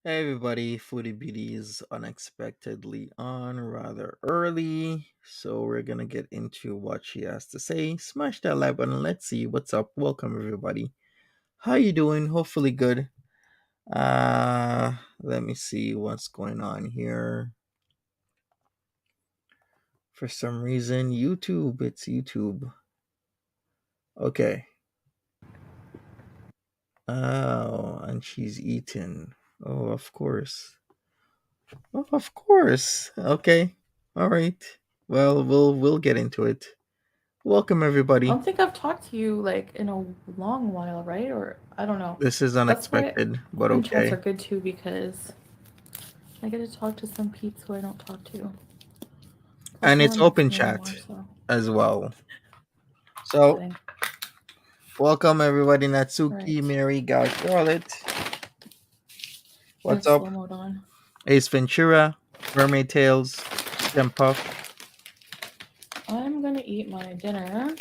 Hey everybody, Foodie Beauty is unexpectedly on rather early, so we're gonna get into what she has to say. Smash that like button, let's see what's up. Welcome everybody. How you doing? Hopefully good. Let me see what's going on here. For some reason, it's YouTube. Okay. Oh, and she's eating. Oh, of course. Oh, of course. Okay. All right. Well, we'll get into it. Welcome I everybody. don't think I've talked to you like in a long while, right? Or I don't know. This is That's why unexpected, but open chats are okay. good too because I get to talk to some peeps who I don't talk to. Plus, And no it's one likes open me chat anymore, so as well. So, kidding. welcome everybody. All Natsuki, right, Mary, Gal, Charlotte. I What's have up? slow mode on. Ace Ventura, Mermaid Tales, Gem Puff. I'm gonna eat my dinner.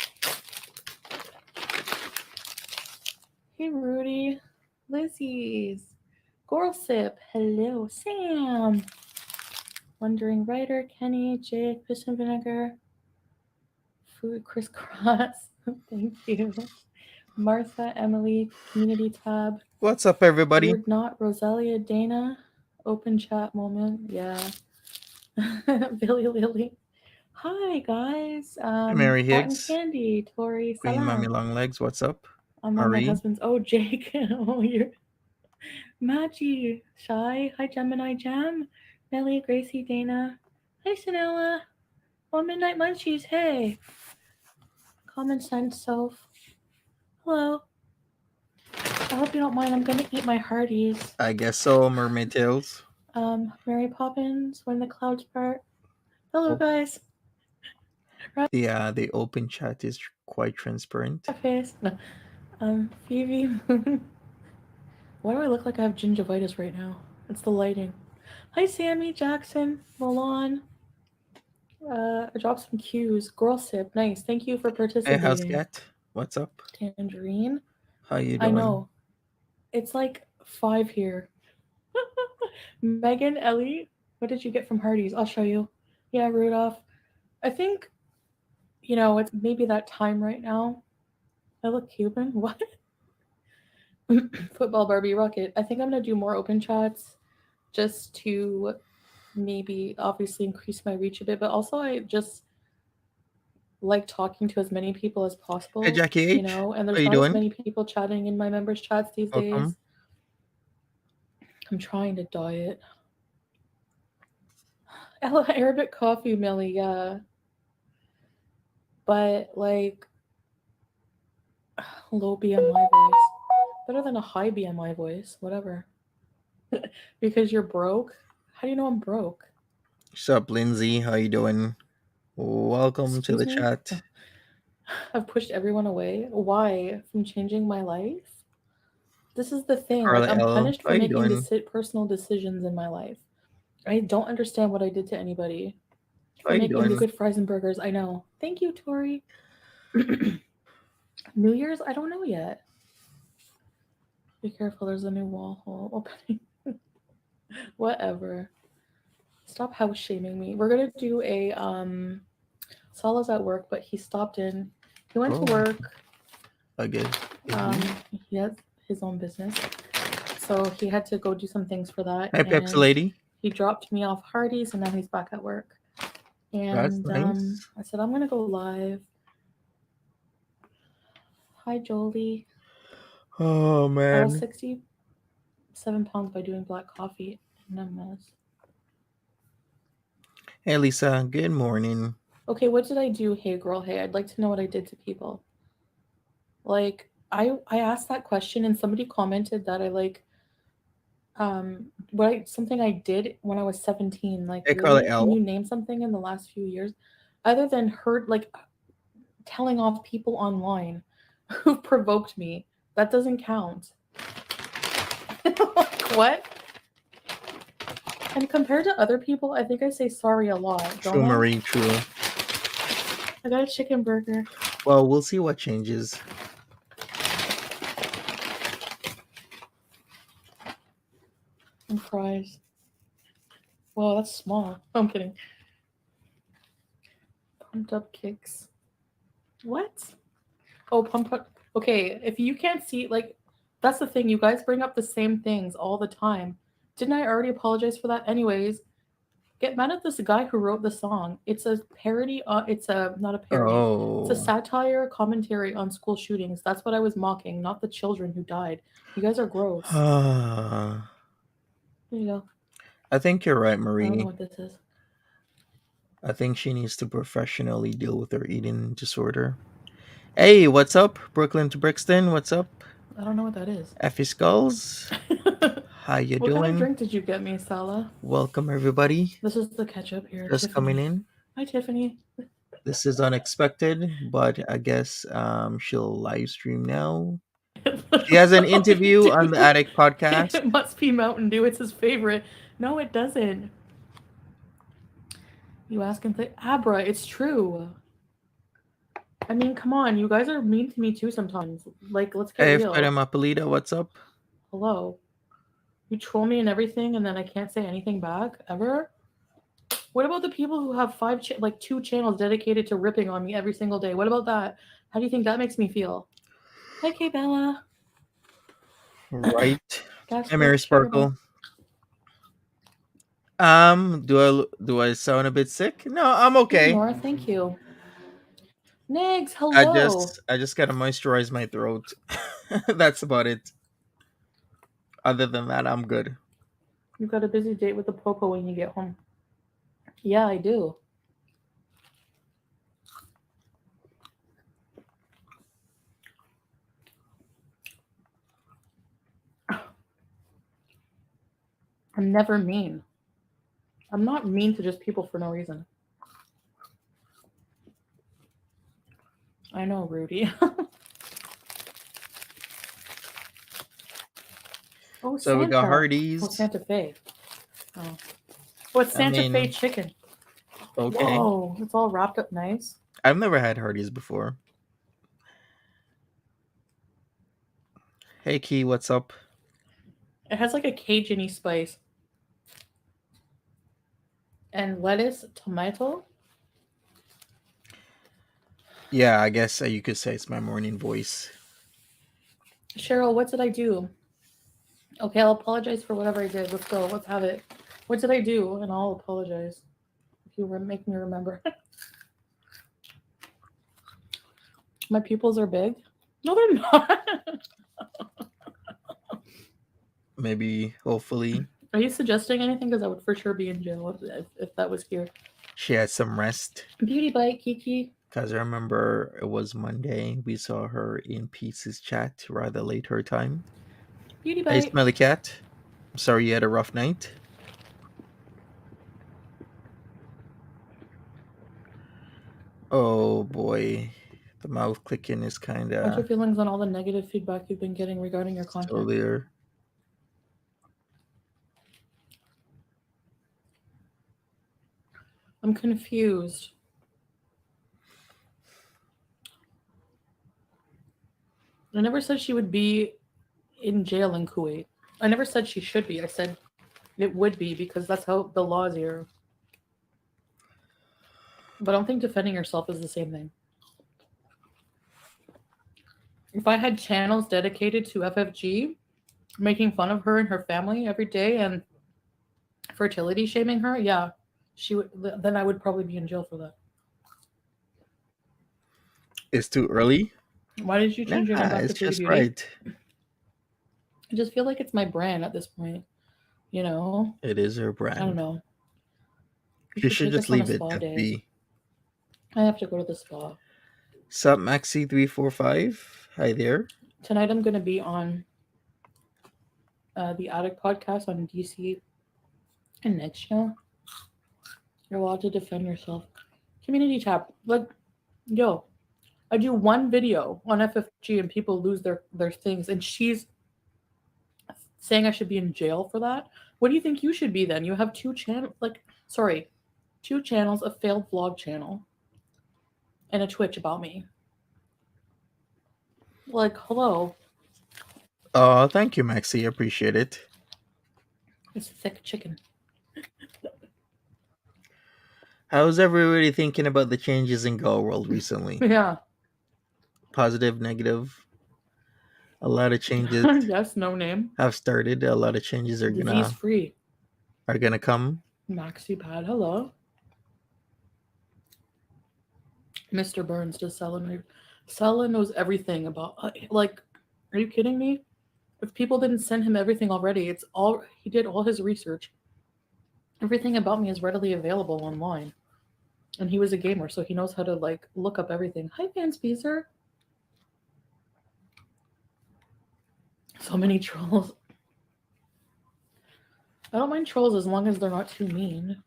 Hey, Rudy, Lizzie's, Gorsip, hello, Sam, Wandering Writer, Kenny, Jake, Fish and Vinegar, Food Crisscross. Thank you. Martha, Emily, Community Tab, What's up everybody? Weird Not, Rosalia, Dana, Open Chat Moment, yeah. Billy Lily. Hi guys. Mary Cotton Higgs, Candy, Tori, Queen Mommy Salam. Longlegs. What's up? I'm on my Marie. husband's. Oh, Jake. Oh, you're Maggie. Shy. Hi, Gemini Jam. Nelly, Gracie, Dana. Hi, Sanella. Oh, Midnight Munchies. Hey. Common Sense Self. Hello. I hope you don't mind. I'm gonna eat my Hardee's. I guess so. Mermaid Tales. Mary Poppins. When the Clouds Part. Hello, Oh, guys. Right the open chat is quite transparent. face. No. Phoebe Moon. Why do I look like I have gingivitis right now? It's the lighting. Hi, Sammy, Jackson, Milan. I dropped some cues. Girl sip. Nice. Thank you for Hey, how's participating. Cat? What's up? Tangerine. How you I doing? know. It's like 5 here. Megan, Ellie, what did you get from Hardee's? I'll show you. Yeah, Rudolph. I think, it's maybe that time right now. I look Cuban. What? Football Barbie Rocket. I think I'm going to do more open chats just to maybe obviously increase my reach a bit, but also I just like talking to as many people as Hey, possible, Jackie H. and How there's you not as doing? many people chatting in my members' chats these days. Welcome. I'm trying to diet. Arabic coffee, Millie, yeah. But like low BMI voice. Better than a high BMI voice, whatever. Because you're broke? How do you know I'm broke? What's up, Lindsay? How you doing? Welcome to Excuse the me? chat. I've pushed everyone away. Why? From changing my life? This is the thing. Like, Carla I'm L. punished How for you making doing? personal decisions in my life. I don't understand what I did to anybody How for you making doing? good fries and burgers. I know. Thank you, Tori. New Year's? I don't know yet. Be careful, there's a new wall hole opening. Whatever. Stop house shaming me. We're gonna do a Salah's at work, but he stopped in. He went to Oh, work. I guess. Um, he has his own business, so he had to go do some things for that, Hi, Pepsi and Lady. he dropped me off Hardee's, and now he's back at work. That's And nice. I said I'm gonna go live. Hi, Jolie. Oh I lost man. 67 pounds by doing black coffee and a mess. Hey, Lisa. Good morning. Okay, what did I do? Hey, girl. Hey, I'd like to know what I did to people. Like, I asked that question, and somebody commented that I like something I did when I was 17. Like, Hey, Carla really? Can L. you name something in the last few years other than heard like telling off people online who provoked me? That doesn't count. Like, what? And compared to other people, I think I say sorry a lot, True, don't I? Marie. True. I got a chicken burger. Well, we'll see what changes. And fries. Wow, that's small. I'm kidding. Pumped up kicks. What? Oh, pump up. Okay, if you can't see, like, that's the thing. You guys bring up the same things all the time. Didn't I already apologize for that? Anyways, get mad at this guy who wrote the song. It's a parody. It's a not a parody. It's a Oh. satire commentary on school shootings. That's what I was mocking, not the children who died. You guys are gross. I There you go. think you're right, I don't know Marie. what this is. I think she needs to professionally deal with her eating disorder. Hey, what's up? Brooklyn to Brixton, what's up? I don't know what that is. Effie Skulls, how you What kind of doing? drink did you get me, Sala? Welcome everybody. This is the ketchup here, Just coming Tiffany. in. Hi, Tiffany. This is unexpected, but I guess she'll live stream now. She has an Mountain interview on the Dew. Attic podcast. It must be Mountain Dew. It's his favorite. No, it doesn't. You ask and say, Abra, it's true. I mean, come on. You guys are mean to me too sometimes. Like, let's get Hey, real. Fede Mapalita, what's up? Hello. You troll me and everything, and then I can't say anything back ever? What about the people who have like 2 channels dedicated to ripping on me every single day? What about that? How do you think that makes me feel? Hi, K Bella. Right. Gas Hey, Fridge Mary Sugar Bomb. Sparkle. Do I sound a bit sick? No, I'm Hey, okay. Nora, thank you. Negs, I hello. just I just gotta moisturize my throat. That's about it. Other than that, I'm good. You've got a busy date with the Popo when you get home. Yeah, I do. I'm never mean. I'm not mean to just people for no reason. I know, Rudy. Oh, So we got Santa. Oh, Hardee's. Santa Fe. Oh. Oh, it's I Santa Fe mean, chicken. okay. Whoa, it's all wrapped up nice. I've never had Hardee's before. Hey Key, what's up? It has like a Cajun-y spice. And lettuce, tomato. Yeah, I guess you could say it's my morning voice. Cheryl, what did I do? Okay, I'll apologize for whatever I did. Let's go. Let's have it. What did I do? And I'll apologize. If you make me remember. My pupils are big. No, they're not. Maybe, hopefully, Are you suggesting anything? Because I would for sure be in jail if that was here. she had some rest. Beauty bite, Kiki. Because I remember it was Monday. We saw her in Pete's chat rather late her time. Beauty Hey, bite. Smelly Cat. I'm sorry you had a rough night. Oh boy. The mouth clicking is kind What's of your feelings on all the negative feedback you've been getting regarding your still content? there. I'm confused. I never said she would be in jail in Kuwait. I never said she should be. I said it would be because that's how the laws here. But I don't think defending yourself is the same thing. If I had channels dedicated to FFG, making fun of her and her family every day and fertility shaming her, yeah, she would. Then I would probably be in jail for that. It's too early. Why did you Nah, change your name back to it's Foodie just Beauty? right. I just feel like it's my brand at this point. You know, It is her I don't brand. know. You You should should take just us on a leave it spa day. FB. I have to go to the spa. Sup Maxi345. Hi there. Tonight I'm going to be on the Attic podcast on DC and next year. You're allowed to defend yourself. Community tab. Like, yo, I do one video on FFG and people lose their things, and she's saying I should be in jail for that. What do you think you should be then? You have 2 channels, like, sorry, 2 channels, a failed vlog channel, and a Twitch about me. Like, hello. Oh, thank you, Maxi. Appreciate it. It's thick chicken. How's everybody thinking about the changes in Girl World recently? Yeah. Positive, negative? A lot of changes Yes, no name. have started. A lot of changes Disease free. are gonna come. Maxi pad. Hello. Mr. Burns does Sella. Sella knows everything about. Like, are you kidding me? If people didn't send him everything already, it's all he did all his research. Everything about me is readily available online. And he was a gamer, so he knows how to like look up everything. Hi, Vance Beezer. So many trolls. I don't mind trolls as long as they're not too mean.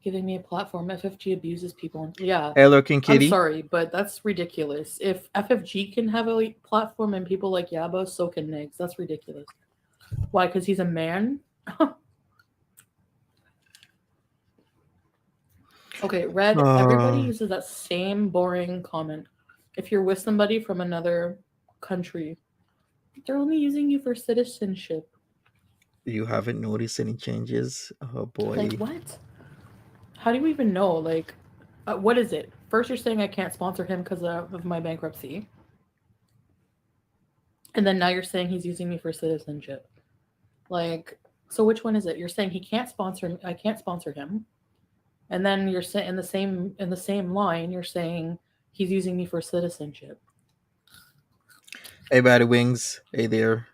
Giving me a platform. FFG abuses people. Yeah. Hey, looking kitty. I'm sorry, but that's ridiculous. If FFG can have a platform and people like Yabo, so can Nigs. That's ridiculous. Why? Because he's a man? Okay, Red, everybody uses that same boring comment. If you're with somebody from another country, they're only using you for citizenship. You haven't noticed any changes? Oh boy. Like, what? How do you even know? Like, what is it? First, you're saying I can't sponsor him because of my bankruptcy. And then now you're saying he's using me for citizenship. Like, so which one is it? You're saying he can't sponsor me, I can't sponsor him. And then you're saying in the same line, you're saying he's using me for citizenship. Hey, Batty Wings. Hey there.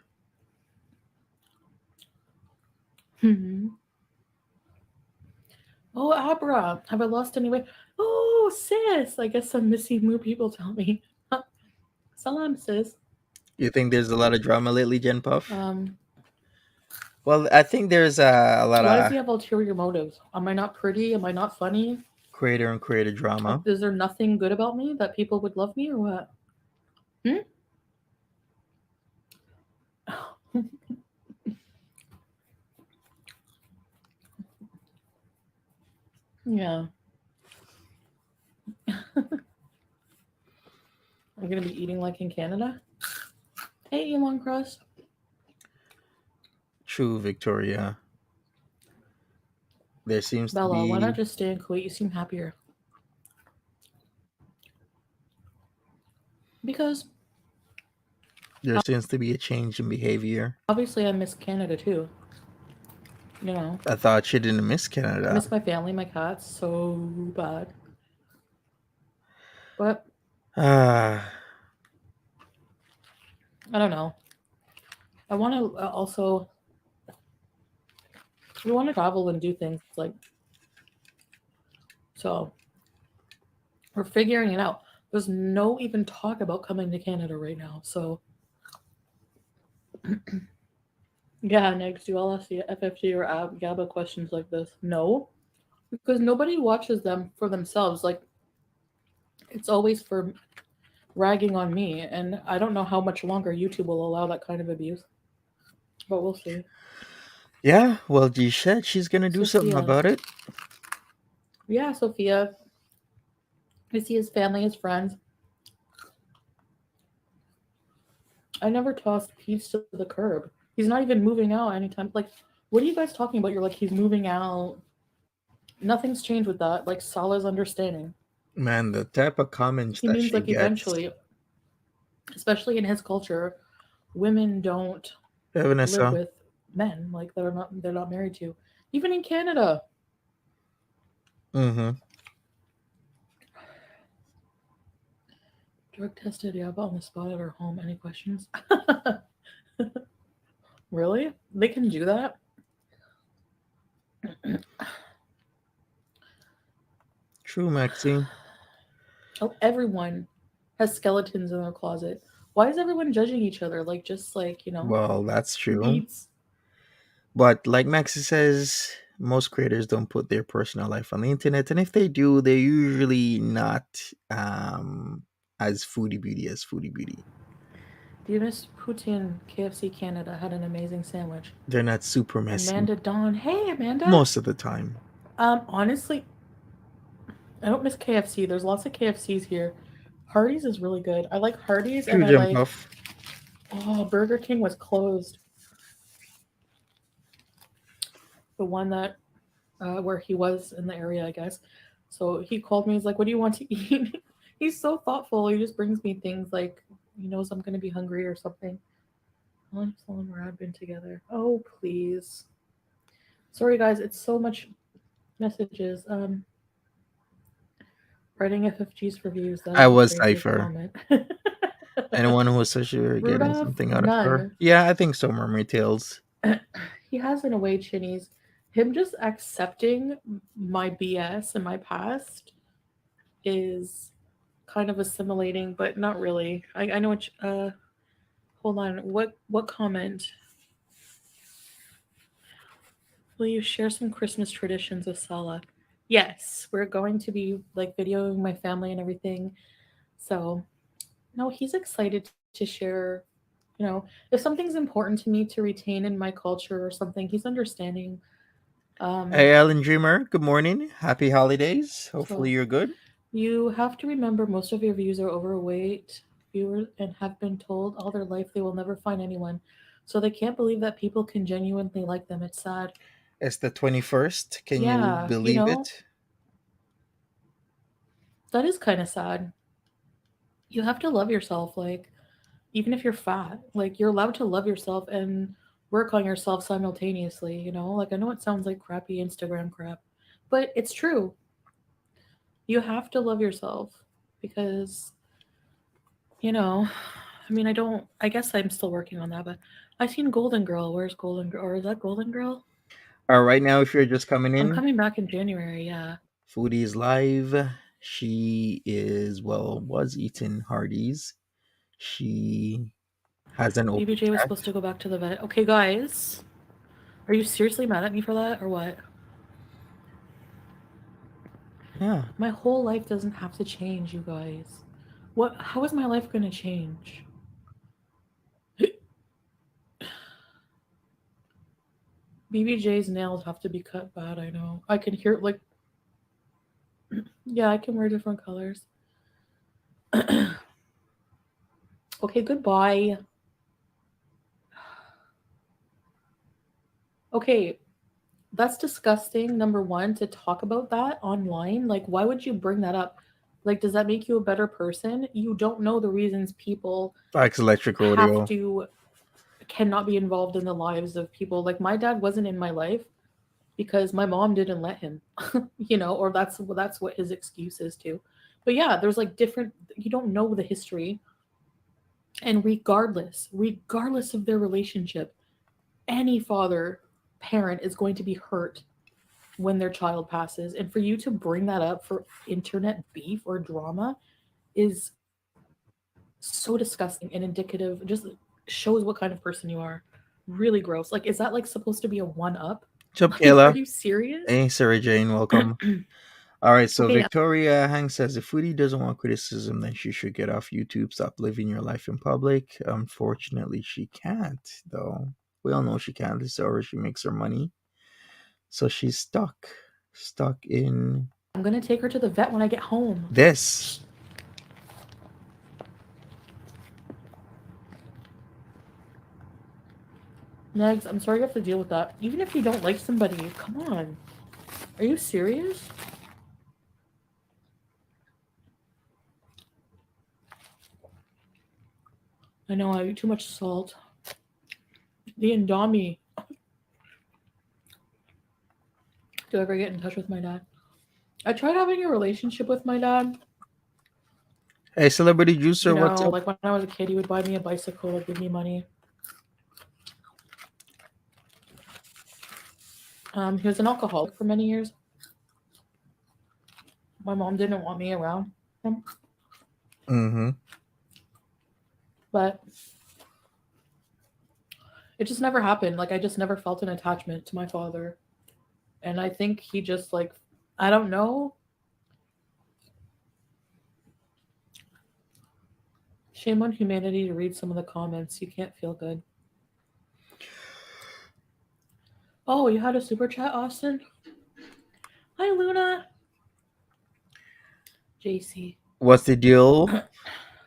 Oh, Abra, have I lost any weight? Oh, sis. I guess some Missy Moo people tell me. Salam, sis. You think there's a lot of drama lately, Gen Puff? Well, I think there's a lot Why of. does he have ulterior motives? Am I not pretty? Am I not funny? Creator and creator drama. Is there nothing good about me that people would love me or what? Yeah. I'm going to be eating like in Canada. Hey, Elon Cross. True, Victoria. There seems Bella, to be. why not just stay in Kuwait? You seem happier. Because There seems to be a change in behavior. obviously I miss Canada too. You know. I thought you didn't miss Canada. I miss my family, my cats, so bad. But I don't know. I want to also. We want to travel and do things like. So we're figuring it out. There's no even talk about coming to Canada right now. So yeah, next do all ask the FFG or GABA questions like this? No, because nobody watches them for themselves. Like it's always for ragging on me, and I don't know how much longer YouTube will allow that kind of abuse. But we'll see. Yeah, well, G said she's gonna do something about it. Yeah, Sophia. I see his family, his friends. I never tossed Pete's to the curb. He's not even moving out anytime. Like, what are you guys talking about? You're like, he's moving out. Nothing's changed with that. Like, Salah's understanding. Man, the type of comments he that means she like gets. Eventually, especially in his culture, women don't Vanessa. live with men like they're not married to. Even in Canada. Mm-hmm. Drug tested, yeah, but on the spot at her home. Any questions? Really? They can do that? True, Maxine. Oh, everyone has skeletons in their closet. Why is everyone judging each other? Like, just like, you know. Well, that's true. Beats. But like Maxie says, most creators don't put their personal life on the internet, and if they do, they're usually not as Foodie Beauty as Foodie Beauty. Do you miss Putin? KFC Canada had an amazing sandwich. They're not super messy. Amanda Dawn. Hey, Amanda. Most of the time. Honestly, I don't miss KFC. There's lots of KFCs here. Hardee's is really good. I like Hardee's and I Huge and like puff. Burger King was closed. The one that where he was in the area, I guess. So he called me. He's like, "What do you want to eat?" He's so thoughtful. He just brings me things like he knows I'm gonna be hungry or something. I'm someone where I've been together. Oh please. Sorry guys, it's so much messages. Writing FFGs for views. That I is the was craziest Cypher. comment. Anyone who was such a getting Rudolph, something out of her. none. Yeah, I think so, Mermaid Tales. He has in a way chinnies. Him just accepting my BS and my past is kind of assimilating, but not really. I know what. Hold on. What comment? Will you share some Christmas traditions with Sala? Yes, we're going to be like videoing my family and everything. So no, he's excited to share. You know, if something's important to me to retain in my culture or something, he's understanding. Hey, Ellen Dreamer. Good morning. Happy holidays. Hopefully So you're good. you have to remember most of your views are overweight viewers and have been told all their life they will never find anyone. So they can't believe that people can genuinely like them. It's sad. It's the 21st. Can you Yeah, you believe know, it? that is kind of sad. You have to love yourself. Like, even if you're fat, like, you're allowed to love yourself and work on yourself simultaneously, you know? Like, I know it sounds like crappy Instagram crap, but it's true. You have to love yourself because I mean, I guess I'm still working on that, but I seen Golden Girl. Where's Golden Girl? Or is that Golden Girl? Right now, if you're just coming I'm in, coming back in January, yeah. Foodie is live. She is, well, was eating Hardee's. She has an open BBJ was chat. supposed to go back to the vet. Okay, guys. Are you seriously mad at me for that, or what? Yeah. My whole life doesn't have to change, you guys. How is my life gonna change? BBJ's nails have to be cut bad, I know. I can hear, like, yeah, I can wear different colors. Okay, goodbye. Okay, that's disgusting, number one, to talk about that online. Like, why would you bring that up? Like, does that make you a better person? You don't know the reasons people Likes electric have rodeo. to, cannot be involved in the lives of people. Like, my dad wasn't in my life because my mom didn't let him, or that's what his excuse is too. But yeah, there's like different, you don't know the history. And regardless of their relationship, any father parent is going to be hurt when their child passes, and for you to bring that up for internet beef or drama is so disgusting and indicative, just shows what kind of person you are. Really gross. Like, is that like supposed to be a one up? What's up, Like, are Kayla? you serious? Hey, Sarah Jane. Welcome. All right, so Okay, yeah. Victoria Hank says if Foodie doesn't want criticism, then she should get off YouTube, stop living your life in public. Unfortunately, she can't, though. We all know she can't. This is where she makes her money. So she's stuck in I'm gonna take her to the vet when I get home. this. Negs, I'm sorry you have to deal with that. Even if you don't like somebody, come on. Are you serious? I know I eat too much salt. The Indomie. Do I ever get in touch with my dad? I tried having a relationship with my dad. Hey, Celebrity Juicer, what's up? Like when I was a kid, he would buy me a bicycle or give me money. He was an alcoholic for many years. My mom didn't want me around him, Mm-hmm. but it just never happened. Like, I just never felt an attachment to my father. And I think he just, like, I don't know. Shame on humanity to read some of the comments. You can't feel good. Oh, you had a super chat, Austin? Hi, Luna. JC. What's the deal?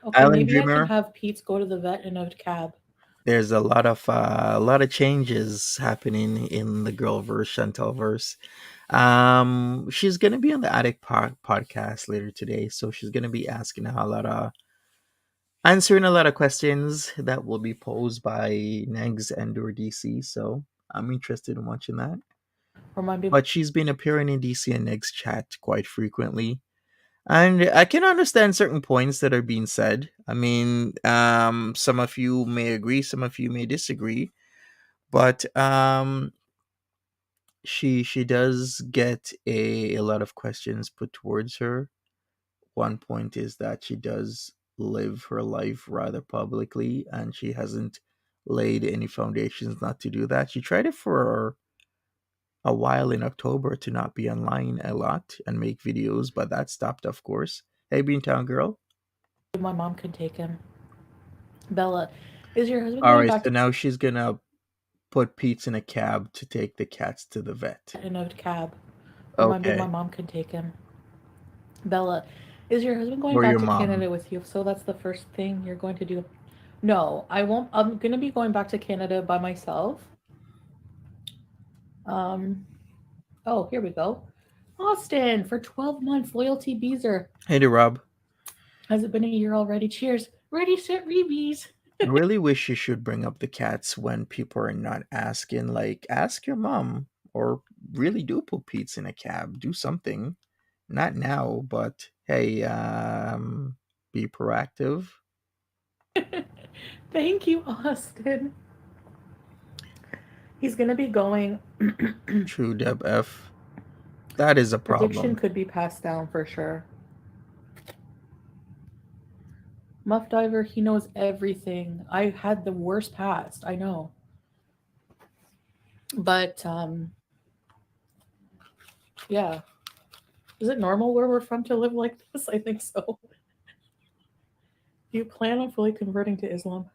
Okay, Island maybe I can Dreamer. have Pete's go to the vet in a cab. There's a lot of changes happening in the girl verse, Chantel verse. She's gonna be on the podcast later today, so she's gonna be asking a lot of answering a lot of questions that will be posed by Negs and or DC. So I'm interested in watching that. Remind me. But she's been appearing in DC and Negs chat quite frequently. And I can understand certain points that are being said. I mean, some of you may agree, some of you may disagree, but she does get a lot of questions put towards her. One point is that she does live her life rather publicly, and she hasn't laid any foundations not to do that. She tried it for a while in October to not be online a lot and make videos, but that stopped, of course. Hey, Beantown girl. My mom can take him. Bella, is your husband All going right, back so to now she's gonna put Pete's in a cab to take the cats to the vet. in a cab? Remind me, my Okay, mom can take him. Bella, is your husband going or back your to mom. Canada with you? So that's the first thing you're going to do. No, I won't. I'm gonna be going back to Canada by myself. Um. Oh, here we go. Austin for 12 months. Loyalty Beezer. Hey, there, Rob. Has it been a year already? Cheers. Ready, set, rebees. I really wish you should bring up the cats when people are not asking. Like, ask your mom, or really do put Pete's in a cab. Do something. Not now, but hey, be proactive. Thank you, Austin. He's gonna be going. True, Deb F. That is a Addiction problem. could be passed down for sure. Muff Diver, he knows everything. I had the worst past, I know. But yeah. Is it normal where we're from to live like this? I think so. Do you plan on fully converting to Islam?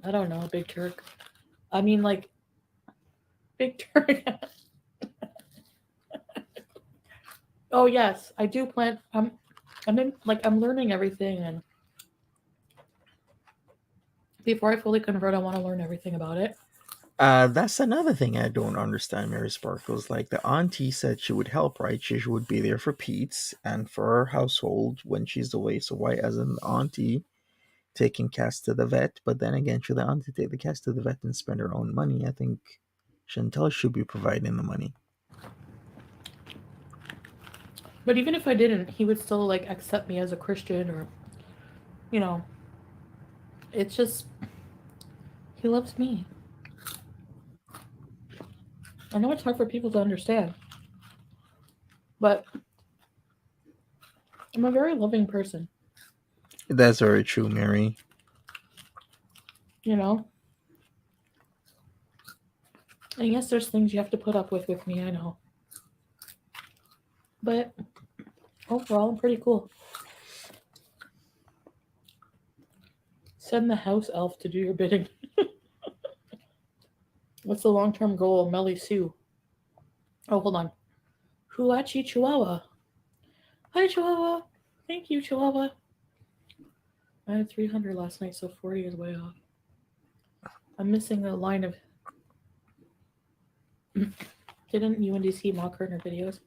I don't know, Big Turk. I mean, like, Big Turk. Oh yes, I do plan. I'm in, like, I'm learning everything, and before I fully convert, I want to learn everything about it. That's another thing I don't understand, Mary Sparkles. Like the auntie said she would help, right? She would be there for Pete's and for her household when she's away. So why isn't the auntie taking Cass to the vet? But then again, should the auntie take the Cass to the vet and spend her own money? I think Chantel should be providing the money. But even if I didn't, he would still like accept me as a Christian, or you know, it's just he loves me. I know it's hard for people to understand, but I'm a very loving person. That's very true, Mary. You know, and yes, there's things you have to put up with me. I know, but overall, I'm pretty cool. Send the house elf to do your bidding. What's the long-term goal, Melly Sue? Oh, hold on. Huachi Chihuahua. Hi, Chihuahua. Thank you, Chihuahua. I had 300 last night, so 40 is way off. I'm missing a line of. Didn't UNDC mock her in her videos?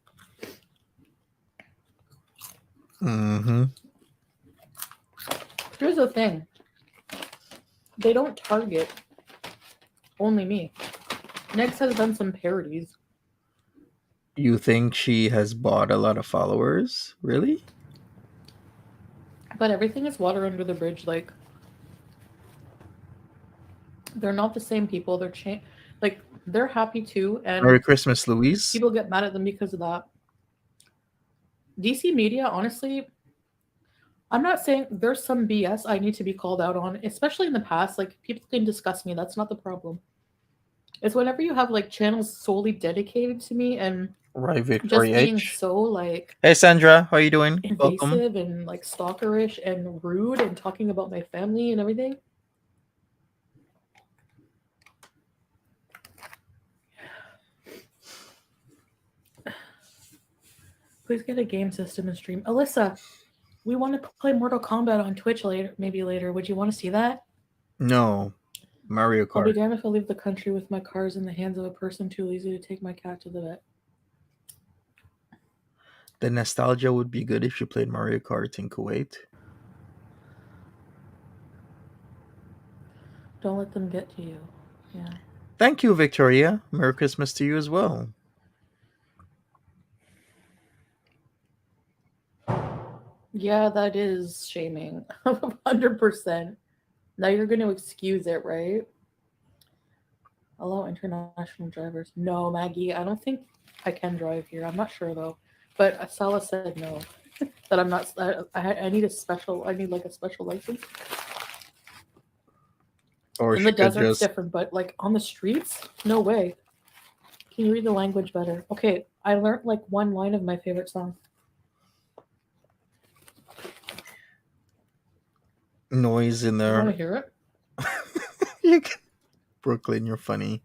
Mm-hmm. Here's the thing. They don't target only me. Next has done some parodies. You think she has bought a lot of followers? Really? But everything is water under the bridge. Like, they're not the same people. Like, they're happy too, and Merry Christmas, Louise. people get mad at them because of that. DC media, honestly, I'm not saying there's some BS I need to be called out on, especially in the past. Like, people can discuss me. That's not the problem. It's whenever you have like channels solely dedicated to me and Right, just Victoria being H. so like Hey, Sandra. How you doing? Welcome. invasive and like stalkerish and rude and talking about my family and everything. Please get a game system and stream. Alyssa, We want to play Mortal Kombat on Twitch later, maybe later. Would you want to see that? No, Mario I'll be Kart. damned if I leave the country with my cars in the hands of a person too lazy to take my cat to the vet. The nostalgia would be good if you played Mario Kart in Kuwait. Don't let them get to you. Yeah. Thank you, Victoria. Merry Christmas to you as well. Yeah, that is shaming. 100%. Now you're going to excuse it, right? Allow international drivers. No, Maggie, I don't think I can drive here. I'm not sure though. But Sala said no. That I'm not. I need a special. I need like a special license. Or In the she could desert, it's just different, but like on the streets, no way. Can you read the language better? Okay, I learned like one line of my favorite song. noise in You want to there. hear it? You can, Brooklyn, you're funny.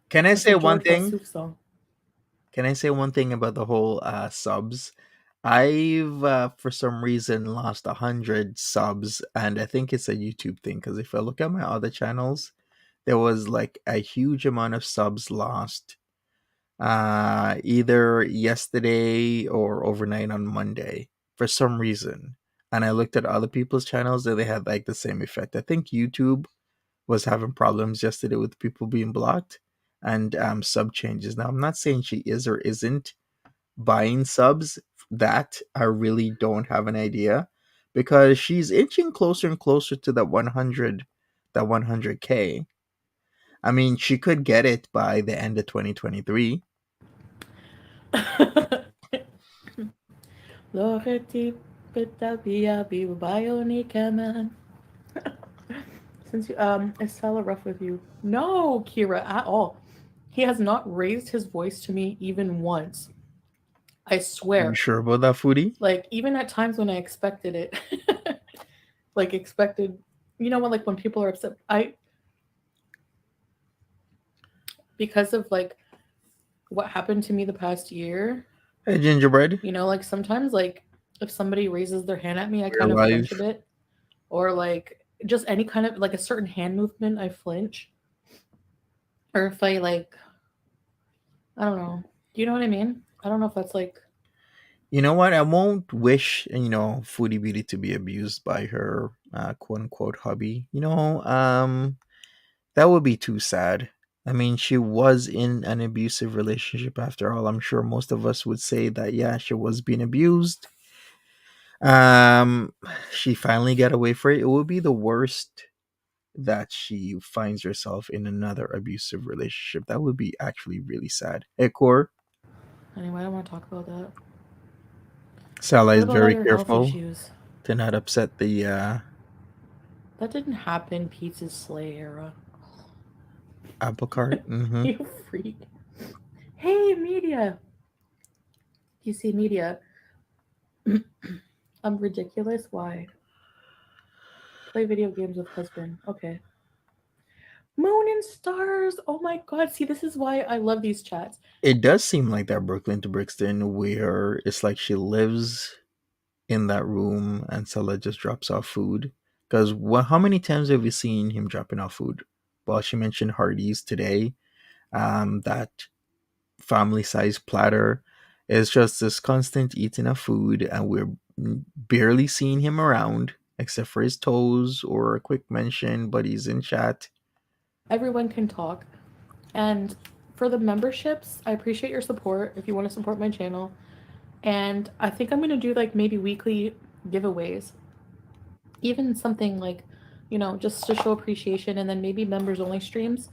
Can I It's a say one George thing? Massouf song. Can I say one thing about the whole subs? I've for some reason lost 100 subs, and I think it's a YouTube thing. Because if I look at my other channels, there was like a huge amount of subs lost, either yesterday or overnight on Monday for some reason. And I looked at other people's channels, and they had like the same effect. I think YouTube was having problems yesterday with people being blocked and sub changes. Now, I'm not saying she is or isn't buying subs. That I really don't have an idea, because she's inching closer and closer to that 100K. I mean, she could get it by the end of 2023. Loreti Pitabia Bionic Man. Since you, is Stella rough with you? No, Kira, at all. He has not raised his voice to me even once. I You swear. sure about that, Foodie? Like even at times when I expected it, like expected, you know when like when people are upset, I because of like what happened to me the past year. Hey, Gingerbread. You know, like sometimes like if somebody raises their hand at me, I We're kind of flinch a live. bit, or like just any kind of like a certain hand movement, I flinch, or if I like I don't know. Do you know what I mean? I don't know if that's like You know what? I won't wish, Foodie Beauty to be abused by her quote unquote hubby. That would be too sad. I mean, she was in an abusive relationship after all. I'm sure most of us would say that, yeah, she was being abused. Um, she finally got away for it. It would be the worst that she finds herself in another abusive relationship. That would be actually really sad. Hey, Core, anyway. I don't want to talk about that. Salah What is about all very your health careful issues? to not upset the That didn't happen. Pizza's Slay era. apple cart. Mm-hmm. You freak. Hey, media. You see, media. I'm ridiculous. Why? Play video games with husband. Okay. Moon and stars. Oh my god. See, this is why I love these chats. It does seem like that Brooklyn to Brixton, where it's like she lives in that room and Salah just drops off food. Because how many times have you seen him dropping off food? Well, she mentioned Hardee's today. That family size platter is just this constant eating of food, and we're barely seeing him around except for his toes or a quick mention, but he's in chat. Everyone can talk. And for the memberships, I appreciate your support if you want to support my channel. And I think I'm going to do like maybe weekly giveaways. Even something like, just to show appreciation, and then maybe members only streams,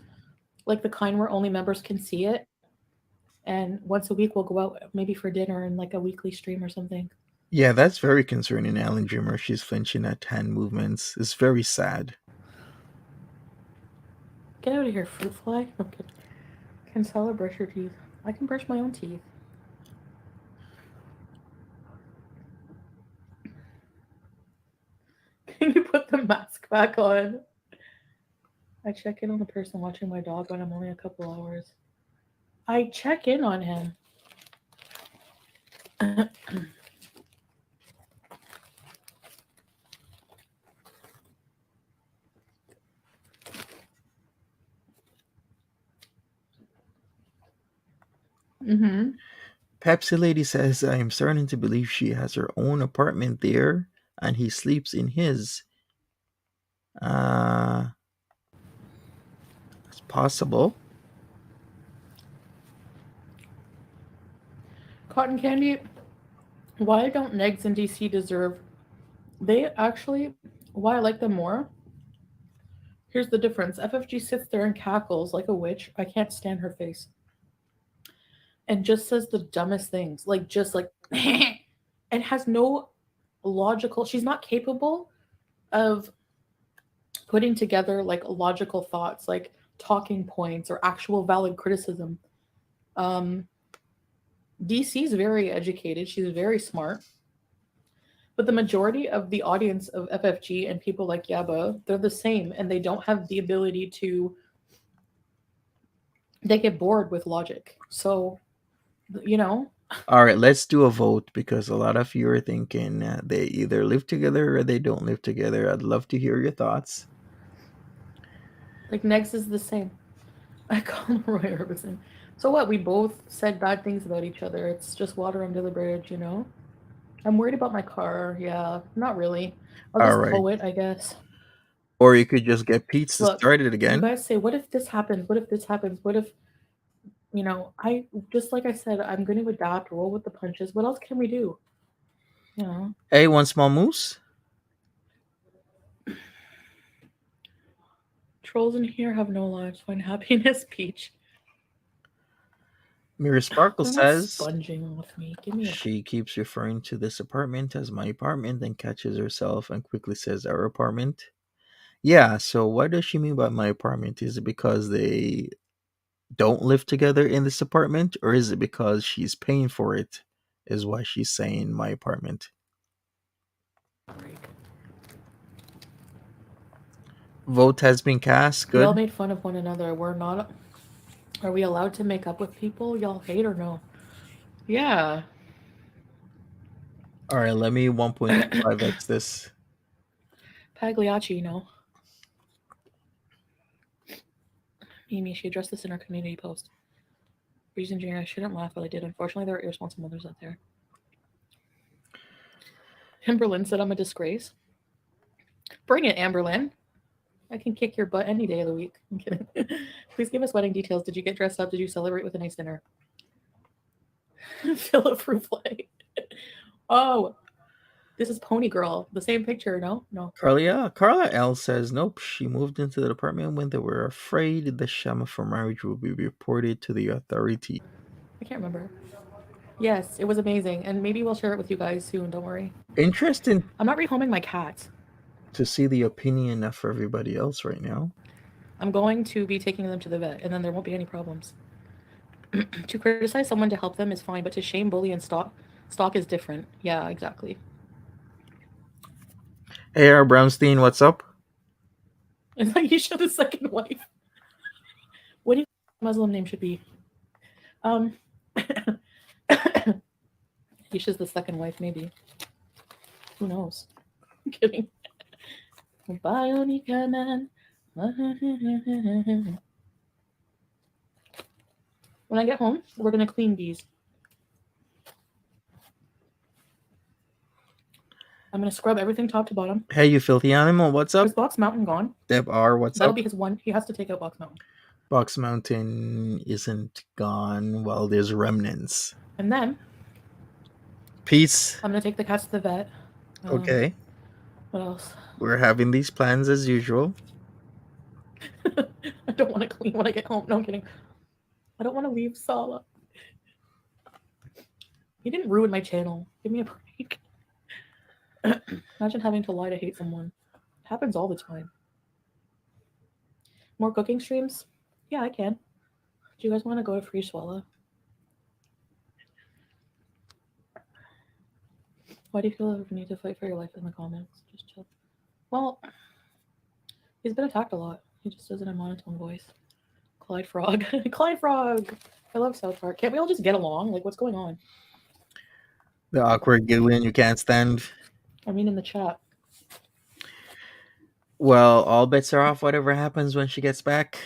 like the kind where only members can see it. And once a week we'll go out maybe for dinner and like a weekly stream or something. Yeah, that's very concerning, Alan Dreamer. She's flinching at hand movements. It's very sad. Get out of here, fruit fly. Okay. Can Stella brush your teeth? I can brush my own teeth. Can you put the mask back on? I check in on the person watching my dog when I'm only a couple hours. I check in on him. Mm-hmm. Pepsi Lady says, I am starting to believe she has her own apartment there and he sleeps in his. Uh, it's possible. Cotton candy. Why don't Negs in DC deserve? They actually. Why I like them more? Here's the difference. FFG sits there and cackles like a witch. I can't stand her face. And just says the dumbest things. Like, just like, and has no logical. She's not capable of putting together like logical thoughts, like talking points or actual valid criticism. Um, DC is very educated. She's very smart. But the majority of the audience of FFG and people like Yaba, they're the same and they don't have the ability to, they get bored with logic. So, you know, All right, let's do a vote because a lot of you are thinking they either live together or they don't live together. I'd love to hear your thoughts. like Negs is the same. I call him Roy Orbison. So what? We both said bad things about each other. It's just water under the bridge, you know? I'm worried about my car. Yeah, not really. I'll All just right. tow it, I guess. Or you could just get Pete to Look, start it you again. guys say, what if this happens? What if this happens? What if, I, just like I said, I'm going to adapt, roll with the punches. What else can we do? You know? Hey, one small moose. Trolls in here have no lives. Find happiness, Peach. Mirror Sparkle They're not says sponging off me. Give me a break. she keeps referring to this apartment as my apartment and catches herself and quickly says our apartment. Yeah, so what does she mean by my apartment? Is it because they don't live together in this apartment, or is it because she's paying for it? Is why she's saying my apartment. Vote has been cast. We all Good. made fun of one another. We're not. Are we allowed to make up with people y'all hate or no? Yeah. All right, let me 1.25x this. Pagliacci, no. Mimi, she addressed this in her community post. Reason Junior, I shouldn't laugh, but I did. Unfortunately, there are irresponsible mothers out there. Amberlyn said I'm a disgrace. Bring it, Amberlyn. I can kick your butt any day of the week. I'm kidding. Please give us wedding details. Did you get dressed up? Did you celebrate with a nice dinner? Philip Roufflet. Oh, this is Pony Girl. The same picture, no? No. Carla L says nope. She moved into the apartment when they were afraid the shama for marriage will be reported to the authority. I can't remember. Yes, it was amazing. And maybe we'll share it with you guys soon. Don't worry. Interesting I'm not rehoming my cat. to see the opinion of everybody else right now. I'm going to be taking them to the vet, and then there won't be any problems. To criticize someone to help them is fine, but to shame, bully, and stalk is different. Yeah, exactly. Hey, R. Brownstein, what's up? It's like you should the second wife. What do you think Muslim name should be? Yisha's the second wife, maybe. Who knows? I'm kidding. Bionica man. When I get home, we're gonna clean these. I'm gonna scrub everything top to bottom. Hey, you filthy animal, what's up? Is Box Mountain gone? Deb R, what's That'll up? be his one. He has to take out Box Mountain. Box Mountain isn't gone while there's remnants. And then Peace. I'm gonna take the cats to the vet. Okay. What else? We're having these plans as usual. I don't want to clean when I get home. No, I'm kidding. I don't want to leave Sala. He didn't ruin my channel. Give me a break. Imagine having to lie to hate someone. It happens all the time. More cooking streams? Yeah, I can. Do you guys want to go to Free Swallow? Why do you feel like you need to fight for your life in the comments? Just chill. Well, he's been attacked a lot. He just does it in a monotone voice. Clyde Frog. Clyde Frog! I love South Park. Can't we all just get along? Like, what's going on? The awkward giggling you can't stand. I mean, in the chat. Well, all bets are off whatever happens when she gets back.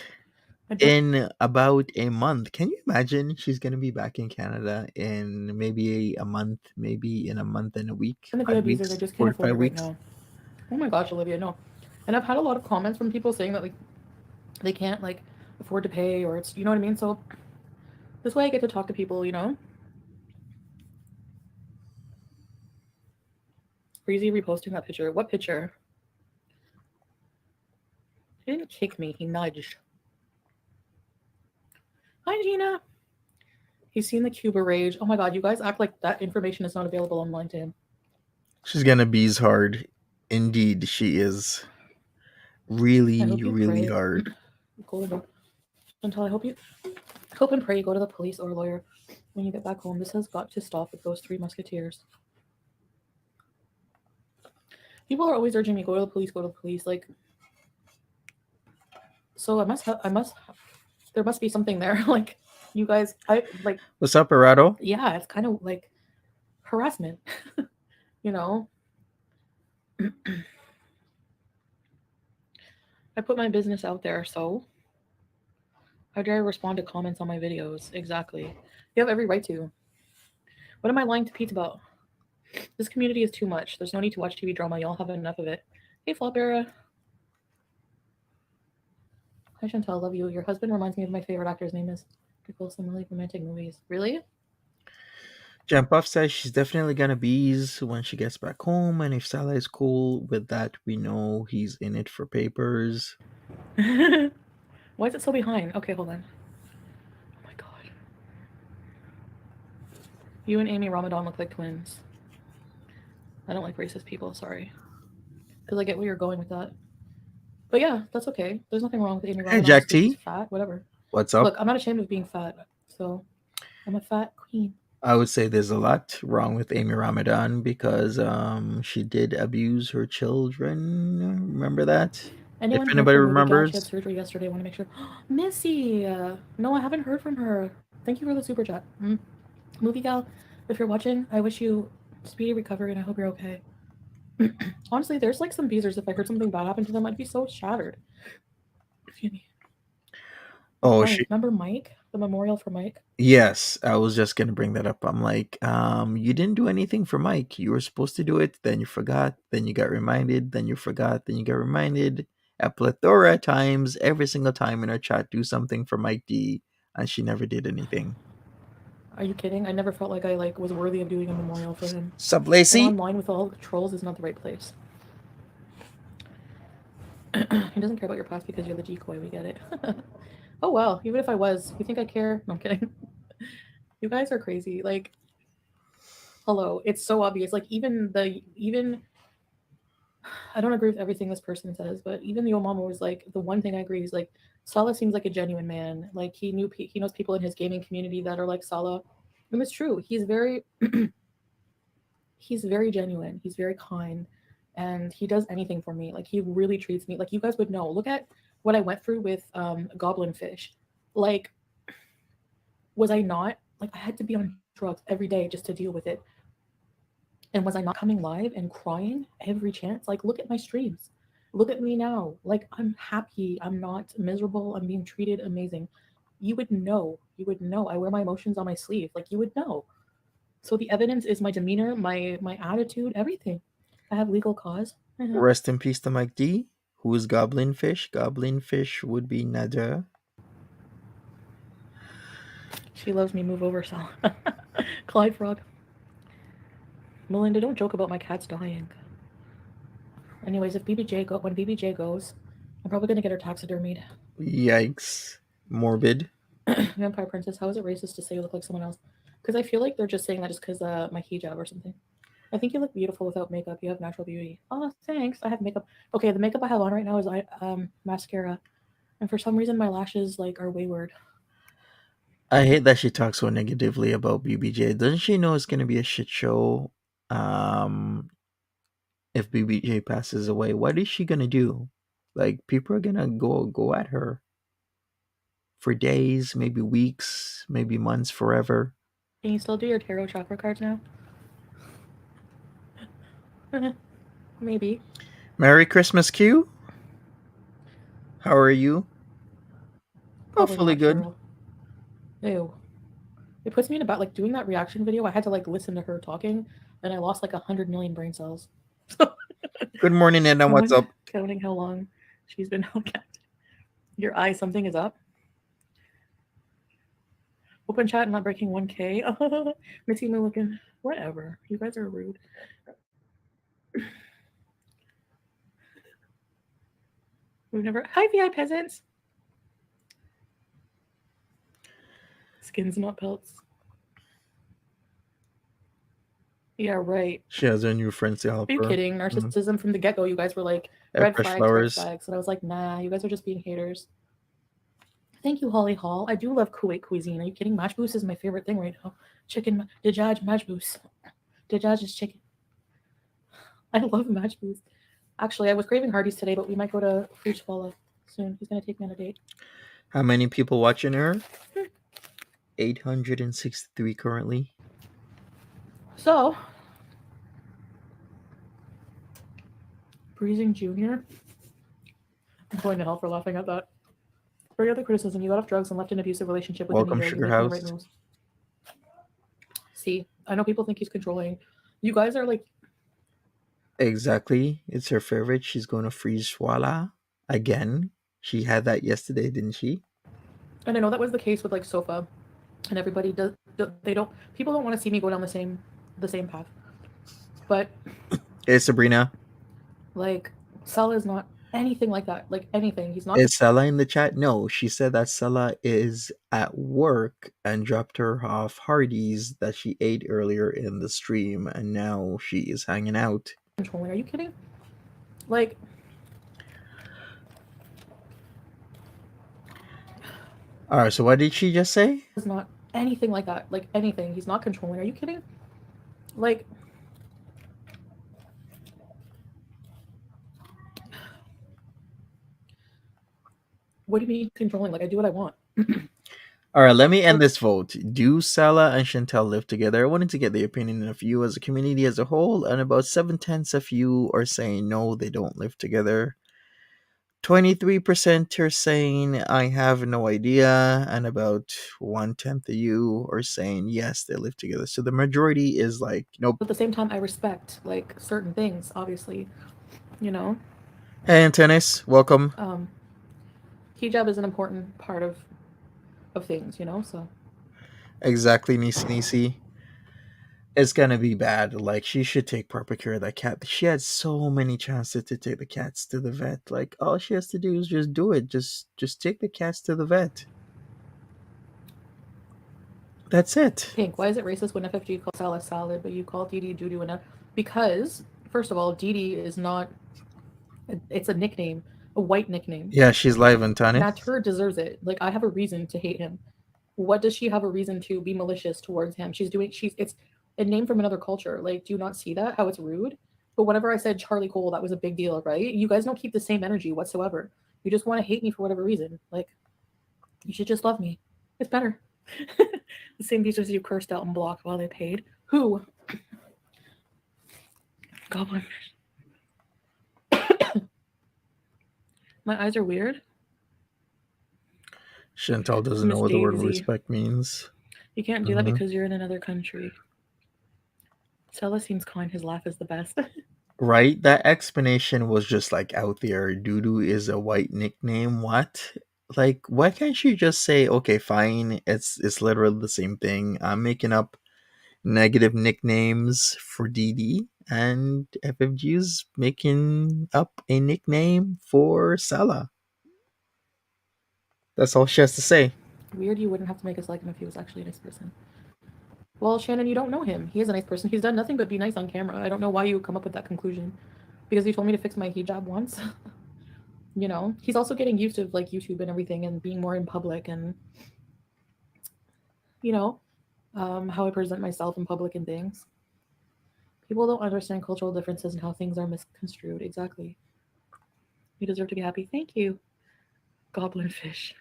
I don't. in about a month. Can you imagine? She's gonna be back in Canada in maybe a month, maybe in a month and a week, And the 5 VIBs are they weeks, just can't four to afford five it right weeks. now. Oh my gosh, Olivia, no. And I've had a lot of comments from people saying that like they can't like afford to pay or it's you know what I mean. So this way I get to talk to people, you know. Breezy reposting that picture. What picture? He didn't kick me. He nudged. Hi, Gina. He's seen the Cuba rage. Oh my god, you guys act like that information is not available online to him. She's gonna bees hard. Indeed, she is I really, hope you really pray. hard. Go until I hope and pray you go to the police or lawyer when you get back home. This has got to stop with those three musketeers. People are always urging me go to the police, go to the police. Like, so there must be something there. Like, you guys, I like, What's up, Arado? yeah, it's kind of like harassment, you know. I put my business out there, so how dare I respond to comments on my videos? Exactly. You have every right to. What am I lying to Pete about? This community is too much. There's no need to watch TV drama. Y'all have enough of it. Hey, Flopera. Hi, Chantal. Love you. Your husband reminds me of my favorite actor's name is Nicole. Some really romantic movies. Really? Jampuff says she's definitely gonna bees when she gets back home, and if Salah is cool with that, we know he's in it for papers. Why is it so behind? Okay, hold on. Oh my god. You and Amy Ramadan look like twins. I don't like racist people, sorry. Because I get where you're going with that. But yeah, that's okay. There's nothing wrong with Amy Hey, Ramadan Jack just because she's T, fat, whatever. what's Look, up? I'm not ashamed of being fat. So, I'm a fat queen. I would say there's a lot wrong with Amy Ramadan because she did abuse her children. Remember that? If Anyone heard anybody from Movie Gal? She had remembers. surgery yesterday. I want to make sure. Missy! No, I haven't heard from her. Thank you for the super chat. Movie Gal, if you're watching, I wish you speedy recovery and I hope you're okay. Honestly, there's like some beezers. If I heard something bad happen to them, I'd be so shattered. Excuse me. Oh, Why? she. Remember Mike? The memorial for Mike? Yes, I was just gonna bring that up. I'm like, you didn't do anything for Mike. You were supposed to do it, then you forgot, then you got reminded, then you forgot, then you got reminded. A plethora of times, every single time in our chat, do something for Mike D, and she never did anything. Are you kidding? I never felt like I like was worthy of doing a memorial for him. Sup, And Lacey? online with all the trolls is not the right place. He doesn't care about your past because you're the decoy. We get it. Oh well, even if I was, you think I care? No, I'm kidding. You guys are crazy. Like, hello, it's so obvious. Like, even I don't agree with everything this person says, but even the old mama was like, the one thing I agree is like, Salah seems like a genuine man. Like he knows people in his gaming community that are like Salah, and it's true. He's very genuine. He's very kind, and he does anything for me. Like he really treats me like you guys would know. Look at what I went through with goblin fish. Like, was I not like I had to be on drugs every day just to deal with it? And was I not coming live and crying every chance? Like, look at my streams. Look at me now. Like, I'm happy. I'm not miserable. I'm being treated amazing. You would know. You would know. I wear my emotions on my sleeve. Like, you would know. So the evidence is my demeanor, my attitude, everything. I have legal cause. Rest in peace to Mike D. Who is Goblin Fish? Goblin Fish would be Nada. She loves me. Move over, Sal. Clyde Frog. Melinda, don't joke about my cats dying. Anyways, if when BBJ goes, I'm probably gonna get her taxidermied. Yikes. Morbid. Vampire Princess, how is it racist to say you look like someone else? Because I feel like they're just saying that just because my hijab or something. I think you look beautiful without makeup. You have natural beauty. Oh, thanks. I have makeup. Okay, the makeup I have on right now is mascara, and for some reason my lashes like are wayward. I hate that she talks so negatively about BBJ. Doesn't she know it's gonna be a shit show? Um, if BBJ passes away, what is she gonna do? Like people are gonna go at her for days, maybe weeks, maybe months, forever. Can you still do your tarot chakra cards now? Maybe. Merry Christmas, Q. How are you? Probably Hopefully not, good. Cheryl. Ew. It puts me in about like doing that reaction video. I had to like listen to her talking, and I lost like 100 million brain cells. So Good morning, Edna. What's up? counting how long she's been outcast. Your eye, something is up. Open chat, not breaking 1K. Missy me looking. Whatever. You guys are rude. We've never. Hi, VI peasants. Skins, not pelts. Yeah, right. She has a new friend to help Are you her. kidding? Mm. Narcissism from the get go. You guys were like, At Fresh red Flowers. flags. And I was like, nah, you guys are just being haters. Thank you, Holly Hall. I do love Kuwait cuisine. Are you kidding? Majboos is my favorite thing right now. Chicken, dajaj, majboos. Dajaj is chicken. I love majboos. Actually, I was craving Hardee's today, but we might go to Fruitfala soon. He's going to take me on a date. How many people watching her? 863 currently. So, Breezing Jr. I'm going to hell for laughing at that. For your other criticism, you got off drugs and left an abusive relationship with Welcome, Anita. Sugar You're making the right House. moves. See, I know people think he's controlling. You guys are like... Exactly. It's her favorite. She's going to freeze Swala again. She had that yesterday, didn't she? And I know that was the case with like Sofa, and everybody does. They don't. People don't want to see me go down the same path. But Hey, Sabrina. like, Sal is not anything like that. Like anything, he's not. Is Sella in the chat? No, she said that Sella is at work and dropped her off Hardee's that she ate earlier in the stream, and now she is hanging out. Controlling? Are you kidding? Like, all right. So what did she just say? it's not anything like that. Like anything, he's not controlling. Are you kidding? Like. What do you mean controlling? Like I do what I want. All right, let me end this vote. Do Salah and Chantel live together? I wanted to get the opinion of you as a community as a whole, and about 7/10 of you are saying no, they don't live together. 23% are saying I have no idea, and about 1/10 of you are saying yes, they live together. So the majority is like, nope. But at the same time, I respect like certain things. Obviously, you know. Hey, Antennis, welcome. Hijab is an important part of things, you know. So exactly, Nisi Nisi. It's gonna be bad. Like, she should take proper care of that cat. She had so many chances to take the cats to the vet. Like, all she has to do is just do it. Just take the cats to the vet. That's it. Pink, why is it racist when FFG calls salad salad, but you call Didi doo doo and because first of all, Didi is not. It's a nickname, a white nickname. Yeah, she's live on Tani. That turd deserves it. Like I have a reason to hate him. What does she have a reason to be malicious towards him? It's a name from another culture. Like, do you not see that? How it's rude? But whenever I said Charlie Cole, that was a big deal, right? You guys don't keep the same energy whatsoever. You just want to hate me for whatever reason. Like, you should just love me. It's better. The same teachers you cursed out and blocked while they paid. Who? Goblin. My eyes are weird. Chantal doesn't know what the word respect means. You can't do that because you're in another country. Stella seems kind. His laugh is the best. Right? That explanation was just like out there. Doodoo is a white nickname. What? Like, why can't you just say, okay, fine, it's literally the same thing. I'm making up negative nicknames for DD, and FFG's making up a nickname for Salah. That's all she has to say. Weird, you wouldn't have to make us like him if he was actually a nice person. Well, Shannon, you don't know him. He is a nice person. He's done nothing but be nice on camera. I don't know why you would come up with that conclusion. Because he told me to fix my hijab once. You know? He's also getting used to like YouTube and everything and being more in public and you know, how I present myself in public and things. People don't understand cultural differences and how things are misconstrued. Exactly. You deserve to be happy. Thank you. Goblin fish.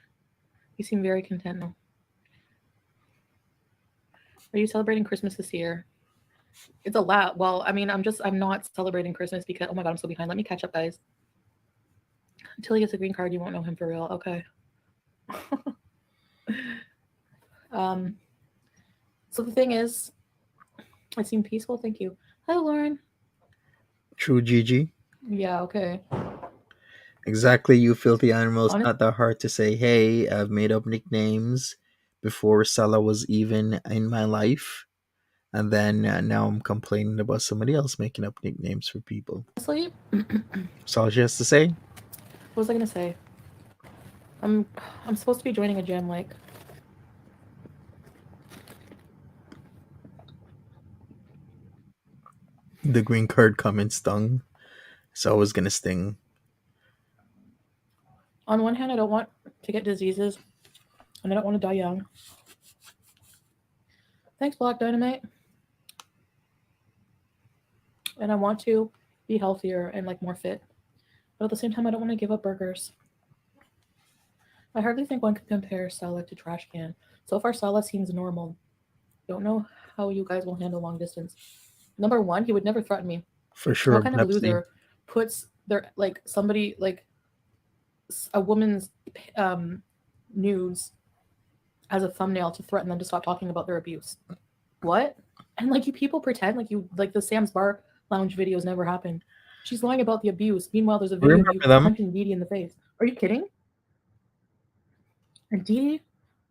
You seem very content now. Are you celebrating Christmas this year? It's a lot. Well, I mean, I'm not celebrating Christmas because, oh my God, I'm so behind. Let me catch up, guys. Until he gets a green card, you won't know him for real. Okay. Um, so the thing is, it seemed peaceful. Thank you. Hi, Lauren. True, Gigi. Yeah, okay. Exactly, you filthy animals. Honestly, Not that hard to say, hey, I've made up nicknames before Salah was even in my life. And then now I'm complaining about somebody else making up nicknames for people. what That's all she has to say. was I gonna say? I'm I'm supposed to be joining a gym. Like, The green card comment stung. It's always going to sting. on one hand, I don't want to get diseases, and I don't want to die young. Thanks, Black Dynamite. And I want to be healthier and like more fit. But at the same time, I don't want to give up burgers. I hardly think one can compare salad to trash can. So far, salad seems normal. Don't know how you guys will handle long distance. Number one, he would never threaten me. For sure, What kind of Pepsi. loser puts their like somebody like a woman's um, nudes as a thumbnail to threaten them to stop talking about their abuse? What? And like you people pretend like you like the Sam's Bar Lounge videos never happened. She's lying about the abuse. Meanwhile, there's a video of Remember you them? punching Dee Dee in the face. Are you kidding? And Dee Dee,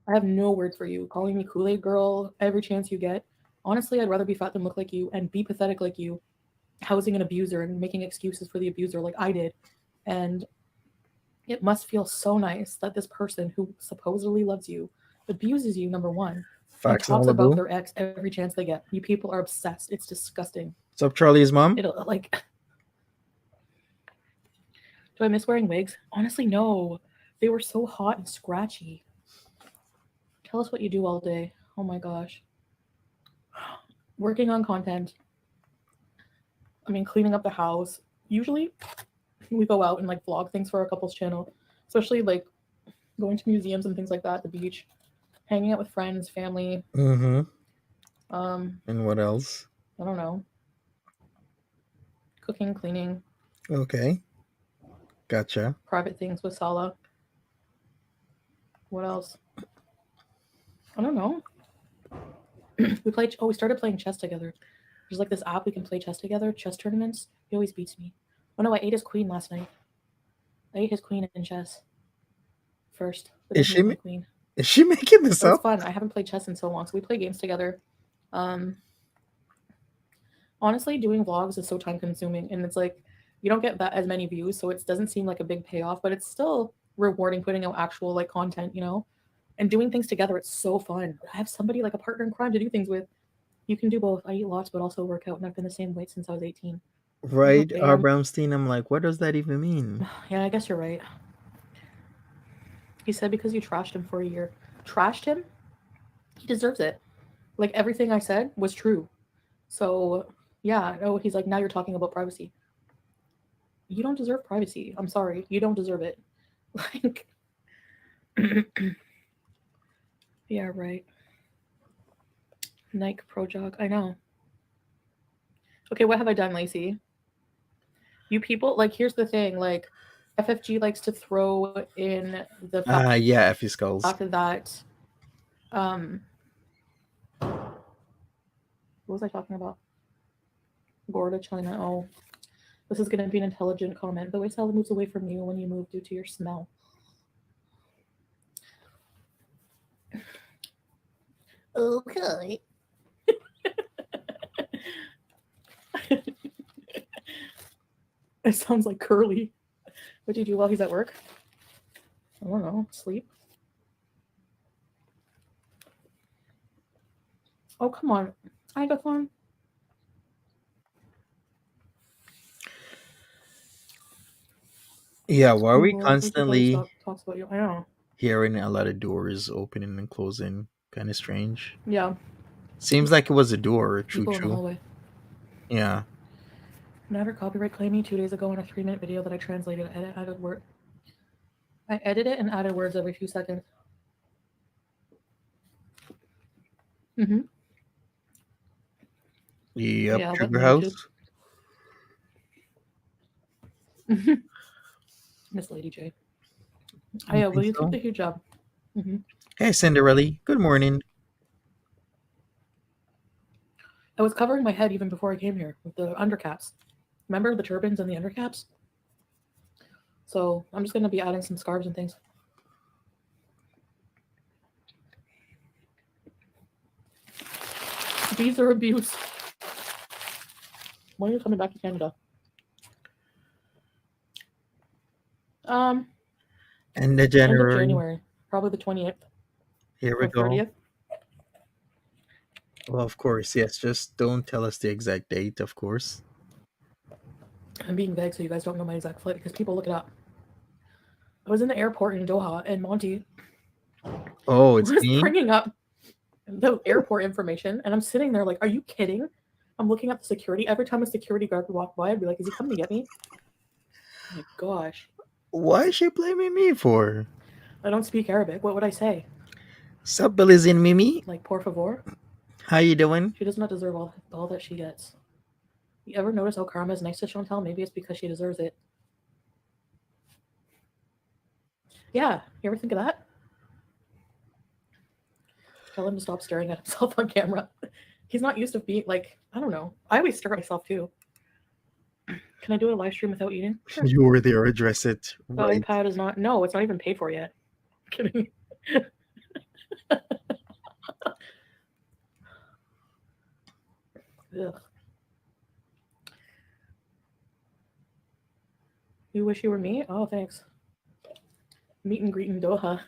I have no words for you. Calling me Kool-Aid girl every chance you get. Honestly, I'd rather be fat than look like you and be pathetic like you, housing an abuser and making excuses for the abuser like I did. And it must feel so nice that this person who supposedly loves you abuses you, number one, and Facts talks about Malibu. their ex every chance they get. You people are obsessed. It's disgusting. What's up, Charlie's mom? It'll like, do I miss wearing wigs? Honestly, no. They were so hot and scratchy. Tell us what you do all day. Oh my gosh. Working on content. I mean, cleaning up the house. Usually, we go out and like vlog things for our couple's channel, especially like going to museums and things like that, the beach, hanging out with friends, family. Mm-hmm. Um, And what else? I don't know, cooking, cleaning, Okay. Gotcha. private things with Sala. What else? I don't know. We played. Oh, we started playing chess together. There's like this app we can play chess together, chess tournaments. He always beats me. Oh no, I ate his queen last night. I ate his queen in chess first, but Is then he she ate my queen. is she making this It was up? fun. I haven't played chess in so long, so we play games together. Um, honestly, doing vlogs is so time consuming, and it's like you don't get that as many views, so it doesn't seem like a big payoff, but it's still rewarding putting out actual like content, you know, and doing things together. It's so fun. I have somebody like a partner in crime to do things with. You can do both. I eat lots, but also work out, and I've been the same weight since I was 18. Right, R. Damn. Brownstein. I'm like, what does that even mean? Yeah, I guess you're right. He said because you trashed him for a year. Trashed him? He deserves it. Like everything I said was true. So yeah, oh, he's like, now you're talking about privacy. You don't deserve privacy. I'm sorry. You don't deserve it. Like, yeah, right. Nike Pro Jog. I know. Okay, what have I done, Lacey? You people, like, here's the thing. Like, FFG likes to throw in the fact Yeah, Effie Skulls. that, um, what was I talking about? Gorda China. Oh, this is going to be an intelligent comment. The way Sally moves away from you when you move due to your smell. Okay. It sounds like Curly. What do you do while he's at work? I don't know. Sleep. Oh, come on. Agathon. Yeah, why are we Norval. Lacey probably constantly talks about you. I know. hearing a lot of doors opening and closing? Kind of strange. Yeah. Seems like it was a door. True, People in the true. hallway. Yeah. Never copyright claimed me 2 days ago in a 3-minute video that I translated and added word. I edit it and added words every few seconds. Mm-hmm. Yep. Yeah, what Sugar in YouTube? House. Miss Lady J. Oh, You yeah, will think you keep so? the hijab? Mm-hmm. Hey, Cinderella. Good morning. I was covering my head even before I came here with the undercaps. Remember the turbans and the undercaps? So I'm just gonna be adding some scarves and things. These are abuse. When are you coming back to Canada? Um, And the End of January. January, probably the 28th Here we or go. 30th. Well, of course, yes. Just don't tell us the exact date, of course. I'm being vague so you guys don't know my exact flight because people look it up. I was in the airport in Doha and Monty Oh, it's was me? bringing up the airport information, and I'm sitting there like, "Are you kidding?" I'm looking at the security. Every time a security guard would walk by, I'd be like, "Is he coming to get me?" Oh my gosh, Why is she blaming me for? I don't speak Arabic. What would I say? Sup, Billy's in Mimi? Like, por favor? How you doing? She does not deserve all that she gets. You ever notice how Karma is nice to Chantal? Maybe it's because she deserves it. Yeah, you ever think of that? Tell him to stop staring at himself on camera. He's not used to being like, I don't know. I always stare at myself too. Can I do a live stream without eating? Sure. You were there. Address it. The Right. iPad is not. No, it's not even paid for yet. I'm kidding. Ugh. You wish you were me? Oh, thanks. Meet and greet in Doha.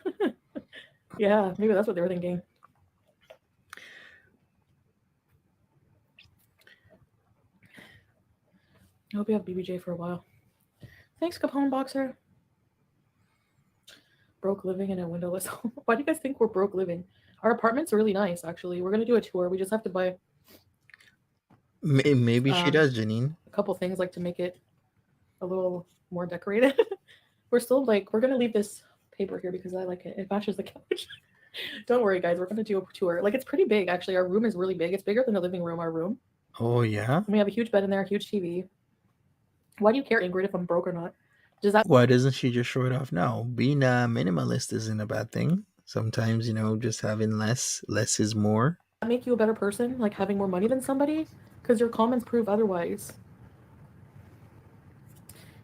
Yeah, maybe that's what they were thinking. I hope you have BBJ for a while. Thanks, Capone Boxer. Broke living in a windowless home. Why do you guys think we're broke living? Our apartment's really nice, actually. We're gonna do a tour. We just have to buy Maybe she does, Janine. a couple things like to make it a little more decorated. We're still like we're gonna leave this paper here because I like it. It matches the couch. Don't worry, guys. We're gonna do a tour. Like it's pretty big, actually. Our room is really big. It's bigger than the living room. Our room. Oh, yeah? And we have a huge bed in there, a huge TV. Why do you care, Ingrid, if I'm broke or not? Does that Why doesn't she just show it off now? Being a minimalist isn't a bad thing. Sometimes, just having less is more. make you a better person? Like having more money than somebody? Because your comments prove otherwise.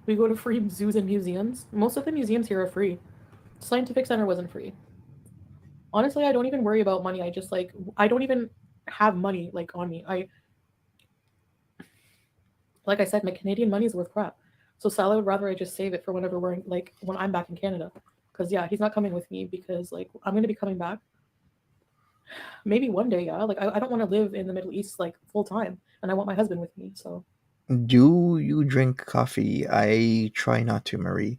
We go to free zoos and museums. Most of the museums here are free. Scientific Center wasn't free. Honestly, I don't even worry about money. I don't even have money like on me. Like I said, my Canadian money is worth crap. So Sally would rather I just save it for whenever when I'm back in Canada. Because yeah, he's not coming with me because like I'm gonna be coming back. Maybe one day, yeah. Like I don't want to live in the Middle East like full time, and I want my husband with me. So Do you drink coffee? I try not to, Marie.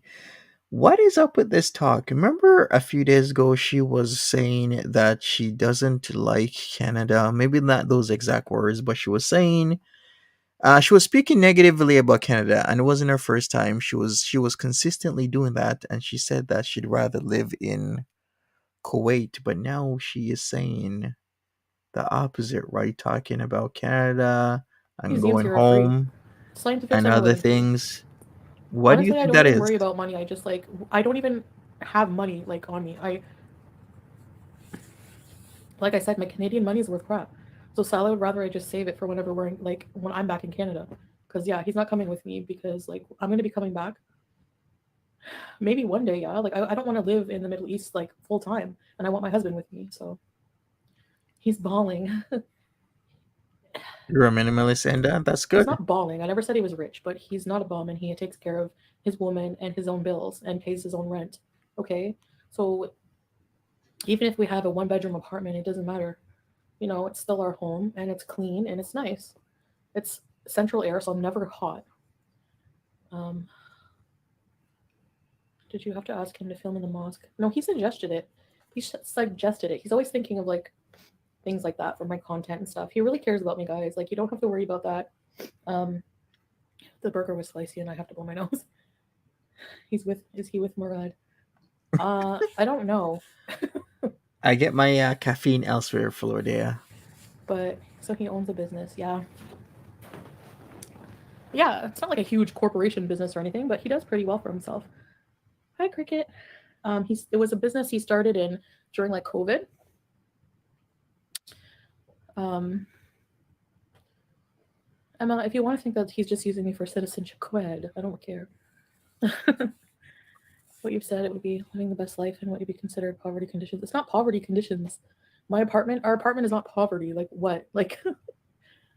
What is up with this talk? Remember a few days ago she was saying that she doesn't like Canada. Maybe not those exact words, but she was speaking negatively about Canada, and it wasn't her first time. She was consistently doing that, and she said that she'd rather live in Kuwait, but now she is saying the opposite, right? Talking about Canada and museums going here are free. home Scientific and Center other wasn't free. things. What do you Honestly, I think don't that even is? worry about money. I don't even have money like on me. Like I said, my Canadian money is worth crap. So Sally would rather I just save it for whenever when I'm back in Canada. Because yeah, he's not coming with me because like I'm gonna be coming back. Maybe one day, yeah. Like I don't want to live in the Middle East like full time, and I want my husband with me. So he's bawling. You're a minimalist, and that's He's good. not bawling. I never said he was rich, but he's not a bum, and he takes care of his woman and his own bills and pays his own rent. Okay, so even if we have a one-bedroom apartment, it doesn't matter. It's still our home, and it's clean and it's nice. It's central air, so I'm never hot. Um, did you have to ask him to film in the mosque? No, he suggested it. He suggested it. He's always thinking of like things like that for my content and stuff. He really cares about me, guys. Like you don't have to worry about that. Um, the burger was slicey, and I have to blow my nose. Is he with Murad? I don't know, I get my caffeine elsewhere, Florida. but so he owns a business. Yeah, yeah. It's not like a huge corporation business or anything, but he does pretty well for himself. Hi, Cricket. It was a business he started in during like COVID. Um, Emma, if you want to think that he's just using me for citizenship, go ahead. I don't care. What you've said, it would be living the best life and what would be considered poverty conditions. It's not poverty conditions. Our apartment is not poverty. Like what? Like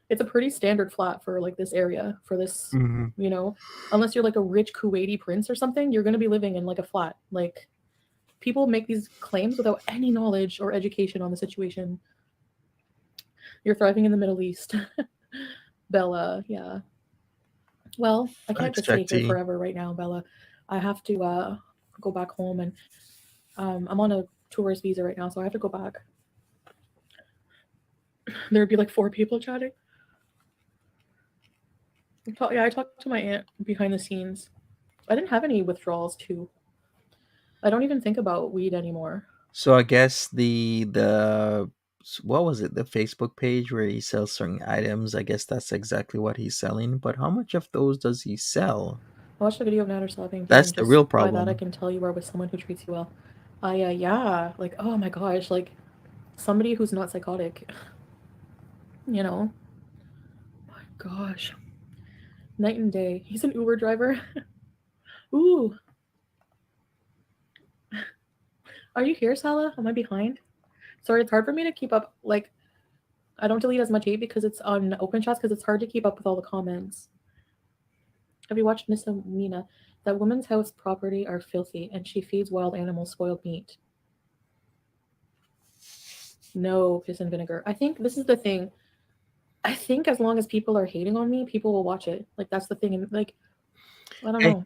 it's a pretty standard flat for like this area, for this, Hmm. you know, unless you're like a rich Kuwaiti prince or something, you're going to be living in like a flat. Like people make these claims without any knowledge or education on the situation. You're thriving in the Middle East. Bella, yeah. Well, I can't Facts, just stay Jack here T. forever right now, Bella. I have to go back home and I'm on a tourist visa right now, so I have to go back. There'd be like four people chatting. Yeah, I talked to my aunt behind the scenes. I didn't have any withdrawals too. I don't even think about weed anymore. So I guess what was it? The Facebook page where he sells certain items. I guess that's exactly what he's selling. But how much of those does he sell? I watched a video of Nader stopping here, That's and the just real by that, I problem. can tell you are with someone who treats you well. Yeah, like, oh my gosh, like, somebody who's not psychotic, you know? My gosh. Night and day. He's an Uber driver. Ooh. Are you here, Salah? Am I behind? Sorry, it's hard for me to keep up. Like, I don't delete as much hate because it's on open chats because it's hard to keep up with all the comments. Have you watched Miss Amina? That woman's house property are filthy, and she feeds wild animals spoiled meat. No piss and vinegar. I think this is the thing. I think as long as people are hating on me, people will watch it. Like that's the thing. And like, I don't Hey, know.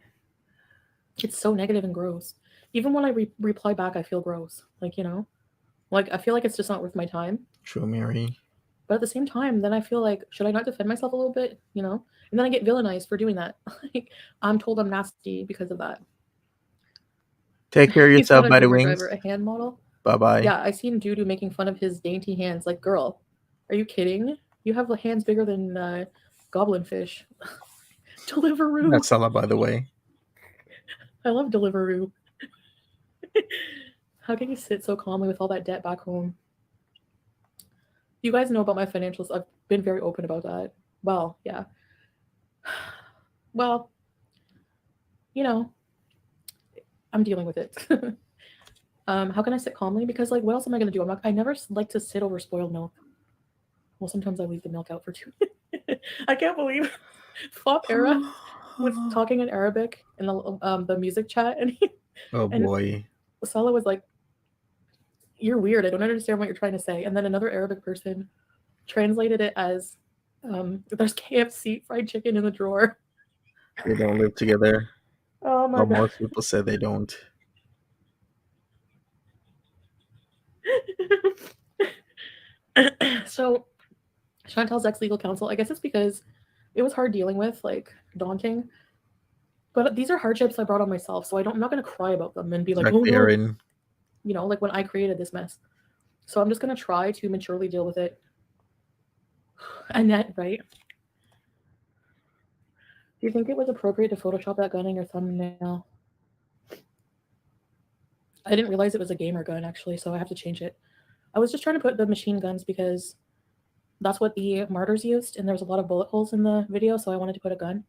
It's so negative and gross. Even when I reply back, I feel gross. Like like I feel like it's just not worth my time. true, Mary. But at the same time, then I feel like should I not defend myself a little bit? And then I get villainized for doing that. Like I'm told I'm nasty because of that. Take care of He's not yourself, an by the Uber driver, wings. a hand model. Bye bye. Yeah, I seen Dudu making fun of his dainty hands. Like, girl, are you kidding? You have the hands bigger than goblin fish. Deliveroo. That's Salah, by the way. I love Deliveroo. How can you sit so calmly with all that debt back home? You guys know about my financials. I've been very open about that. Well, yeah. Well, you know, I'm dealing with it. How can I sit calmly? Because like, what else am I gonna do? I never like to sit over spoiled milk. Well, sometimes I leave the milk out for two. I can't believe Flop Era was talking in Arabic in the music chat, and Oh and boy. Salah was like, "You're weird. I don't understand what you're trying to say." And then another Arabic person translated it as, "There's KFC fried chicken in the drawer." They don't live together. Oh my Well, god. most people say they don't. So Chantal's ex-legal counsel, I guess it's because it was hard dealing with, like daunting. But these are hardships I brought on myself, so I'm not gonna cry about them and be like, "Oh Exactly, no," Erin. like when I created this mess. So I'm just gonna try to maturely deal with it. Annette, right? Do you think it was appropriate to Photoshop that gun in your thumbnail? I didn't realize it was a gamer gun actually, so I have to change it. I was just trying to put the machine guns because that's what the martyrs used, and there was a lot of bullet holes in the video, so I wanted to put a gun.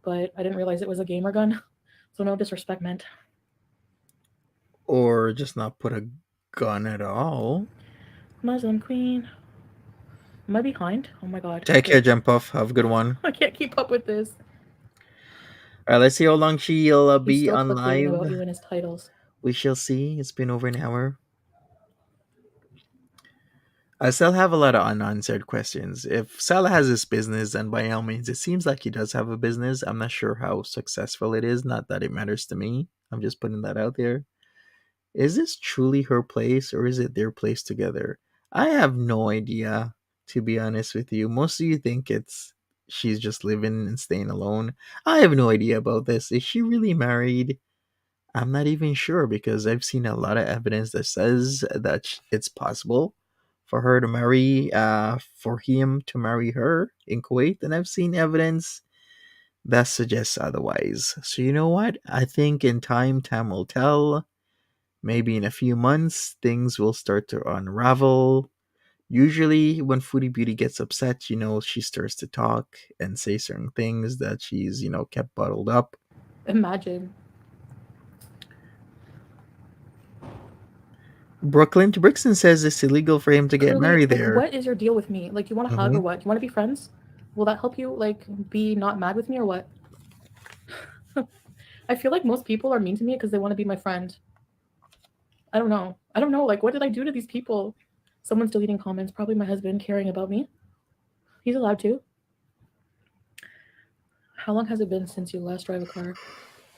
But I didn't realize it was a gamer gun, so no disrespect meant. Or just not put a gun at all. Muslim queen. Am I behind? Oh my god. Take care, Okay. Jump Off. Have a good one. I can't keep up with this. Alright, let's see how long she'll He's be still on clickbaiting live. about you in his titles. We shall see. It's been over an hour. I still have a lot of unanswered questions. If Salah has his business, and by all means, it seems like he does have a business. I'm not sure how successful it is. Not that it matters to me. I'm just putting that out there. Is this truly her place, or is it their place together? I have no idea, to be honest with you. Most of you think it's she's just living and staying alone. I have no idea about this. Is she really married? I'm not even sure because I've seen a lot of evidence that says that it's possible for her to marry, for him to marry her in Kuwait, and I've seen evidence that suggests otherwise. So you know what? I think in time will tell. Maybe in a few months, things will start to unravel. Usually, when Foodie Beauty gets upset, she starts to talk and say certain things that she's, kept bottled up. Imagine. Brooklyn to Brixton says it's illegal for him to get Curly, married like, there. what is your deal with me? Like, you want to hug Hmm. or what? You want to be friends? Will that help you, like, be not mad with me or what? I feel like most people are mean to me because they want to be my friend. I don't know. I don't know. Like, what did I do to these people? Someone's deleting comments. Probably my husband caring about me. He's allowed to. How long has it been since you last drive a car?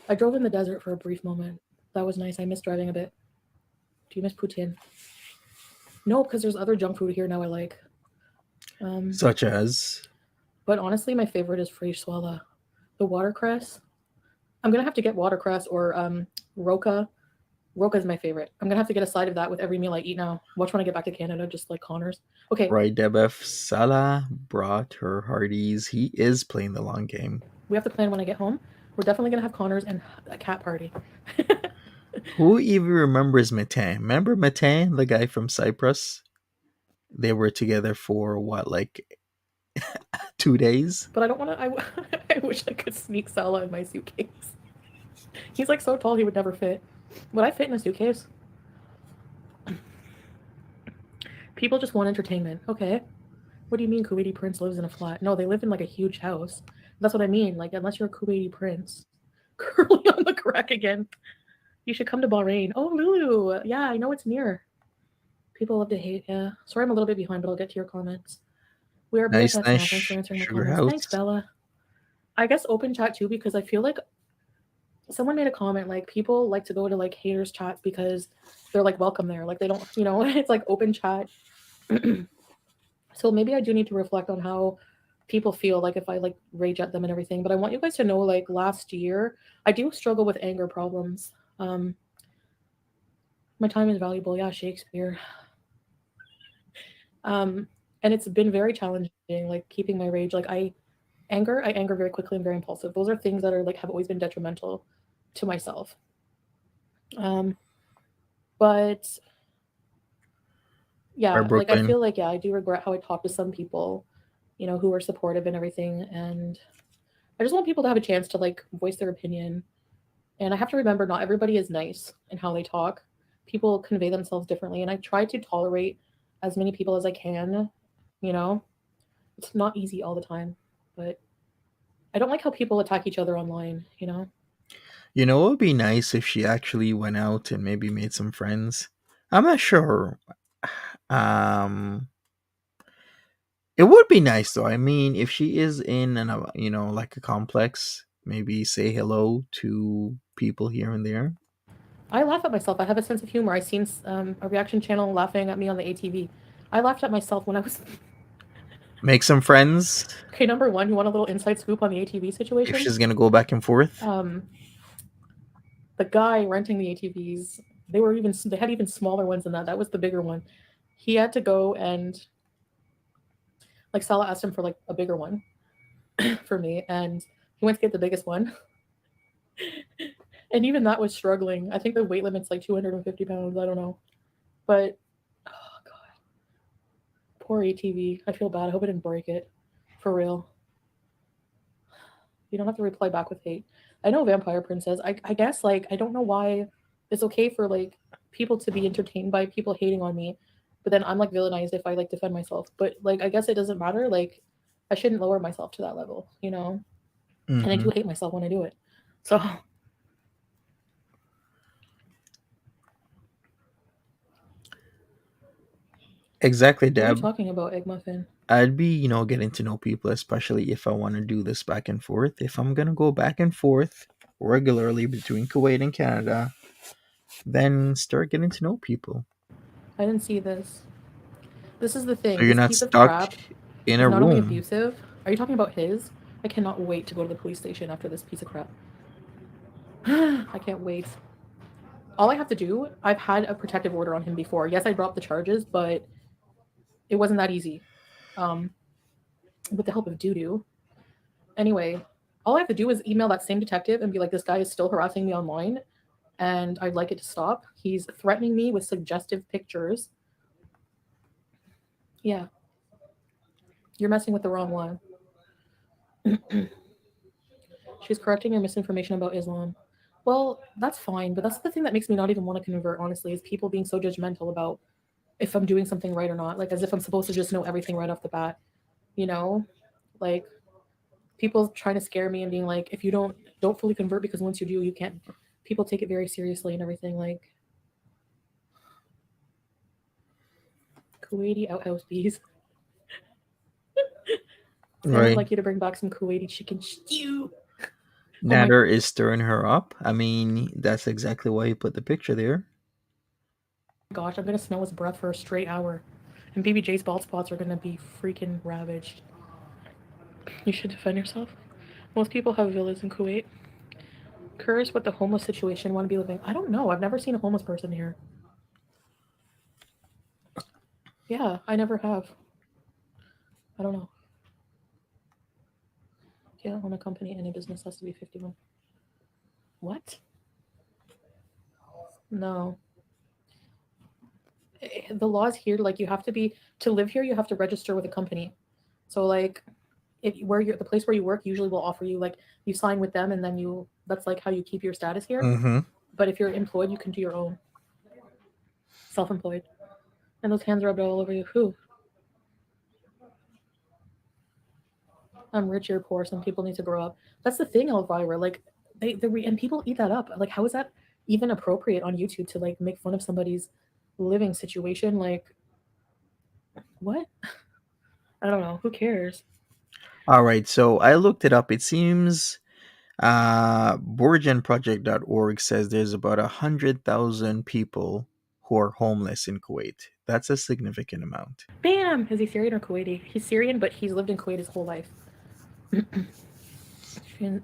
I drove in the desert for a brief moment. That was nice. I miss driving a bit. Do you miss poutine? No, because there's other junk food here now I like. Um, Such as. but honestly, my favorite is fresh swalla. The watercress. I'm gonna have to get watercress or roca. Roca is my favorite. I'm gonna have to get a side of that with every meal I eat now. Watch when I get back to Canada, just like Connors. Okay, Right, Debef Salah brought her Hardee's. He is playing the long game. we have to plan when I get home. We're definitely gonna have Connors and a cat party. Who even remembers Matin? Remember Matin, the guy from Cyprus? They were together for what, like 2 days? But I don't want to. I wish I could sneak Sala in my suitcase. He's like so tall he would never fit. Would I fit in a suitcase? People just want entertainment. Okay. What do you mean Kuwaiti prince lives in a flat? No, they live in like a huge house. That's what I mean. Like, unless you're a Kuwaiti prince. Curly on the crack again. You should come to Bahrain. Oh, Lulu. Yeah, I know it's near. People love to hate. Yeah. Sorry I'm a little bit behind, but I'll get to your comments. We are Nice, BFFs now. Thanks for nice answering my sugar comments. Thanks, house. Bella. I guess open chat too, because I feel like someone made a comment like people like to go to like haters chats because they're like welcome there. Like they don't, it's like open chat. So maybe I do need to reflect on how people feel like if I like rage at them and everything. But I want you guys to know like last year I do struggle with anger problems. Um my time is valuable. Yeah, Shakespeare. Um and it's been very challenging like keeping my rage. Like I anger very quickly and very impulsive. Those are things that are like have always been detrimental to myself. Um but Right, yeah, like I Brooklyn. feel like yeah, I do regret how I talked to some people, who are supportive and everything, and I just want people to have a chance to like voice their opinion. And I have to remember not everybody is nice in how they talk. People convey themselves differently, and I try to tolerate as many people as I can, you know. It's not easy all the time, but I don't like how people attack each other online. It would be nice if she actually went out and maybe made some friends. I'm not sure. Um, it would be nice though. I mean, if she is in like a complex, maybe say hello to people here and there. I laugh at myself. I have a sense of humor. I seen a reaction channel laughing at me on the ATV. I laughed at myself when I was Make some friends okay. Number one, you want a little inside scoop on the ATV if situation? she's gonna go back and forth. Um, the guy renting the ATVs, they had even smaller ones than that. That was the bigger one. He had to go and like Salah asked him for like a bigger one for me, and he went to get the biggest one, and even that was struggling. I think the weight limit's like 250 pounds. I don't know, but oh god, poor ATV. I feel bad. I hope I didn't break it, for real. You don't have to reply back with hate. I know Vampire Princess. I guess like I don't know why it's okay for like people to be entertained by people hating on me, but then I'm like villainized if I like defend myself. But like I guess it doesn't matter. Like I shouldn't lower myself to that level. And I Hmm. do hate myself when I do it. So Exactly, what are you Deb. talking about, Egg Muffin? I'd be, getting to know people, especially if I want to do this back and forth. If I'm gonna go back and forth regularly between Kuwait and Canada, then start getting to know people. I didn't see this. This is the So thing. you're This not piece of stuck crap in is a not only room. abusive. Are you talking about his? I cannot wait to go to the police station after this piece of crap. I can't wait. All I have to do, I've had a protective order on him before. Yes, I dropped the charges, but it wasn't that easy. Um, with the help of Doodoo. Anyway, all I have to do is email that same detective and be like, this guy is still harassing me online. and I'd like it to stop. He's threatening me with suggestive pictures. Yeah, you're messing with the wrong one. She's correcting your misinformation about Islam. Well, that's fine, but that's the thing that makes me not even want to convert, honestly, is people being so judgmental about if I'm doing something right or not. Like, as if I'm supposed to just know everything right off the bat, you know? Like, people trying to scare me and being like, if you don't fully convert because once you do, you can't. People take it very seriously and everything. Like, Kuwaiti outhouse bees. Sam would Right. like you to bring back some Kuwaiti chicken stew. Oh my Nader is stirring her up. I mean, that's exactly why he put the picture there. gosh, I'm gonna smell his breath for a straight hour. And BBJ's bald spots are gonna be freaking ravaged. You should defend yourself. Most people have villas in Kuwait. Curious what the homeless situation want to be living. I don't know. I've never seen a homeless person here. Yeah, I never have. I don't know. Yeah, own a company, any business has to be 51. What? No. The laws here, like you have to be to live here, you have to register with a company. So like, if where you're the place where you work usually will offer you like you sign with them and then you that's like how you keep your status here. Mm-hmm. But if you're employed, you can do your own self-employed. And those hands rubbed all over you. Who? I'm rich, you're poor. Some people need to grow up. That's the thing, Elvira. Like and people eat that up. Like, how is that even appropriate on YouTube to like make fun of somebody's living situation? Like, what? I don't know. Who cares? All right, so I looked it up. It seems BorgenProject.org says there's about 100,000 people who are homeless in Kuwait. That's a significant amount. Bam! Is he Syrian or Kuwaiti? He's Syrian, but he's lived in Kuwait his whole life. And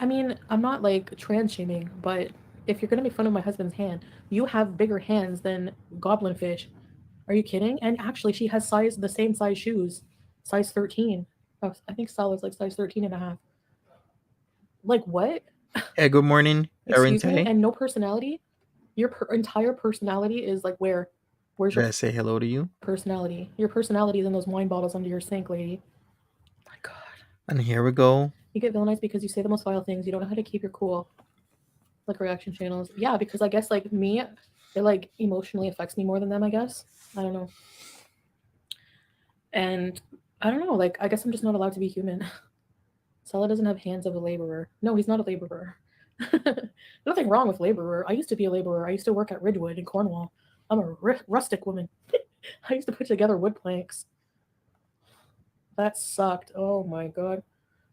I mean, I'm not like trans shaming, but if you're gonna make fun of my husband's hand, you have bigger hands than goblin fish. Are you kidding? And actually, she has the same size shoes, size 13. Oh, I think Salah's like size 13 and a half. Like what? Hey, good morning, Excuse me? Arente. And no personality? Your entire personality is like where? Where's Did your I say hello to you? personality? Your personality is in those wine bottles under your sink, lady. My God. And here we go. You get villainized because you say the most vile things. You don't know how to keep your cool. Like reaction channels. Yeah, because I guess like me, it like emotionally affects me more than them, I guess. I don't know. And I don't know, like I guess I'm just not allowed to be human. Salah doesn't have hands of a laborer. No, he's not a laborer. Nothing wrong with laborer. I used to be a laborer. I used to work at Ridgewood in Cornwall. I'm a rustic woman. I used to put together wood planks. That sucked. Oh my god.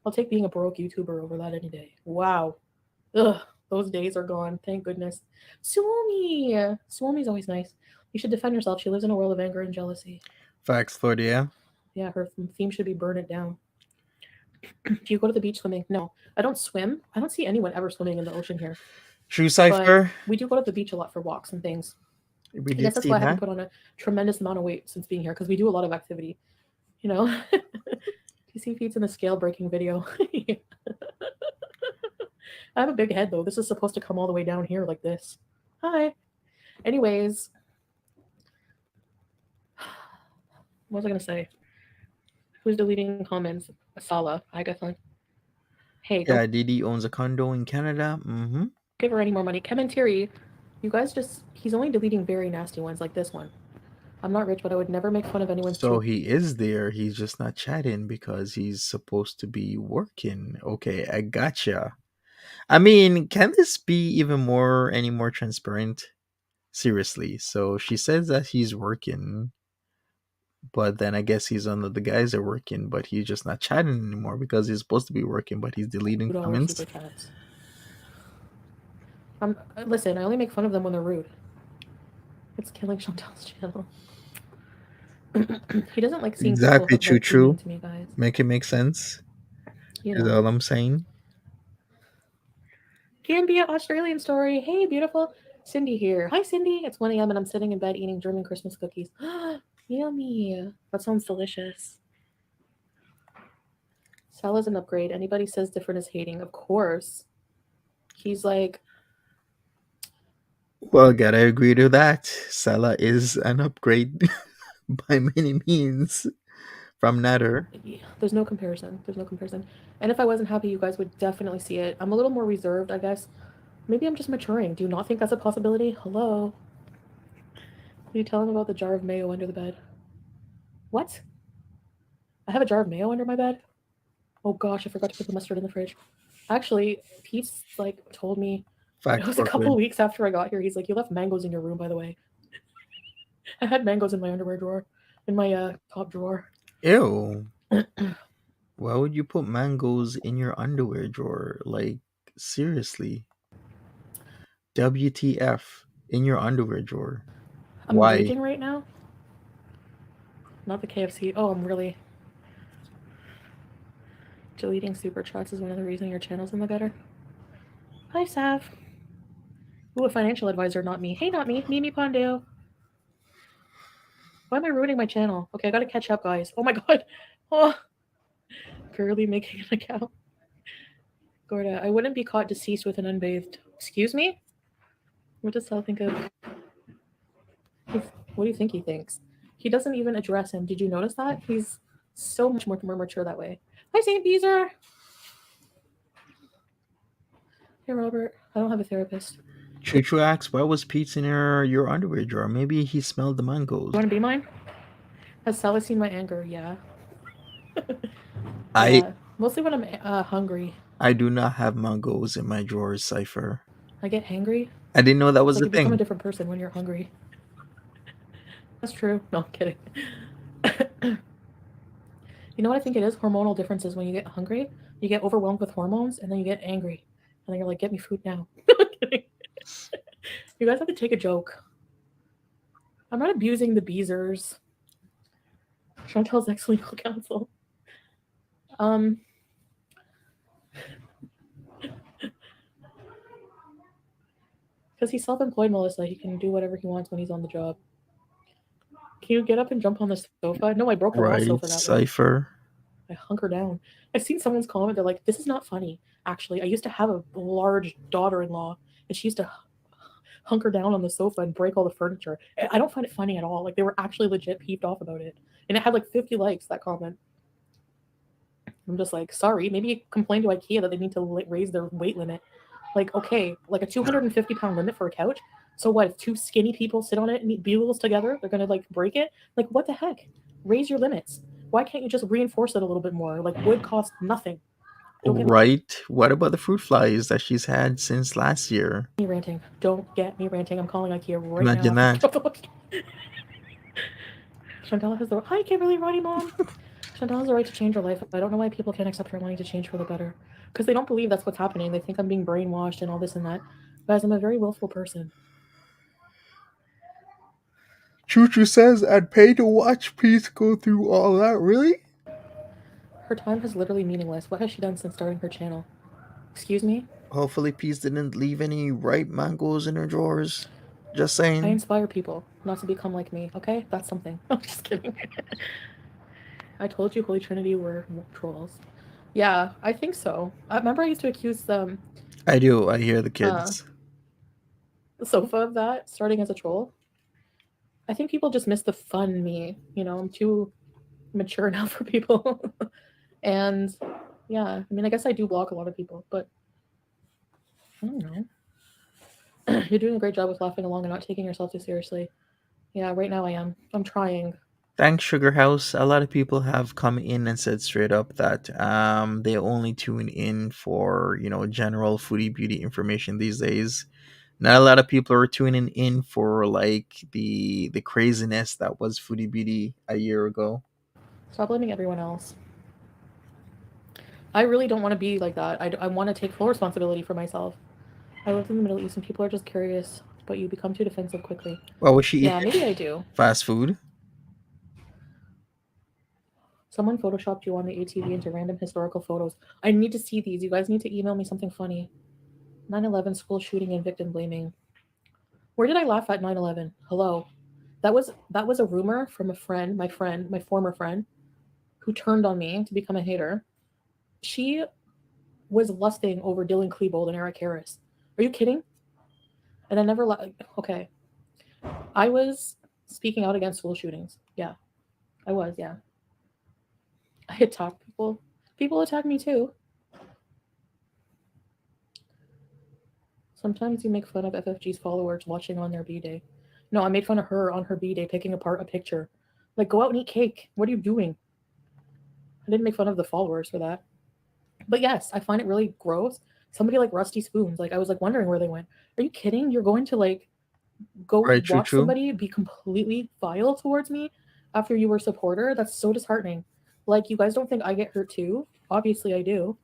I'll take being a broke YouTuber over that any day. Wow. Ugh, those days are gone. Thank goodness. Suomi! Suomi's always nice. You should defend yourself. She lives in a world of anger and jealousy. Facts, Claudia. Yeah, her theme should be burn it down. Do you go to the beach swimming? No, I don't swim. I don't see anyone ever swimming in the ocean here. True But Cipher. we do go to the beach a lot for walks and things. We I guess did that's see why I haven't that. put on a tremendous amount of weight since being here because we do a lot of activity. You know, TC feeds in the scale breaking video. I have a big head though. This is supposed to come all the way down here like this. Hi. Anyways, what was I gonna say? Who's deleting comments? Sala, I guess. Hey, don't Yeah, Didi owns a condo in Canada. Mm-hmm. give her any more money. Kementiri, you guys he's only deleting very nasty ones like this one. I'm not rich, but I would never make fun of anyone's So true. he is there. He's just not chatting because he's supposed to be working. Okay, I gotcha. I mean, can this be even any more transparent? Seriously. So she says that he's working, but then I guess he's under the guys are working, but he's just not chatting anymore because he's supposed to be working, but he's deleting $2 super comments. chats. Listen, I only make fun of them when they're rude. It's killing Chantal's channel. He doesn't like seeing people Exactly, true, like be mean true. to me, guys. Make it make sense. You Is know. all I'm saying. Gambia Australian story. Hey, beautiful. Cindy here. Hi, Cindy. It's 1 a.m. and I'm sitting in bed eating German Christmas cookies. Yummy. That sounds delicious. Salah's an upgrade. Anybody says different is hating. Of course. He's like, Well, gotta agree to that. Salah is an upgrade by many means from Natter. There's no comparison. There's no comparison. And if I wasn't happy, you guys would definitely see it. I'm a little more reserved, I guess. Maybe I'm just maturing. Do you not think that's a possibility? Hello? Can you tell him about the jar of mayo under the bed? What? I have a jar of mayo under my bed? Oh gosh, I forgot to put the mustard in the fridge. Actually, Pete's like told me it Fact, was a couple Brooklyn. weeks after I got here. He's like, "You left mangoes in your room, by the way." I had mangoes in my underwear drawer, in my top drawer. Ew. Why would you put mangoes in your underwear drawer? Like, seriously. WTF in your underwear drawer? I'm Why? raging right now. Not the KFC. Oh, I'm really deleting super chats is one of the reasons your channel's in the gutter. Hi, Sav. Ooh, a financial advisor, not me. Hey, not me. Mimi Pondeo. Why am I ruining my channel? Okay, I gotta catch up, guys. Oh my god. Oh, girly making an account. Gorda, I wouldn't be caught deceased with an unbathed. Excuse me? What does Sal think of? What do you think he thinks? He doesn't even address him. Did you notice that? He's so much more mature that way. Hi, St. Beezer. Hey, Robert. I don't have a therapist. Chuchu asks, why was Pete's in your underwear drawer? Maybe he smelled the mangoes. You want to be mine? Has Sally seen my anger? Yeah. I Yeah. Mostly when I'm hungry. I do not have mangoes in my drawers, Cypher. I get hangry. I didn't know that was Like a you become a thing. different person when you're hungry. That's true. No, I'm kidding. You know what I think it is? Hormonal differences. When you get hungry, you get overwhelmed with hormones, and then you get angry, and then you're like, "Get me food now." I'm kidding. You guys have to take a joke. I'm not abusing the Beezers. Chantel's ex-legal counsel. Um, because he's self-employed, Melissa. He can do whatever he wants when he's on the job. Can you get up and jump on the sofa? No, I broke the wall sofa Right, that way. Cypher. I hunker down. I've seen someone's comment. They're like, "This is not funny." Actually, I used to have a large daughter-in-law, and she used to hunker down on the sofa and break all the furniture. I don't find it funny at all. Like they were actually legit peeved off about it, and it had like 50 likes. That comment. I'm just like, sorry. Maybe complain to IKEA that they need to raise their weight limit. Like, okay, like a 250-pound limit for a couch. So what? If two skinny people sit on it and eat bugles together, they're gonna like break it. Like, what the heck? Raise your limits. Why can't you just reinforce it a little bit more? Like, wood costs nothing. Don't get Right. What about the fruit flies that she's had since last year? me ranting. Don't get me ranting. I'm calling IKEA right now Imagine after that. Chantal has the hi Kimberly, Roddy mom. Chantal has the right to change her life. I don't know why people can't accept her wanting to change for the better. Because they don't believe that's what's happening. They think I'm being brainwashed and all this and that. Guys, I'm a very willful person. Chuchu says I'd pay to watch Pete go through all that. Really? Her time is literally meaningless. What has she done since starting her channel? Excuse me? Hopefully, Peace didn't leave any ripe mangoes in her drawers. Just I saying. inspire people not to become like me, okay? That's something. I'm just kidding. I told you Holy Trinity were trolls. Yeah, I think so. I remember I used to accuse I do. I hear the uh, kids. the sofa of that, starting as a troll. I think people just miss the fun me. You know, I'm too mature now for people. And yeah, I mean, I guess I do block a lot of people, but I don't know. You're doing a great job with laughing along and not taking yourself too seriously. Yeah, right now I am. I'm trying. Thanks, Sugar House. A lot of people have come in and said straight up that they only tune in for general foodie beauty information these days. Not a lot of people are tuning in for like the craziness that was foodie beauty a year ago. Stop blaming everyone else. I really don't want to be like that. I want to take full responsibility for myself. I lived in the Middle East and people are just curious, but you become too defensive quickly. What was she Yeah, eating? maybe I do. Fast food. Someone photoshopped you on the ATV into random historical photos. I need to see these. You guys need to email me something funny. 9/11 school shooting and victim blaming. Where did I laugh at 9/11? Hello. That was a rumor from a friend, my former friend, who turned on me to become a hater. She was lusting over Dylan Klebold and Eric Harris. Are you kidding? And I never okay. I was speaking out against school shootings. Yeah, I was. Yeah, I attacked people. People attack me too. Sometimes you make fun of FFG's followers watching on their B day. No, I made fun of her on her B day picking apart a picture. Like, go out and eat cake. What are you doing? I didn't make fun of the followers for that. But yes, I find it really gross. Somebody like Rusty Spoons, like I was like wondering where they went. Are you kidding? You're going to like go Right, true, watch true. somebody be completely vile towards me after you were a supporter? That's so disheartening. Like you guys don't think I get hurt too? Obviously I do.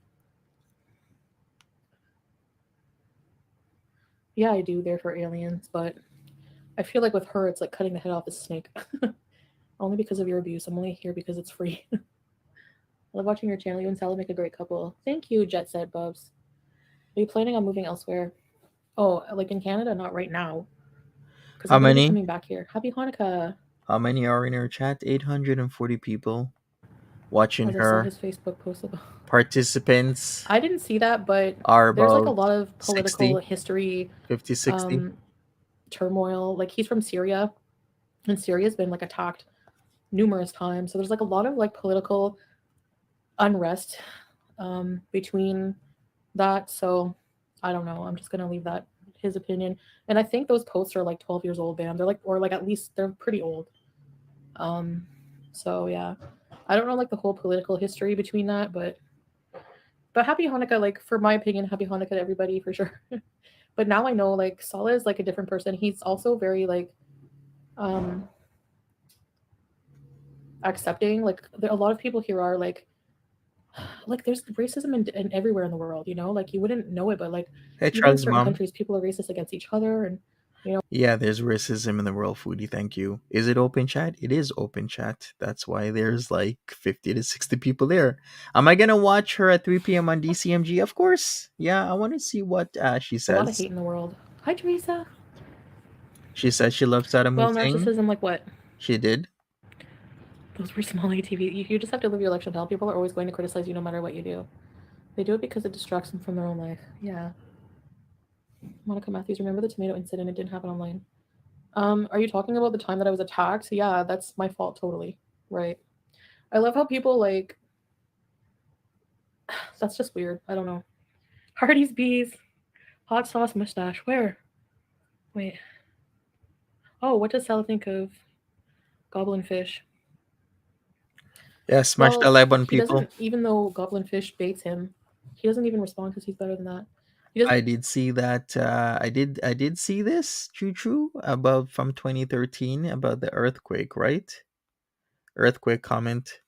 Yeah, I do. They're for aliens, but I feel like with her, it's like cutting the head off a snake. Only because of your abuse. I'm only here because it's free. I love watching your channel. You and Sally make a great couple. Thank you, Jet Set Bubs. Are you planning on moving elsewhere? Oh, like in Canada? Not right now, because How everybody's many? coming back here. Happy Hanukkah. How many are in her chat? 840 people watching As I saw her. his Facebook post about. Participants I didn't see that, but are there's like a about lot of political 60, history 50, 60. um, turmoil. Like he's from Syria, and Syria's been like attacked numerous times. So there's like a lot of like political unrest between that. So I don't know. I'm just gonna leave that his opinion. And I think those posts are like 12 years old, bam. They're like, or like at least they're pretty old. Um, so yeah, I don't know like the whole political history between that, but happy Hanukkah. Like for my opinion, happy Hanukkah to everybody for sure. But now I know like Salah is like a different person. He's also very like um accepting. Like there, a lot of people here are like there's racism in everywhere in the world, you know, like you wouldn't know it, but like Hey, even in Charlie's certain mom. countries people are racist against each other and you know Yeah, there's racism in the world, Foodie. Thank you. Is it open chat? It is open chat. That's why there's like 50 to 60 people there. Am I going to watch her at 3 p.m. on DCMG? Of course. Yeah, I want to see what she a lot of says. hate in the world. Hi Teresa. She says she loves Saddam Well, Hussein. narcissism, like what? She did. Those were small ATV. You just have to live your life, Chantal. People are always going to criticize you no matter what you do. They do it because it distracts them from their own life. Yeah. Monica Matthews, remember the tomato incident? It didn't happen online. Are you talking about the time that I was attacked? Yeah, that's my fault totally. Right. I love how people like that's just weird. I don't know. Hardy's bees, hot sauce mustache. Where? Wait. Oh, what does Sal think of goblin fish? Yeah, smash that Well, like button, he people. doesn't even though goblin fish baits him, he doesn't even respond because he's better than that. He doesn't I did see that. I did see this. True, true. About from 2013 about the earthquake, right? Earthquake comment.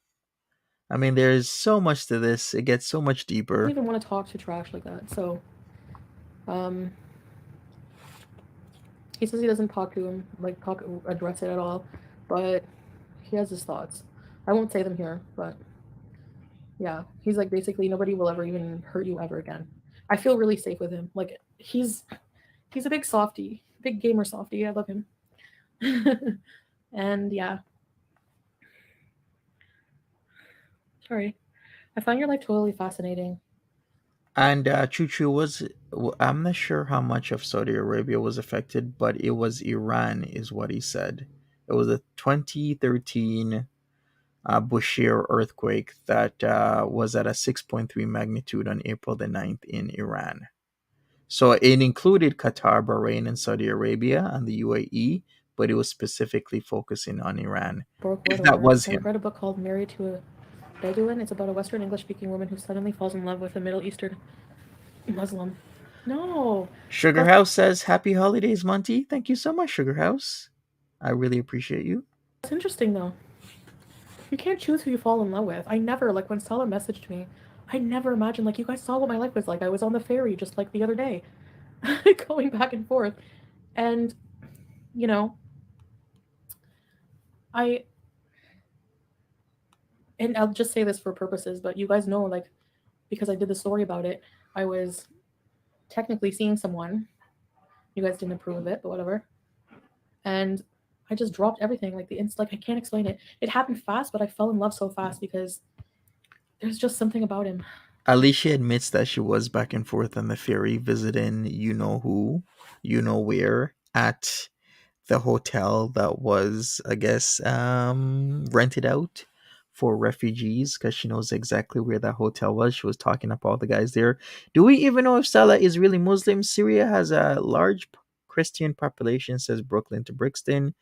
I mean, there's so much to this. It gets so much deeper. even want to talk to trash like that. So, um, he says he doesn't talk to him, like talk address it at all, but he has his thoughts. I won't say them here, but yeah, he's like basically nobody will ever even hurt you ever again. I feel really safe with him. Like he's a big softie, big gamer softie. I love him. And yeah, sorry. I find your life totally fascinating. And Choo Choo was. I'm not sure how much of Saudi Arabia was affected, but it was Iran, is what he said. It was a 2013 Bushehr earthquake that was at a 6.3 magnitude on April the 9th in Iran. So it included Qatar, Bahrain, and Saudi Arabia and the UAE, but it was specifically focusing on Iran. Broke word If that alert. was I him. read a book called Married to a Bedouin. It's about a Western English speaking woman who suddenly falls in love with a Middle Eastern Muslim. No. Sugar But House says, Happy holidays, Monty. Thank you so much, Sugar House. I really appreciate you. that's interesting though. You can't choose who you fall in love with. I never, like when Stella messaged me, I never imagined, like, you guys saw what my life was like. I was on the ferry just like the other day, going back and forth. And, you know, I, and I'll just say this for purposes, but you guys know, like, because I did the story about it, I was technically seeing someone. You guys didn't approve of it, but whatever. And I just dropped everything. Like, like, I can't explain it. It happened fast, but I fell in love so fast because there's just something about him. At least she admits that she was back and forth on the ferry visiting you know who, you know where, at the hotel that was, I guess, rented out for refugees because she knows exactly where that hotel was. She was talking up all the guys there. Do we even know if Salah is really Muslim? Syria has a large Christian population, says Brooklyn to Brixton.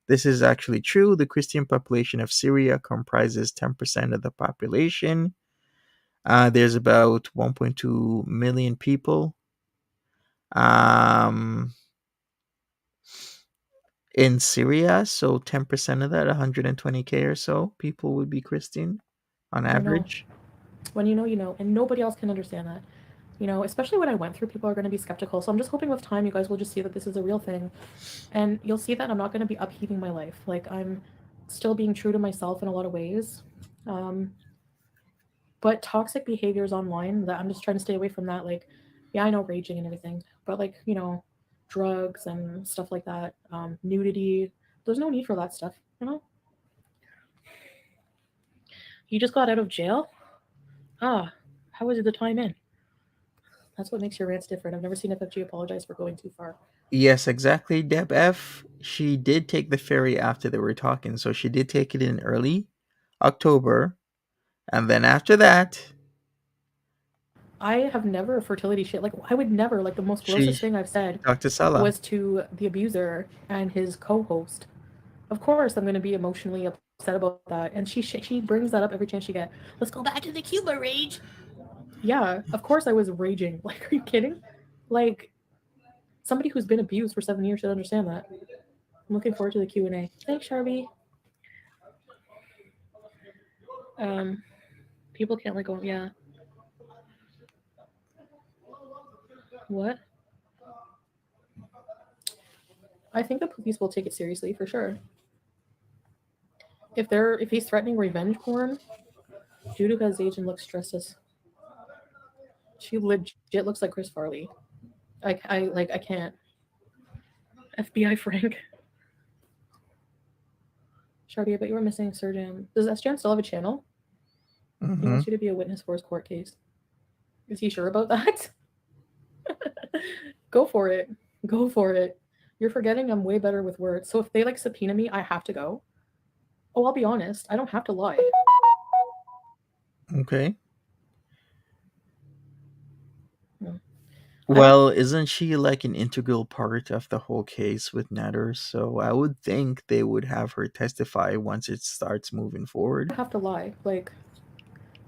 This is actually true. The Christian population of Syria comprises 10% of the population. There's about 1.2 million people. Um, in Syria, so 10% of that, 120K or so, people would be Christian on I know. average. When you know, you know, and nobody else can understand that. You know, especially what I went through, people are going to be skeptical. So I'm just hoping with time, you guys will just see that this is a real thing. And you'll see that I'm not going to be upheaving my life. Like, I'm still being true to myself in a lot of ways. Um, but toxic behaviors online, that I'm just trying to stay away from that. Like, yeah, I know raging and everything, but like, you know, drugs and stuff like that, nudity, there's no need for that stuff, you know? You just got out of jail? Ah, how was the time in? That's what makes your rants different. I've never seen FFG apologize for going too far. Yes, exactly. Deb F. She did take the ferry after they were talking, so she did take it in early October, and then after that, I have never fertility shit. Like, I would never, like, the most she grossest thing I've said talked to Salah. was to the abuser and his co host. Of course, I'm going to be emotionally upset about that. And she brings that up every chance she get. Let's go back to the Cuba rage. Yeah, of course I was raging. Like, are you kidding? Like, somebody who's been abused for 7 years should understand that. I'm looking forward to the Q&A. Thanks, Sharby. Um, people can't let go. Yeah. What? I think the police will take it seriously for sure. If he's threatening revenge porn, Judo has age and looks stressed as she legit looks like Chris Farley. I can't. FBI Frank. Shardy, I bet you were missing Sir Jam. Does SJam still have a channel? He Mm-hmm. wants you to be a witness for his court case. Is he sure about that? Go for it. Go for it. You're forgetting I'm way better with words. So if they like subpoena me, I have to go. Oh, I'll be honest. I don't have to lie. Okay. Hmm. I don't Well, isn't she like an integral part of the whole case with Natter? So I would think they would have her testify once it starts moving forward. have to lie, like,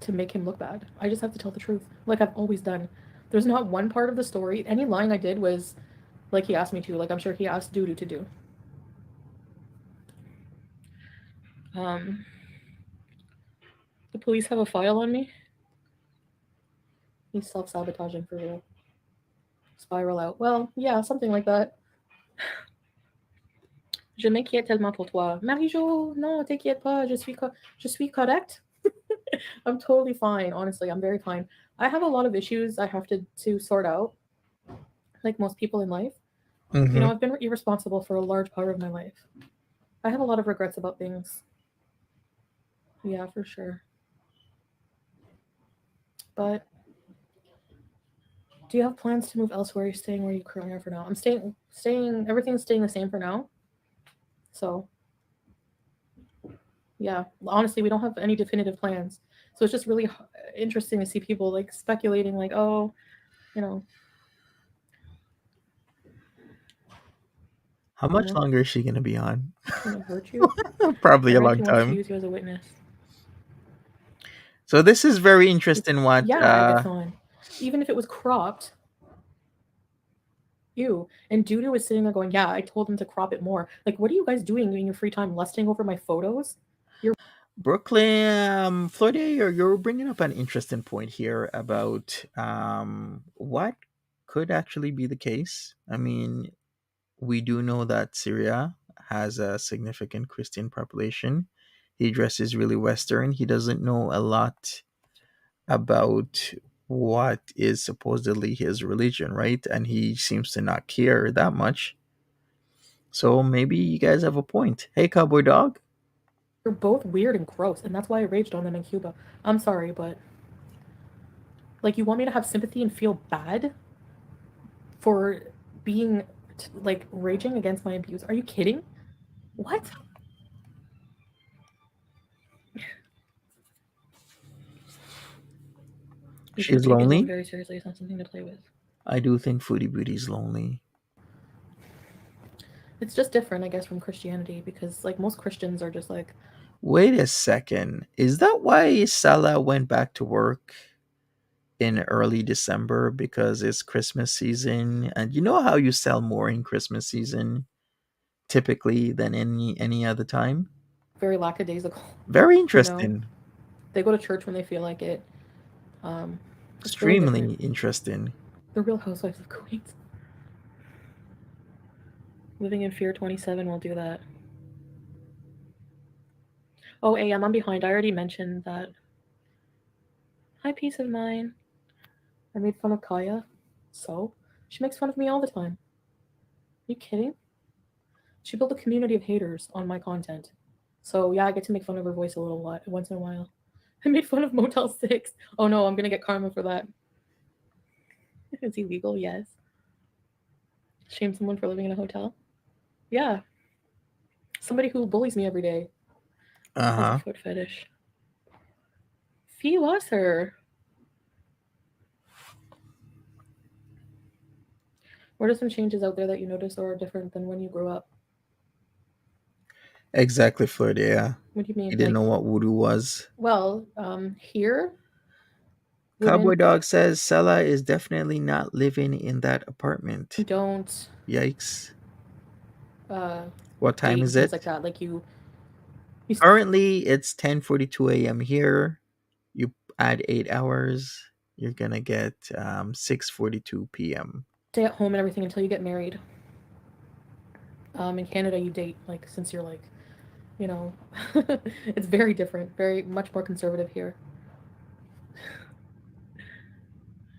to make him look bad. I just have to tell the truth, like I've always done. There's not one part of the story. Any lying I did was like he asked me to. Like I'm sure he asked Dudu to do. Um, the police have a file on me. He's self-sabotaging for real. Spiral out. Well, yeah, something like that. Je m'inquiète tellement pour toi. Marie-Jo, non, t'inquiète pas, je suis correct. I'm totally fine, honestly. I'm very fine. I have a lot of issues I have to sort out, like most people in life. You Mm-hmm. know, I've been irresponsible for a large part of my life. I have a lot of regrets about things. Yeah, for sure. But do you have plans to move elsewhere? You're staying where you currently are for now. I'm staying, everything's staying the same for now. So, yeah, honestly, we don't have any definitive plans. So it's just really interesting to see people like speculating, like, oh, you know, How much what? longer is she going to be on? Gonna hurt you? Probably a Frank, he long wants to time. use you as a witness. So this is very interesting what Yeah, Agathon. Even if it was cropped, you and Dudu was sitting there going, yeah, I told him to crop it more. Like, what are you guys doing in your free time? Lusting over my photos? You're Brooklyn, Florida, you're bringing up an interesting point here about what could actually be the case. I mean, we do know that Syria has a significant Christian population. He dresses really Western. He doesn't know a lot about what is supposedly his religion, right? And he seems to not care that much. So maybe you guys have a point. Hey, Cowboy Dog. both weird and gross, and that's why I raged on them in Cuba. I'm sorry, but Like, you want me to have sympathy and feel bad for being like raging against my abuse? Are you kidding? What? Lisa, She's take Islam lonely. very seriously. It's not something to play with. I do think Foodie Beauty's lonely. It's just different, I guess, from Christianity because like most Christians are just like, Wait a second. Is that why Salah went back to work in early December because it's Christmas season? And you know how you sell more in Christmas season typically than any other time? very lackadaisical. Very You know, interesting. they go to church when they feel like it. Um, it's really different. Extremely interesting. The Real Housewives of Queens. Living in Fear 27 will do that. Oh, AM, I'm behind. I already mentioned that. Hi, peace of mind. I made fun of Kaya. So? She makes fun of me all the time. Are you kidding? She built a community of haters on my content. So, yeah, I get to make fun of her voice a little lot once in a while. I made fun of Motel 6. Oh no, I'm gonna get karma for that. It's illegal, yes. Shame someone for living in a hotel? Yeah. Somebody who bullies me every day Uh has a huh. foot fetish. Fee was her. What are some changes out there that you notice or are different than when you grew up? Exactly, Floyd. Yeah. What do you He mean? didn't Like, know what voodoo was. well, here, women Cowboy Dog says Sella is definitely not living in that apartment. don't Yikes. uh, What time date and is things it? like that. Like, you Currently, it's 10:42 a.m. here. You add 8 hours, you're gonna get 6:42 p.m. stay at home and everything until you get married. In Canada, you date, like, since you're, like, you know, it's very different, very much more conservative here.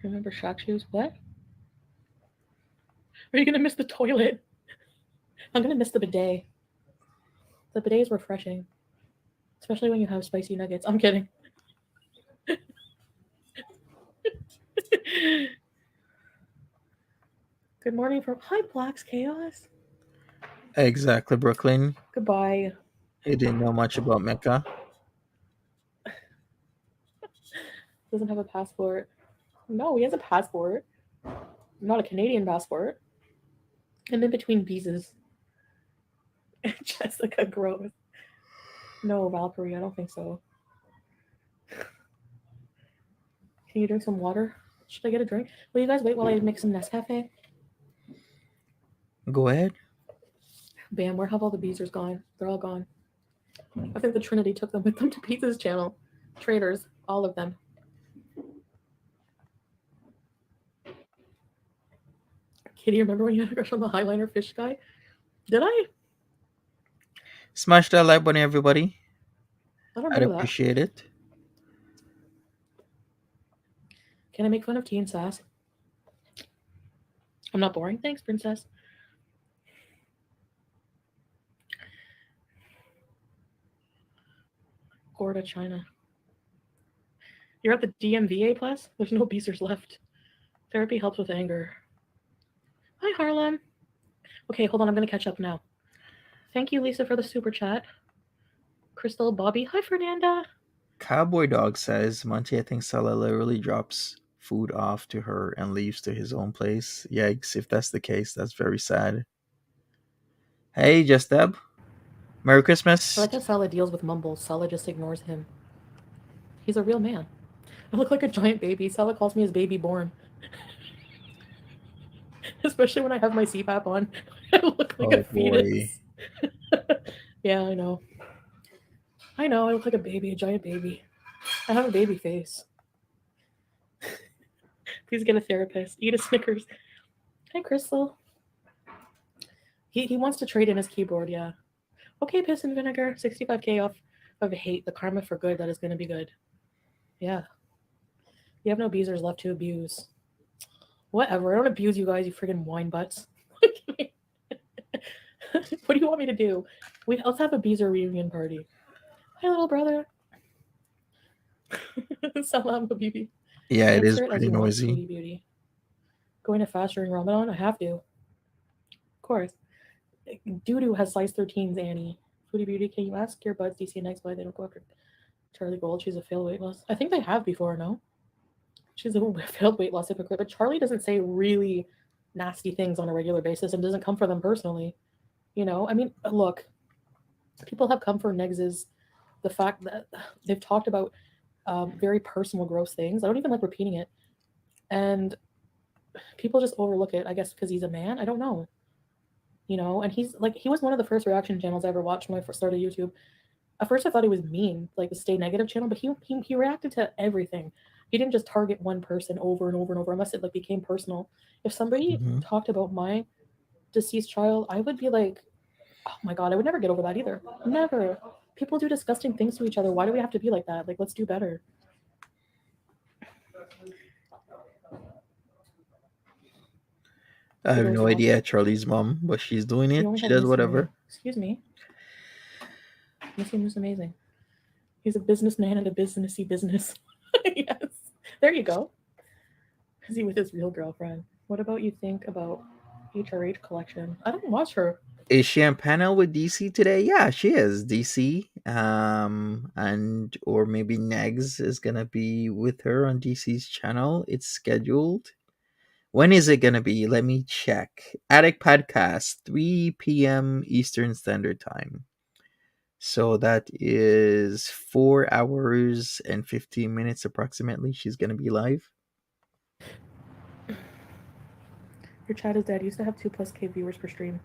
Remember Shack shoes? What? Are you gonna miss the toilet? I'm gonna miss the bidet. The bidet is refreshing, especially when you have spicy nuggets. I'm kidding. Good morning from Hi Black's Chaos. Exactly, Brooklyn. Goodbye. He didn't know much about Mecca. Doesn't have a passport. No, he has a passport. Not a Canadian passport. I'm in between visas. Jessica Grove. No, Valkyrie, I don't think so. Can you drink some water? Should I get a drink? Will you guys wait while I make some Nescafe? Go ahead. Bam, where have all the beezers gone? They're all gone. I think the Trinity took them with them to Pizza's channel. Traitors, all of them. Kitty, remember when you had a crush on the highliner fish guy? Did I? Smash that like button, everybody. I don't I'd remember that. appreciate it. Can I make fun of Teen Sass? I'm not boring. Thanks, princess. Gorda, China. You're at the DMVA plus? There's no beezers left. Therapy helps with anger. Hi, Harlem. Okay, hold on. I'm going to catch up now. Thank you, Lisa, for the super chat. Crystal, Bobby. Hi, Fernanda. Cowboy Dog says Monty, I think Salah literally drops food off to her and leaves to his own place. Yikes, if that's the case, that's very sad. Hey, Just Deb. Merry I Christmas. like how Salah deals with mumbles. Salah just ignores him. He's a real man. I look like a giant baby. Salah calls me his baby born. Especially when I have my CPAP on. I look like a Oh fetus. boy. Yeah, I know. I know, I look like a baby, a giant baby. I have a baby face. Please get a therapist. Eat a Snickers. Hi, Crystal. He wants to trade in his keyboard, yeah. Okay, piss and vinegar. 65k off of hate. The karma for good that is going to be good. Yeah. You have no beezers left to abuse. Whatever. I don't abuse you guys, you friggin' wine butts. What do you want me to do? Let's have a beezer reunion party. Hi, little brother. Salam, baby. Yeah, it is Insert as pretty you want, noisy. Foodie Beauty. Going to fast during Ramadan? I have to. Of course. Doodoo has size 13's Annie. Foodie Beauty, can you ask your buds DC next why they don't go after Charlie Gold? She's a failed weight loss. I think they have before, no? She's a failed weight loss hypocrite, but Charlie doesn't say really nasty things on a regular basis and doesn't come for them personally. You know, I mean, look, people have come for Negs's the fact that they've talked about very personal, gross things. I don't even like repeating it, and people just overlook it. I guess because he's a man. I don't know. You know, and he's like he was one of the first reaction channels I ever watched when I first started YouTube. At first, I thought he was mean, like the Stay Negative channel, but he reacted to everything. He didn't just target one person over and over and over, unless it like became personal. If somebody Hmm. talked about my deceased child, I would be like, oh my god, I would never get over that either. Never. People do disgusting things to each other. Why do we have to be like that? Like, let's do better. I He have goes no off. idea Charlie's mom, but she's doing You it. only She have does Missy Moon. whatever. Excuse me. Missy Moon's amazing. He's a businessman and a businessy business. Yes. There you go. Is he with his real girlfriend? What about you think about HRH collection? I don't watch her. Is she on panel with DC today? Yeah, she is. DC, and or maybe Negs is gonna be with her on DC's channel. It's scheduled. When is it gonna be? Let me check. Attic Podcast, 3 p.m. Eastern Standard Time. So that is 4 hours and 15 minutes approximately. She's gonna be live. Your chat is dead. Used to have 2 plus K viewers per stream.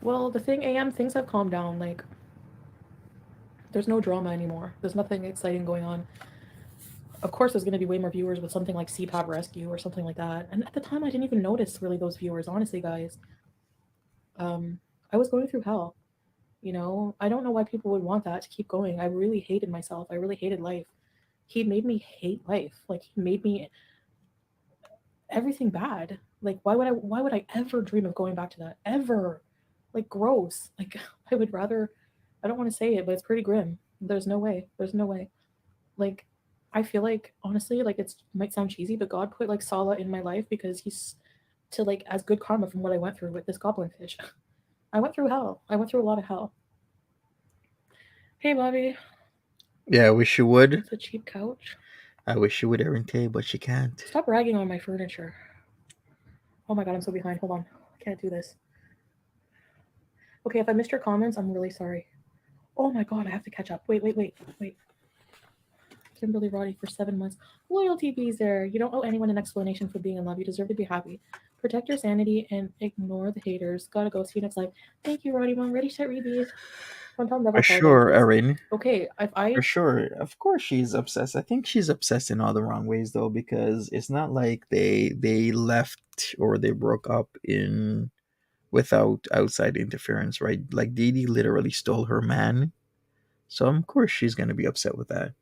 Well, the thing, AM, things have calmed down. Like, there's no drama anymore. There's nothing exciting going on. Of course, there's going to be way more viewers with something like CPAP Rescue or something like that. And at the time, I didn't even notice really those viewers. Honestly, guys, um, I was going through hell. You know, I don't know why people would want that to keep going. I really hated myself. I really hated life. He made me hate life. Like he made me everything bad. Like why would I ever dream of going back to that? Ever. Like gross. Like I would rather I don't want to say it, but it's pretty grim. There's no way. There's no way. Like I feel like honestly, like it's might sound cheesy, but God put like Sala in my life because he's to like as good karma from what I went through with this goblin fish. I went through hell. I went through a lot of hell. Hey Bobby. Yeah, I wish you would. It's a cheap couch. I wish you would, Erente, but she can't. Stop ragging on my furniture. Oh my god, I'm so behind. Hold on. I can't do this. Okay, if I missed your comments, I'm really sorry. Oh my god, I have to catch up. Wait. Kimberly Roddy for 7 months. Loyalty bees there. You don't owe anyone an explanation for being in love. You deserve to be happy. Protect your sanity and ignore the haters. Gotta go. See you next live. Thank you, Roddy Mom. Ready, set, read these. One time never For apologize, sure, guys. Erin. Okay, if I For sure. Of course she's obsessed. I think she's obsessed in all the wrong ways though, because it's not like they left or they broke up in without outside interference, right? Like Dee literally stole her man. So of course she's gonna be upset with that.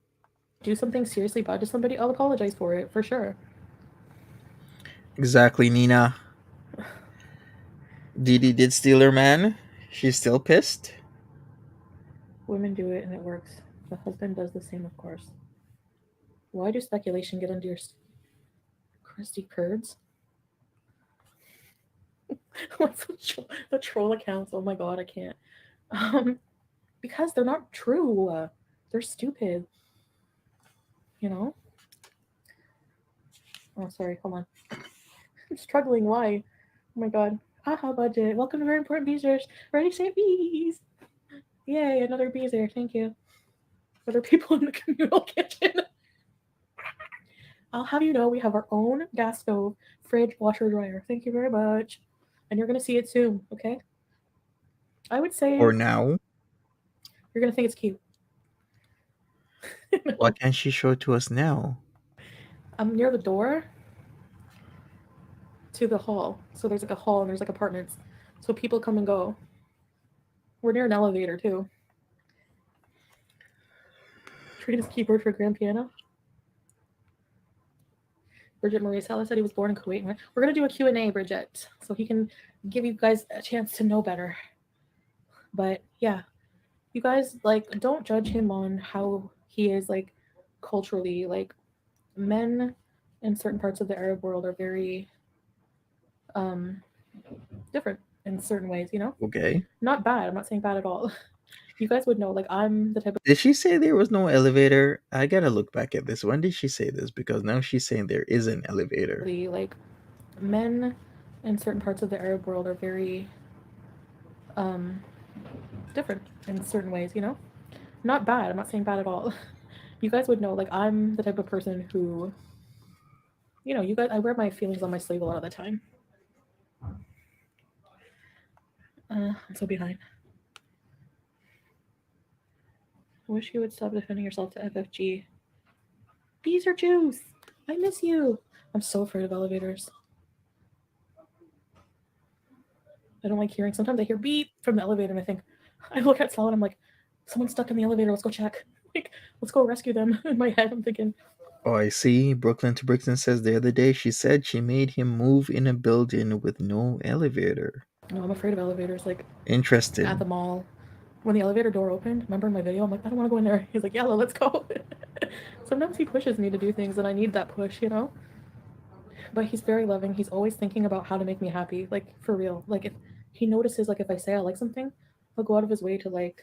do something seriously bad to somebody, I'll apologize for it, for sure. Exactly, Nina. Dee did steal her man. She's still pissed. Women do it and it works. The husband does the same, of course. Why do speculation get under your crusty curds? What's the troll accounts? Oh my god, I can't. Um, because they're not true. They're stupid. You know. Oh, sorry. Hold on. I'm struggling. Why? Oh my god. Aha, budget. Welcome to Very Important Beezers. Ready, say bees. Yay, another beezer. Thank you. Other people in the communal kitchen. I'll have you know we have our own gas stove, fridge, washer, dryer. Thank you very much. And you're gonna see it soon. Okay. I would say For now. you're gonna think it's cute. Why No. can't she show it to us now? I'm near the door to the hall. So there's like a hall and there's like apartments. So people come and go. We're near an elevator too. Trade his keyboard for grand piano. Bridget Marie Salah said he was born in Kuwait. We're gonna do a Q&A, Bridget, so he can give you guys a chance to know better. But yeah, you guys like don't judge him on how he is like culturally. Like men in certain parts of the Arab world are very um, different in certain ways, you know? Okay. Not bad. I'm not saying bad at all. You guys would know, like, I'm the type of Did she say there was no elevator? I gotta look back at this. When did she say this? Because now she's saying there is an elevator. the, like, men in certain parts of the Arab world are very um, different in certain ways, you know? Not bad. I'm not saying bad at all. You guys would know, like, I'm the type of person who, you know, you guys, I wear my feelings on my sleeve a lot of the time. I'm so behind. I wish you would stop defending yourself to FFG. Bees are juice. I miss you. I'm so afraid of elevators. I don't like hearing. Sometimes I hear beep from the elevator and I think, I look at Sal and I'm like, someone's stuck in the elevator. Let's go check. Like, let's go rescue them. In my head, I'm thinking, Oh, I see. Brooklyn to Brixton says the other day she said she made him move in a building with no elevator. no, I'm afraid of elevators. Like at the Interesting. mall, when the elevator door opened, remember in my video, I'm like, I don't want to go in there. He's like, Yellow, let's go. Sometimes he pushes me to do things and I need that push, you know? But he's very loving. He's always thinking about how to make me happy, like for real. Like if he notices, like if I say I like something, he'll go out of his way to like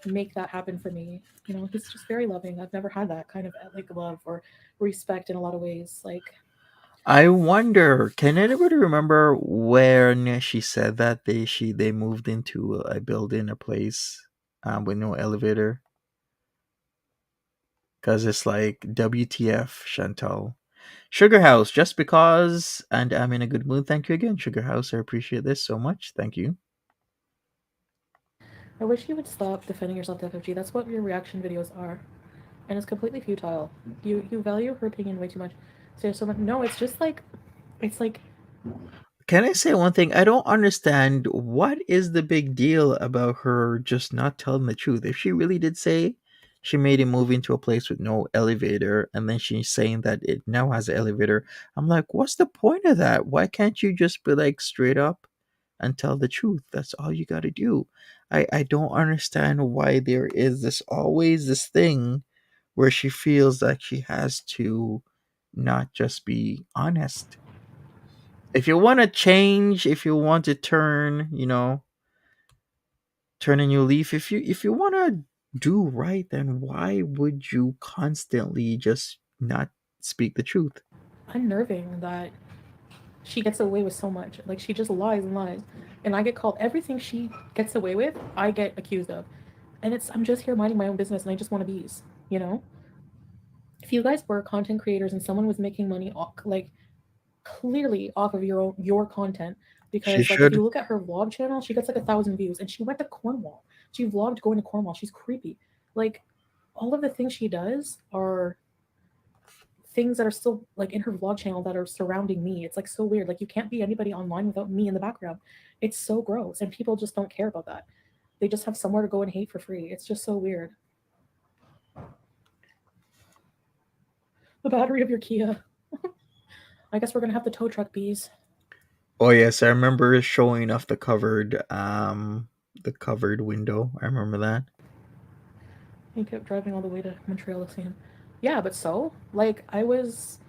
make that happen for me. You know, he's just very loving. I've never had that kind of like love or respect in a lot of ways. Like I wonder, can anybody remember when she said that they moved into a building, a place, with no elevator? Because it's like WTF, Chantal. Sugar House, just because, and I'm in a good mood. Thank you again, Sugar House. I appreciate this so much. Thank you. I wish you would stop defending yourself to FFG. That's what your reaction videos are, and it's completely futile. You value her opinion way too much. So much. No, it's like Can I say one thing? I don't understand what is the big deal about her just not telling the truth. If she really did say she made him move into a place with no elevator, and then she's saying that it now has an elevator, I'm like, what's the point of that? Why can't you just be like straight up and tell the truth? That's all you got to do. I don't understand why there is this always this thing where she feels like she has to not just be honest. If you want to change, if you want to turn, turn a new leaf, if you want to do right, then why would you constantly just not speak the truth? unnerving that she gets away with so much. Like she just lies and lies, and I get called everything she gets away with. I get accused of, and it's I'm just here minding my own business, and I just want to bees. You know, if you guys were content creators and someone was making money like clearly off of your content, She because like if you should. look at her vlog channel, she gets like 1,000 views, and she went to Cornwall. She vlogged going to Cornwall. She's creepy. Like all of the things she does are things that are still like in her vlog channel that are surrounding me. It's like so weird. Like you can't be anybody online without me in the background. It's so gross, and people just don't care about that. They just have somewhere to go and hate for free. It's just so weird. The battery of your Kia. I guess we're gonna have to tow truck bees. Oh yes, I remember showing off the covered window. I remember that. He kept driving all the way to Montreal to see him. Yeah, but so like I was.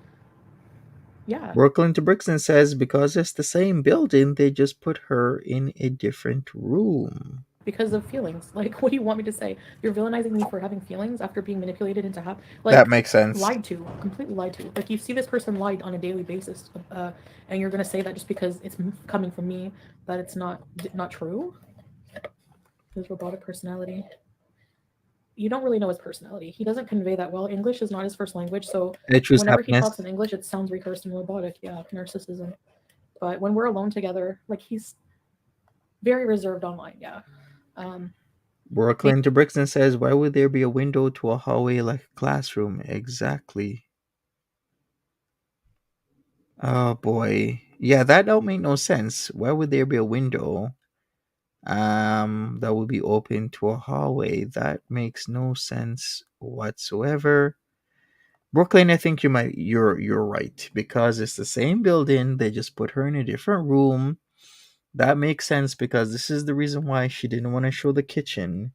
Yeah, Brooklyn to Brixton says because it's the same building, they just put her in a different room. because of feelings. Like, what do you want me to say? You're villainizing me for having feelings after being manipulated into That like makes sense. lied to, completely lied to. Like you see this person lied on a daily basis, and you're gonna say that just because it's coming from me that it's not true. His robotic personality. You don't really know his personality. He doesn't convey that well. English is not his first language, so I choose whenever he talks happiness. in English, it sounds rehearsed and robotic. Yeah, narcissism. But when we're alone together, like he's very reserved online. Yeah. Um, Brooklyn to Brixton says, why would there be a window to a hallway like a classroom? Exactly. Oh boy. Yeah, that don't make no sense. Why would there be a window that would be open to a hallway? That makes no sense whatsoever. Brooklyn, I think you're right because it's the same building. They just put her in a different room. That makes sense because this is the reason why she didn't want to show the kitchen,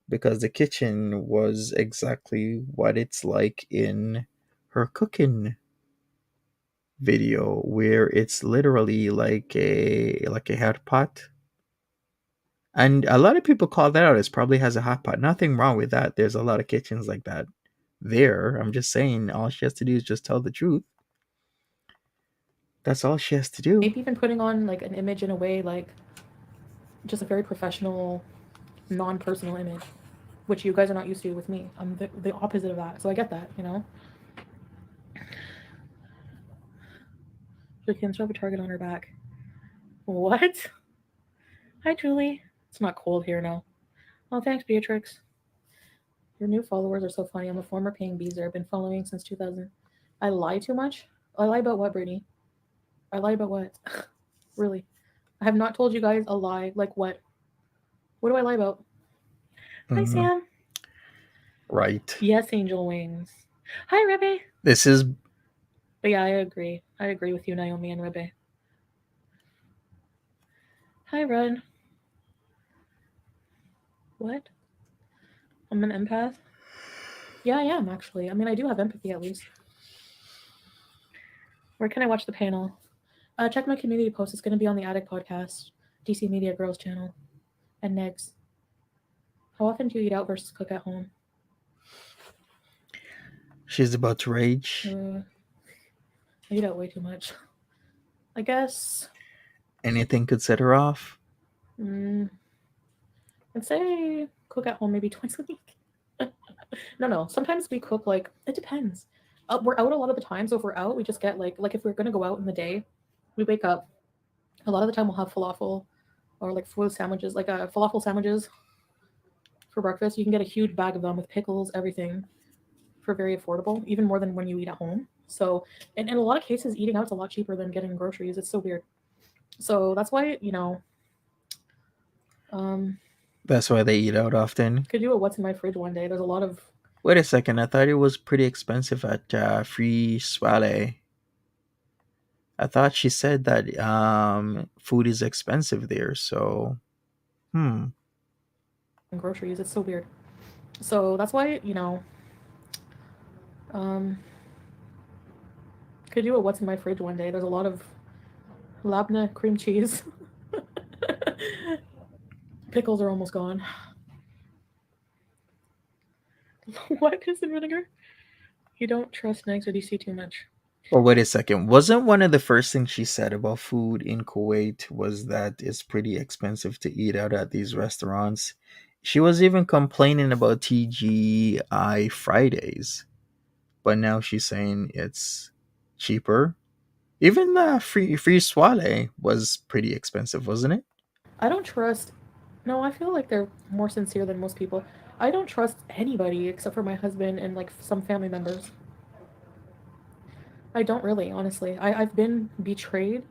because the kitchen was exactly what it's like in her cooking. video where it's literally like a hot pot. And a lot of people call that out. It probably has a hot pot. Nothing wrong with that. There's a lot of kitchens like that there. I'm just saying all she has to do is just tell the truth. That's all she has to do. Maybe even putting on like an image in a way like just a very professional, non-personal image, which you guys are not used to with me. I'm the opposite of that, so I get that, you know. She can throw a target on her back. What? Hi, Julie. It's not cold here now. Oh, thanks, Beatrix. Your new followers are so funny. I'm a former paying beezer. I've been following since 2000. I lie too much? I lie about what, Brittany? I lie about what? Really? I have not told you guys a lie. Like what? What do I lie about? Hi, Mhm. Sam. Right. Yes, Angel Wings. Hi, Rebe. This is But yeah, I agree. I agree with you, Naomi and Rebe. Hi, Run. What? I'm an empath? Yeah, I am, actually. I mean, I do have empathy, at least. Where can I watch the panel? Check my community post. It's going to be on the Attic Podcast, DC Media Girls channel, and Negs. How often do you eat out versus cook at home? she's about to rage. I eat out way too much. I guess. Anything could set her off. Mm, I'd say cook at home maybe twice a week. No. Sometimes we cook like it depends. We're out a lot of the time, so if we're out, we just get like if we're gonna go out in the day, we wake up. A lot of the time, we'll have falafel or like food sandwiches, like falafel sandwiches for breakfast. You can get a huge bag of them with pickles, everything, for very affordable, even more than when you eat at home. So, in a lot of cases, eating out's a lot cheaper than getting groceries. It's so weird. So that's why um, That's why they eat out often. could do a what's in my fridge one day. There's a lot of Wait a second. I thought it was pretty expensive at Free Swale. I thought she said that food is expensive there. So, groceries. It's so weird. So that's why um, could do a what's in my fridge one day. There's a lot of labna cream cheese. Pickles are almost gone. What is in vinegar? You don't trust Negs or DC too much. Well, wait a second. Wasn't one of the first things she said about food in Kuwait was that it's pretty expensive to eat out at these restaurants? She was even complaining about TGI Fridays, but now she's saying it's cheaper. Even Free Swale was pretty expensive, wasn't it? I don't trust. No, I feel like they're more sincere than most people. I don't trust anybody except for my husband and like some family members. I don't really, honestly. I've been betrayed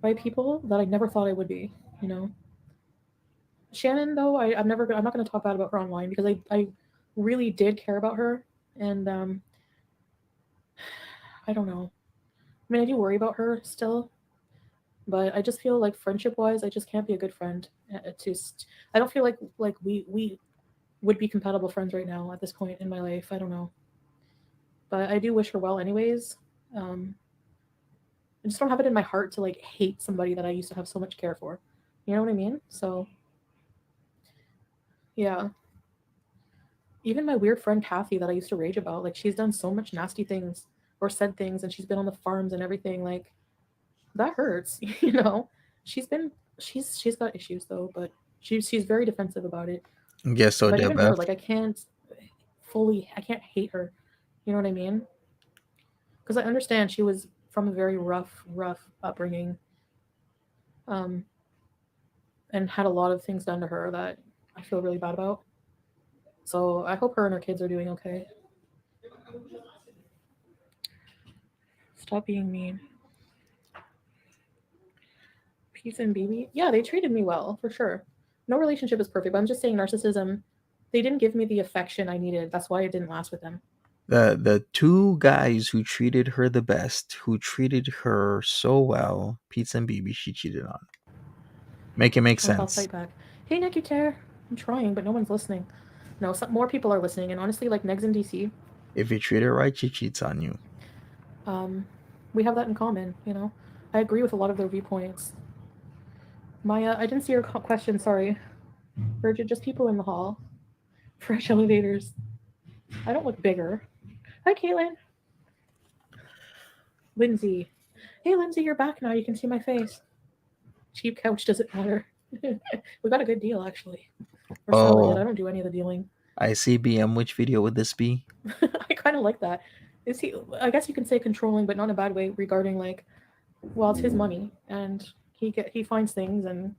by people that I never thought I would be, you know. Shannon, though, I'm not going to talk bad about her online because I really did care about her, and I don't know. I mean, I do worry about her still, but I just feel like friendship wise, I just can't be a good friend. It's just I don't feel like we would be compatible friends right now at this point in my life. I don't know, but I do wish her well, anyways. Um, I just don't have it in my heart to like hate somebody that I used to have so much care for. You know what I mean? So yeah. Even my weird friend Kathy that I used to rage about, like she's done so much nasty things or said things, and she's been on the farms and everything. Like that hurts, you know. She's been she's got issues though, but she's very defensive about it. Guess so, But even her, Debeth. like I can't hate her. You know what I mean? Because I understand she was from a very rough upbringing, um, and had a lot of things done to her that I feel really bad about. So I hope her and her kids are doing okay. Stop being mean. Peace and BB. Yeah, they treated me well, for sure. No relationship is perfect, but I'm just saying narcissism, they didn't give me the affection I needed. That's why it didn't last with them. The two guys who treated her the best, who treated her so well, Pizza and BB, she cheated on. Make it make I'll sense. fight back. Hey, Nick, you tear. I'm trying, but no one's listening. No, some more people are listening, and honestly, like Negs in DC, If you treat her right, she cheats on you. um, we have that in common. You know, I agree with a lot of their viewpoints. Maya, I didn't see your question. Sorry, Bridget. Just people in the hall. Fresh elevators. I don't look bigger. Hi, Caitlin. Lindsay. Hey, Lindsay, you're back now. You can see my face. Cheap couch doesn't matter. We got a good deal actually. We're selling it. I Oh, don't do any of the dealing. I see, BM. Which video would this be? I kind of like that. Is he? I guess you can say controlling, but not in a bad way. Regarding like, well, it's his money, and he finds things, and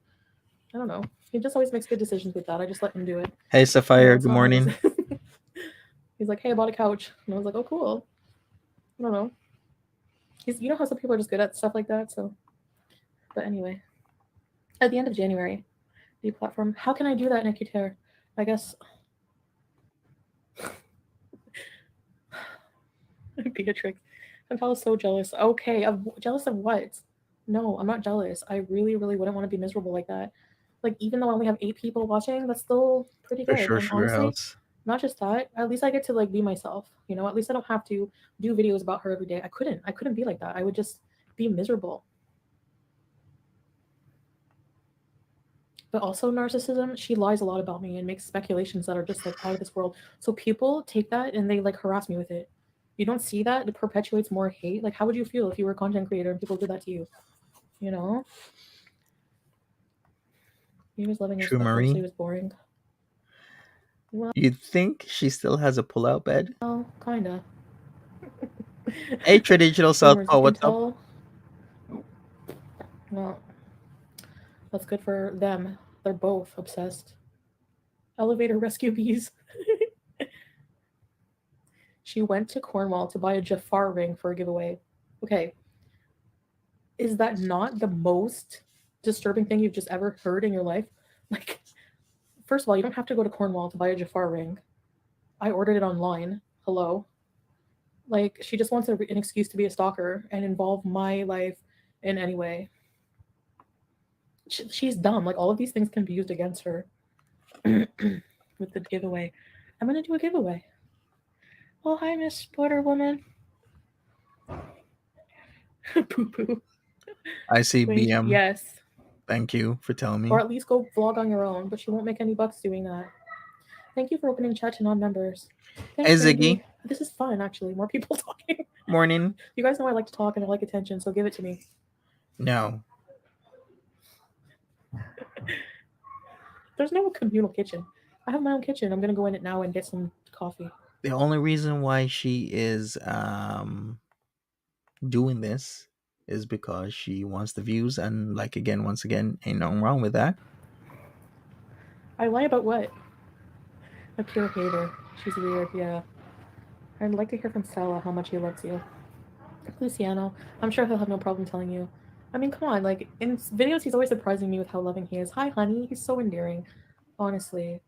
I don't know. He just always makes good decisions with that. I just let him do it. Hey, You know, Sapphire. it's Good not his. morning. He's like, hey, I bought a couch, and I was like, oh, cool. I don't know. He's, you know how some people are just good at stuff like that. So, but anyway, at the end of January, the platform. How can I do that, Nikki Terre? I guess Beatrix. I'm so jealous. Okay, jealous of what? No, I'm not jealous. I really, really wouldn't want to be miserable like that. Like, even though I only have 8 people watching, that's still pretty For good. sure, And Sugar honestly, House. not just that, at least I get to like be myself. You know, at least I don't have to do videos about her every day. I couldn't be like that. I would just be miserable. But also narcissism, she lies a lot about me and makes speculations that are just like out of this world. So people take that and they like harass me with it. You don't see that? It perpetuates more hate. Like, how would you feel if you were a content creator and people did that to you? You know? He was loving True respectful, so Marie. he was boring. Well, You'd think she still has a pull-out bed. kinda. Hey, Traditional Rumors, you Southpaw. can What's up? tell. Well, that's good for them. They're both obsessed. Elevator rescue bees. She went to Cornwall to buy a Jafar ring for a giveaway. Okay, is that not the most disturbing thing you've just ever heard in your life? Like, first of all, you don't have to go to Cornwall to buy a Jafar ring. I ordered it online. Hello. Like, she just wants an excuse to be a stalker and involve my life in any way. She's dumb. Like, all of these things can be used against her. With the giveaway. I'm gonna do a giveaway. Oh, hi, Miss Porter Woman. Poo poo. I see, Wait, BM. yes. Thank you for telling Or me. at least go vlog on your own, but she won't make any bucks doing that. Thank you for opening chat to non-members. Hey, Thanks, Ziggy. Randy. This is fun, actually. More people talking. Morning. You guys know I like to talk and I like attention, so give it to me. No. There's no communal kitchen. I have my own kitchen. I'm gonna go in it now and get some coffee. The only reason why she is doing this is because she wants the views, and like again, once again, ain't nothing wrong with that. I lie about what? A pure hater. She's weird, yeah. I'd like to hear from Stella how much he loves you. Luciano, I'm sure he'll have no problem telling you. I mean, come on, like, in videos, he's always surprising me with how loving he is. Hi, honey. He's so endearing. Honestly.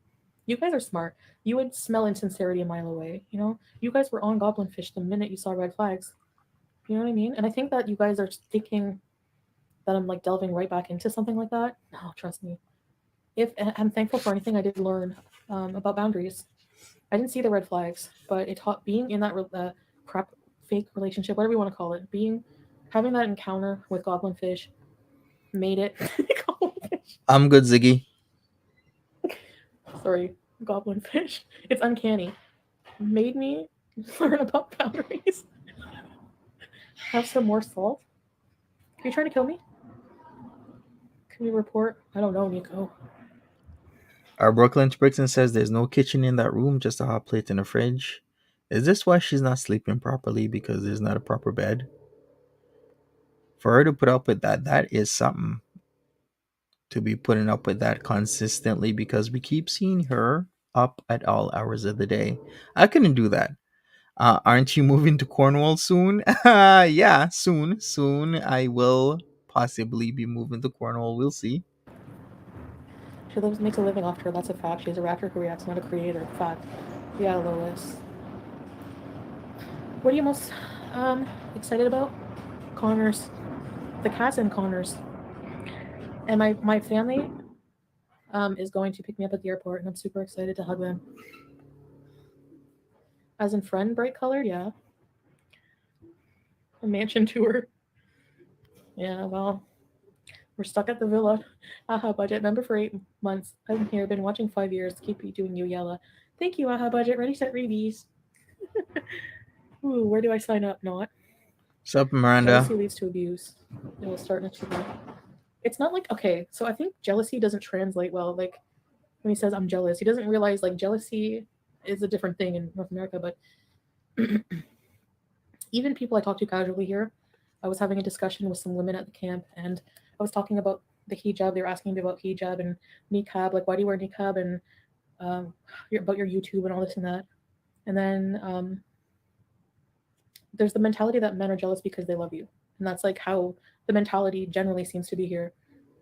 You guys are smart. You would smell insincerity a mile away, you know? You guys were on Goblin Fish the minute you saw red flags. You know what I mean? And I think that you guys are thinking that I'm like delving right back into something like that. No, trust me. If I'm thankful for anything I did learn about boundaries. I didn't see the red flags, but it taught being in that crap fake relationship, whatever you want to call it, being having that encounter with Goblin Fish made it. Goblin Fish. I'm good, Ziggy. Sorry, Goblin Fish. It's uncanny. Made me learn about boundaries. Have some more salt. Are you trying to kill me? Can you report? I don't know, Nico. Our Brooklyn Brixton says there's no kitchen in that room, just a hot plate in the fridge. Is this why she's not sleeping properly? Because there's not a proper bed? For her to put up with that, that is something, to be putting up with that consistently, because we keep seeing her up at all hours of the day. I couldn't do that. Aren't you moving to Cornwall soon? Yeah, soon. Soon I will possibly be moving to Cornwall. We'll see. She makes a living off her. That's a fact. She's a rapper who reacts, not a creator. Fact. Yeah, Lois. What are you most excited about? Connors. The cats and Connors. And my family is going to pick me up at the airport, and I'm super excited to hug them. As in friend, bright colored, yeah. A mansion tour. Yeah, well, we're stuck at the villa. Aha budget member for 8 months. I'm here, been watching 5 years. Keep you doing you, Yella. Thank you, Aha budget. Ready, set, rebies. Ooh, where do I sign up? Not. Sup, Miranda? Jealousy leads to abuse. It will start next week. It's not like okay, so I think jealousy doesn't translate well. Like when he says I'm jealous, he doesn't realize like jealousy is a different thing in North America. But even people I talk to casually here, I was having a discussion with some women at the camp, and I was talking about the hijab. They were asking me about hijab and niqab, like why do you wear niqab and about your YouTube and all this and that. And then there's the mentality that men are jealous because they love you, and that's like how the mentality generally seems to be here,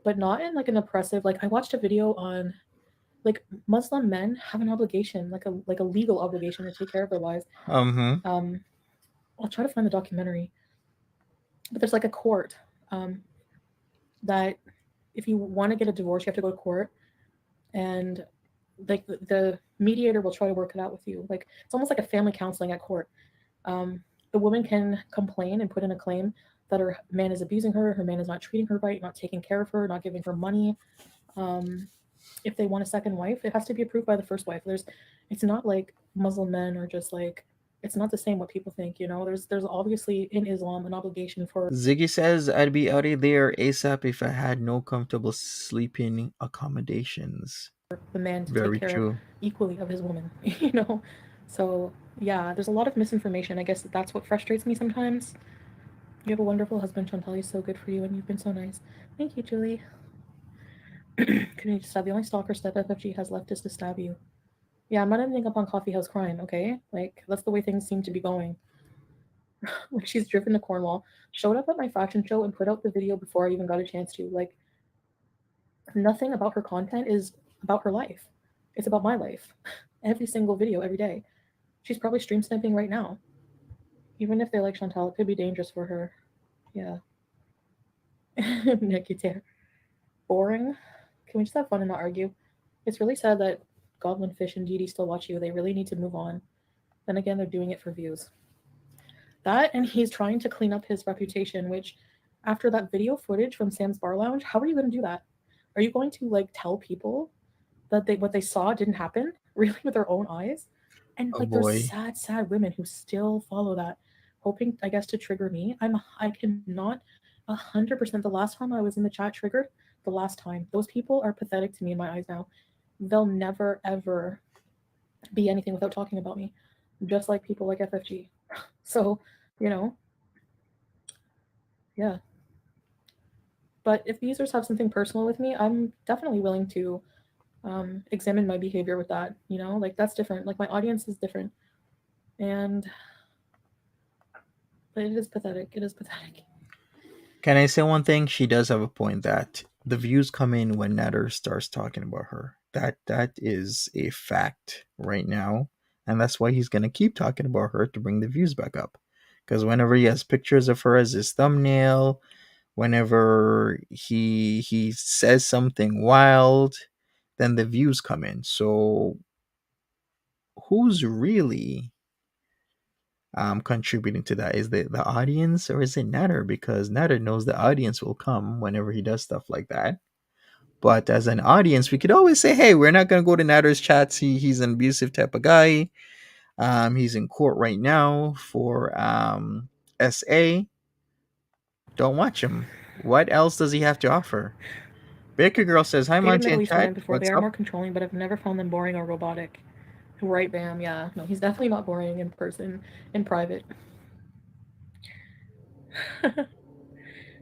but not in like an oppressive. Like I watched a video on like Muslim men have an obligation, like a legal obligation to take care of their wives. Mm-hmm. Um, I'll try to find the documentary, but there's like a court that if you want to get a divorce, you have to go to court, and like the mediator will try to work it out with you. Like it's almost like a family counseling at court. The woman can complain and put in a claim that her man is abusing her, her man is not treating her right, not taking care of her, not giving her money. Um, if they want a second wife, it has to be approved by the first wife. It's not like Muslim men are just like, it's not the same what people think. There's obviously in Islam an obligation for Ziggy says I'd be out of there ASAP if I had no comfortable sleeping accommodations. the man to take Very care true. equally of his woman. you know. So yeah, there's a lot of misinformation. I guess that's what frustrates me sometimes. You have a wonderful husband, Chantal. He's so good for you, and you've been so nice. Thank you, Julie. Community stab. The only stalker step FFG has left is to stab you. Yeah, I'm not ending up on Coffee House Crime, okay? Like, that's the way things seem to be going. When she's driven to Cornwall, showed up at my fashion show and put out the video before I even got a chance to. Like, nothing about her content is about her life. It's about my life. Every single video, every day. She's probably stream sniping right now. Even if they like Chantal, it could be dangerous for her. Yeah. Nick, it's here. Boring. Can we just have fun and not argue? It's really sad that Goblin Fish and Dee Dee still watch you. They really need to move on. Then again, they're doing it for views. That and he's trying to clean up his reputation, which after that video footage from Sam's Bar Lounge, how are you going to do that? Are you going to like tell people that what they saw didn't happen really with their own eyes? And Oh like there's boy. sad women who still follow that, hoping I guess to trigger me. I cannot 100%. The last time I was in the chat triggered, the last time. Those people are pathetic to me in my eyes now. They'll never ever be anything without talking about me. Just like people like FFG. So, you know, yeah. But if the users have something personal with me, I'm definitely willing to examine my behavior with that. Like that's different. Like my audience is different, and but it is pathetic. It is pathetic. Can I say one thing? She does have a point that the views come in when Natter starts talking about her. That is a fact right now, and that's why he's gonna keep talking about her to bring the views back up. Because whenever he has pictures of her as his thumbnail, whenever he says something wild, then the views come in. So who's really contributing to that? Is the audience or is it Natter? Because Natter knows the audience will come whenever he does stuff like that. But as an audience, we could always say, "Hey, we're not gonna go to Natter's chats. He's an abusive type of guy. He's in court right now for SA. Don't watch him. What else does he have to offer?" Baker Girl says, "Hi, Dated Monty Middle and East women chat. before. They What's are up?" more controlling, but I've never found them boring or robotic. Right, Bam? Yeah, no, he's definitely not boring in person, in private.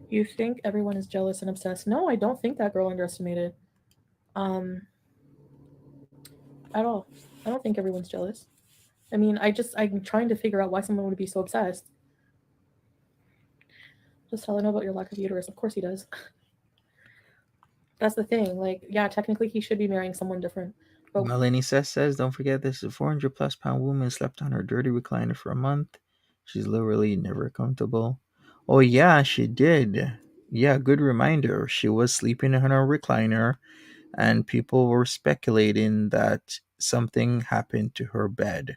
You think everyone is jealous and obsessed? No, I don't think that girl underestimated. Um, at all. I don't think everyone's jealous. I mean, I'm trying to figure out why someone would be so obsessed. Just tell him about your lack of uterus. Of course he does. That's the thing. Like, yeah, technically he should be marrying someone different. But Melanie says, "Don't forget this is a 400 plus pound woman slept on her dirty recliner for a month. She's literally never comfortable." Oh yeah, she did. Yeah, good reminder. She was sleeping in her recliner, and people were speculating that something happened to her bed.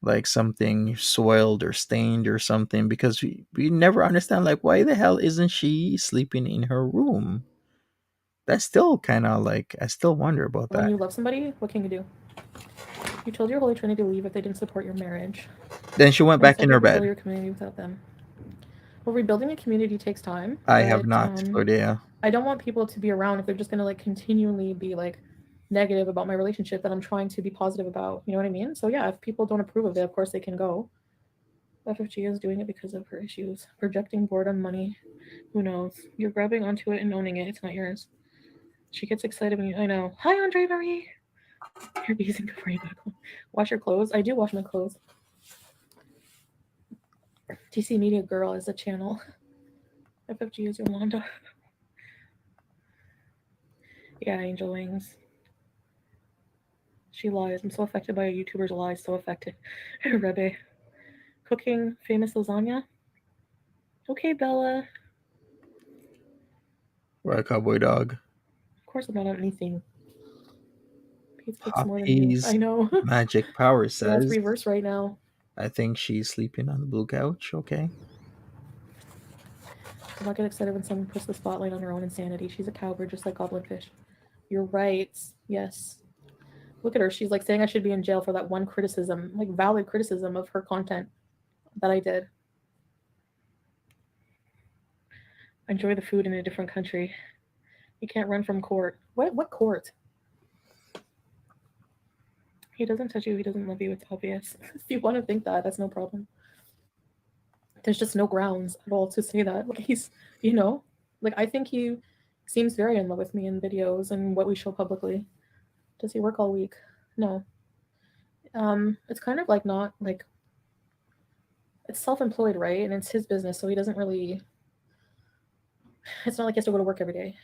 like something soiled or stained or something, because we never understand like why the hell isn't she sleeping in her room. That's still kind of like, I still wonder about When that. you love somebody, what can you do? You told your Holy Trinity to leave if they didn't support your marriage. Then she went And back said in you'd her rebuild bed. your community without them. Well, rebuilding a community takes time, I have but not, Odea. I don't want people to be around if they're just gonna like continually be like negative about my relationship that I'm trying to be positive about. You know what I mean? So yeah, if people don't approve of it, of course they can go. FFG is doing it because of her issues. Projecting boredom, money. Who knows? You're grabbing onto it and owning it. It's not yours. She gets excited when you. I know. Hi, Andre Marie. You're using before you go to clothes. Wash your clothes. I do wash my clothes. TC Media Girl is a channel. FFG is Yolanda. Yeah, Angel Wings. She lies. I'm so affected by a YouTuber's lies. So affected. Rebe. Cooking famous lasagna. Okay, Bella. Right, cowboy dog. Of course I'm not on anything. Pete cooks more than you. I Poppy's know. magic power Yeah, it's says, reverse right now. I think she's sleeping on the blue couch. Okay. Do not get excited when someone puts the spotlight on her own insanity. She's a cowbird just like Goblinfish. You're right. Yes. Look at her. She's like saying I should be in jail for that one criticism, like valid criticism of her content that I did. Enjoy the food in a different country. You can't run from court. What court? He doesn't touch you, he doesn't love you, it's obvious. If you want to think that, that's no problem. There's just no grounds at all to say that. Like he's, you know, like I think he seems very in love with me in videos and what we show publicly. Does he work all week? No. It's kind of like not like it's self-employed, right? And it's his business, so he doesn't really. It's not like he has to go to work every day.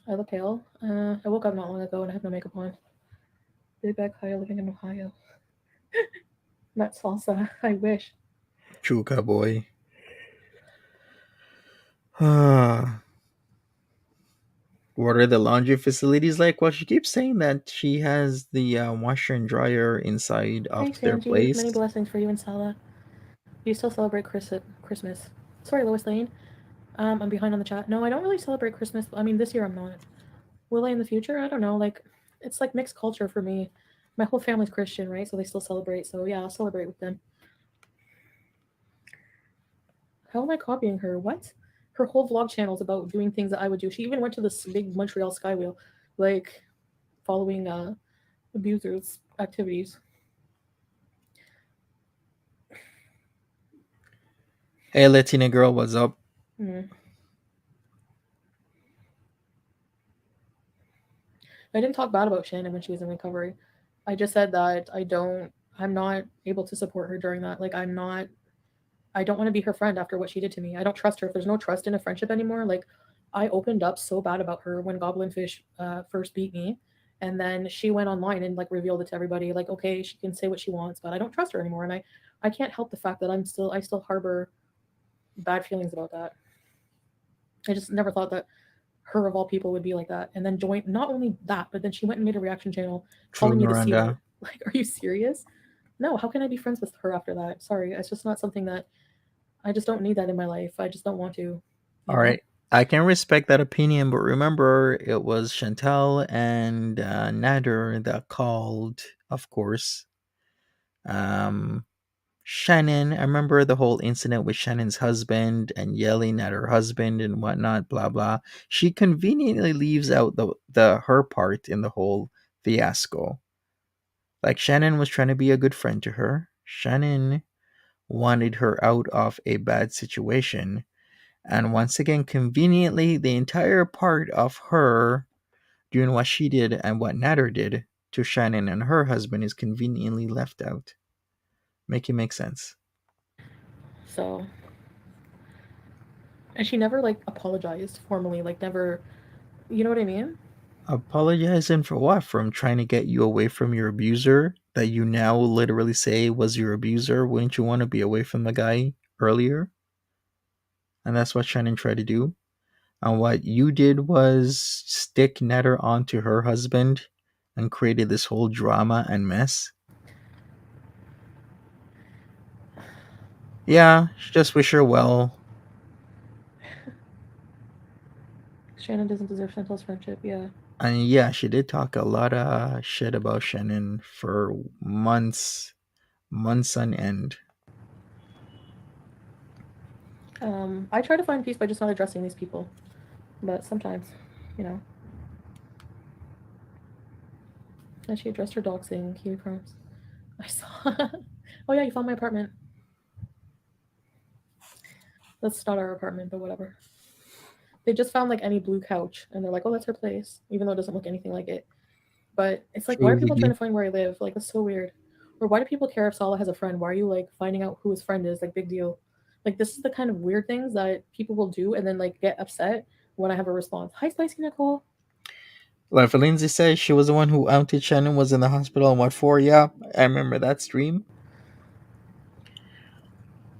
I look pale. I woke up not long ago and I have no makeup on. Big bag Kyle living in Ohio. Not salsa. I wish. True cowboy. What are the laundry facilities like? Well, she keeps saying that she has the washer and dryer inside of Hi, their Sanji. Many place. blessings for you and Sala. Do you still celebrate Christmas? Sorry, Lois Lane. I'm behind on the chat. No, I don't really celebrate Christmas. I mean, this year I'm not. Will I in the future? I don't know. Like, it's like mixed culture for me. My whole family's Christian, right? So they still celebrate. So yeah, I'll celebrate with them. How am I copying her? What? Her whole vlog channel is about doing things that I would do. She even went to this big Montreal Skywheel, like following abusers' activities. Hey, Latina girl, what's up? Mm. I didn't talk bad about Shannon when she was in recovery. I just said that I'm not able to support her during that. Like, I don't want to be her friend after what she did to me. I don't trust her. If there's no trust in a friendship anymore, like, I opened up so bad about her when Goblinfish first beat me. And then she went online and like revealed it to everybody. Like, okay, she can say what she wants, but I don't trust her anymore. And I can't help the fact that I still harbor bad feelings about that. I just never thought that her of all people would be like that and then join not only that but then she went and made a reaction channel True, calling me the c word. Miranda. Like, are you serious? No, how can I be friends with her after that? Sorry, it's just not something that I just don't need that in my life. I just don't want to, All you know. right. I can respect that opinion, but remember, it was Chantel and Nader that called, of course. Um, Shannon, I remember the whole incident with Shannon's husband and yelling at her husband and whatnot, blah blah. She conveniently leaves out the her part in the whole fiasco. Like Shannon was trying to be a good friend to her. Shannon wanted her out of a bad situation. And once again, conveniently, the entire part of her doing what she did and what Nader did to Shannon and her husband is conveniently left out. Make it make sense. So, and she never like apologized formally, like never, you know what I mean? Apologizing for what? From trying to get you away from your abuser that you now literally say was your abuser? Wouldn't you want to be away from the guy earlier? And that's what Shannon tried to do. And what you did was stick Netter onto her husband and created this whole drama and mess. Yeah, just wish her well. Shannon doesn't deserve Chantel's friendship. Yeah. And yeah, she did talk a lot of shit about Shannon for months on end. I try to find peace by just not addressing these people, but sometimes, you know. And she addressed her dog saying Kiwi crimes. I saw. Oh yeah, you found my apartment. That's not our apartment, but whatever. They just found like any blue couch, and they're like, "Oh, that's her place," even though it doesn't look anything like it. But it's like, why are people trying Truly. to find where I live? Like, that's so weird. Or why do people care if Salah has a friend? Why are you like finding out who his friend is? Like, big deal. Like, this is the kind of weird things that people will do and then like get upset when I have a response. Hi, Spicy Nicole. Like for Lindsay says, she was the one who outed Shannon was in the hospital and what for? Yeah, I remember that stream.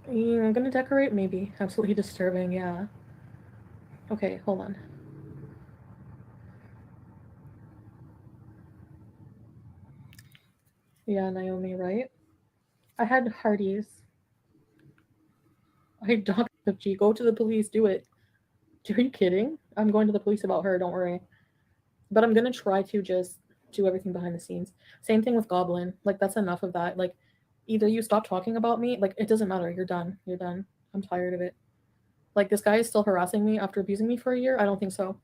Yeah, I'm gonna decorate, maybe. Absolutely disturbing, yeah. Okay, hold on. Yeah, Naomi, right? I had Hardee's. I doxed FG. Go to the police. Do it. Are you kidding? I'm going to the police about her. Don't worry. But I'm gonna try to just do everything behind the scenes. Same thing with Goblin. Like that's enough of that. Like either you stop talking about me. Like it doesn't matter. You're done. You're done. I'm tired of it. Like this guy is still harassing me after abusing me for a year. I don't think so.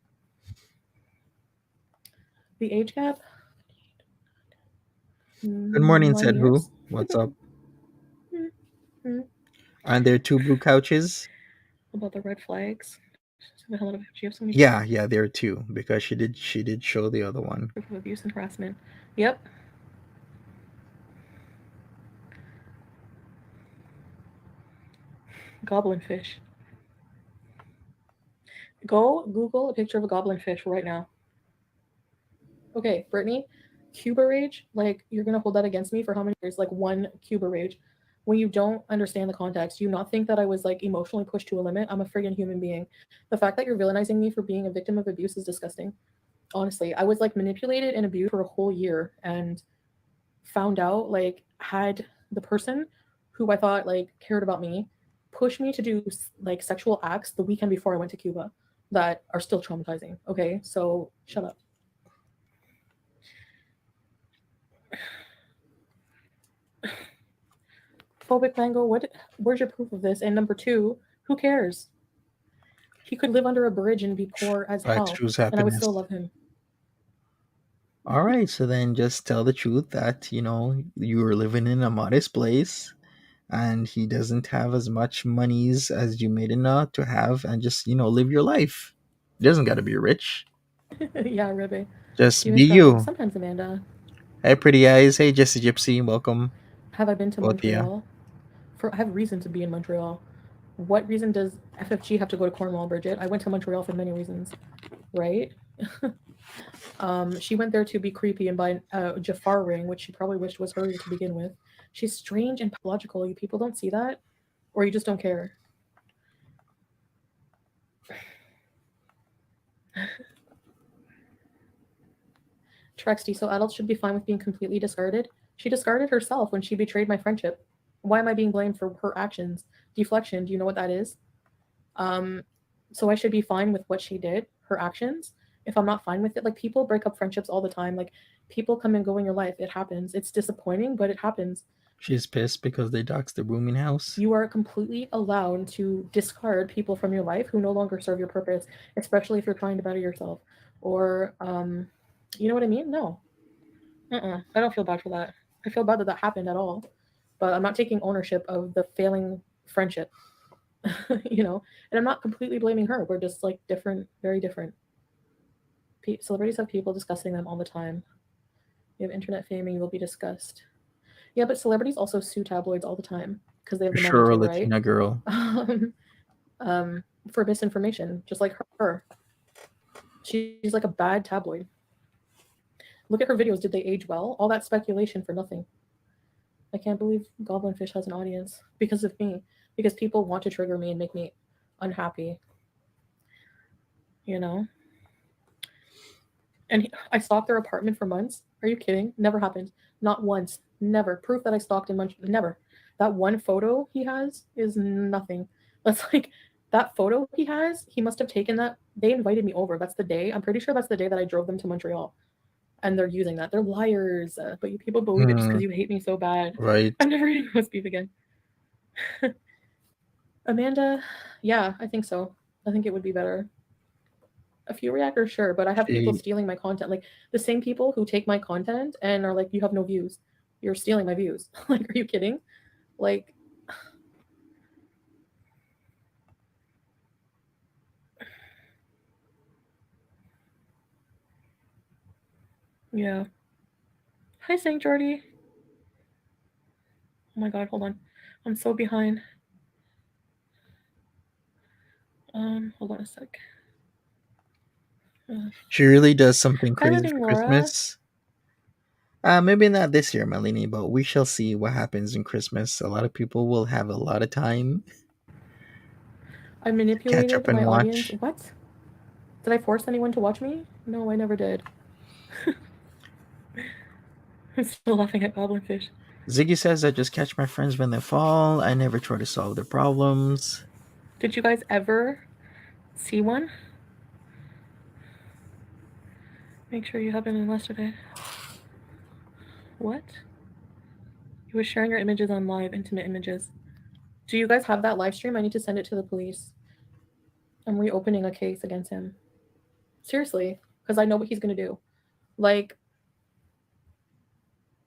The age gap. Good morning, 9 said who? years. What's up? Mm-hmm. Aren't there two blue couches? About the red flags. The hell out of it. You have so many proof Yeah, there are two because she did show the other one. of abuse and harassment. Yep. Goblin fish. Go Google a picture of a goblin fish right now. Okay, Brittany, Cuba rage, like you're gonna hold that against me for how many years? Like one Cuba rage. When you don't understand the context, do you not think that I was like emotionally pushed to a limit? I'm a friggin' human being. The fact that you're villainizing me for being a victim of abuse is disgusting. Honestly, I was like manipulated and abused for a whole year and found out like had the person who I thought like cared about me push me to do like sexual acts the weekend before I went to Cuba that are still traumatizing. Okay, so shut up. Phobic mango, what where's your proof of this? And number two, who cares? He could live under a bridge and be poor as Vibes hell, choose and I would happiness. still love him. All right, so then just tell the truth that you were living in a modest place, and he doesn't have as much monies as you made enough to have, and just live your life. He doesn't got to be rich. Yeah, Ribby. Do Just you be miss traveling? you. Sometimes, Amanda. Hey, pretty eyes. Hey, Jesse Gypsy. Welcome, Have I been to both of you. Montreal? I have reason to be in Montreal. What reason does FFG have to go to Cornwall, Bridget? I went to Montreal for many reasons, right? She went there to be creepy and buy a Jafar ring, which she probably wished was hers to begin with. She's strange and pathological. You people don't see that, or you just don't care. Trexty, so adults should be fine with being completely discarded. She discarded herself when she betrayed my friendship. Why am I being blamed for her actions? Deflection, do you know what that is? Um, so I should be fine with what she did, her actions. If I'm not fine with it, like people break up friendships all the time. Like people come and go in your life. It happens. It's disappointing, but it happens. She's pissed because they doxed the rooming house. You are completely allowed to discard people from your life who no longer serve your purpose, especially if you're trying to better yourself. Or, you know what I mean? No, I don't feel bad for that. I feel bad that that happened at all, but I'm not taking ownership of the failing friendship, you know. And I'm not completely blaming her. We're just like different, very different. Celebrities have people discussing them all the time. You have internet fame and you will be discussed. Yeah, but celebrities also sue tabloids all the time because they have For the money sure, a to, right? Latina girl. Um, for misinformation, just like her. She's like a bad tabloid. Look at her videos. Did they age well? All that speculation for nothing. I can't believe Goblinfish has an audience because of me. Because people want to trigger me and make me unhappy, you know? And I stalked their apartment for months. Are you kidding? Never happened. Not once. Never. Proof that I stalked in Montreal. Never. That one photo he has is nothing. That's like that photo he has, he must have taken that. They invited me over. That's the day. I'm pretty sure that's the day that I drove them to Montreal. And they're using that. They're liars. But you people believe it just because Hmm. you hate me so bad. Right. I'm never eating roast beef again. Amanda, yeah, I think so. I think it would be better. A few reactors, sure, but I have people She stealing my content. Like the same people who take my content and are like, you have no views. You're stealing my views. Like, are you kidding? Like, yeah. Hi, St. Jordy. Oh my god, hold on. I'm so behind. Hold on a sec. Uh, she really does something Hi, crazy living for Laura. Christmas. Maybe not this year, Melanie, but we shall see what happens in Christmas. A lot of people will have a lot of time I to catch manipulated up my and audience. watch. What? Did I force anyone to watch me? No, I never did. I'm still laughing at Goblinfish. Ziggy says, I just catch my friends when they fall. I never try to solve their problems. Did you guys ever see one? Make sure you haven't invested it. What? He was sharing your images on live, intimate images. Do you guys have that live stream? I need to send it to the police. I'm reopening a case against him. Seriously, because I know what he's gonna do. Like,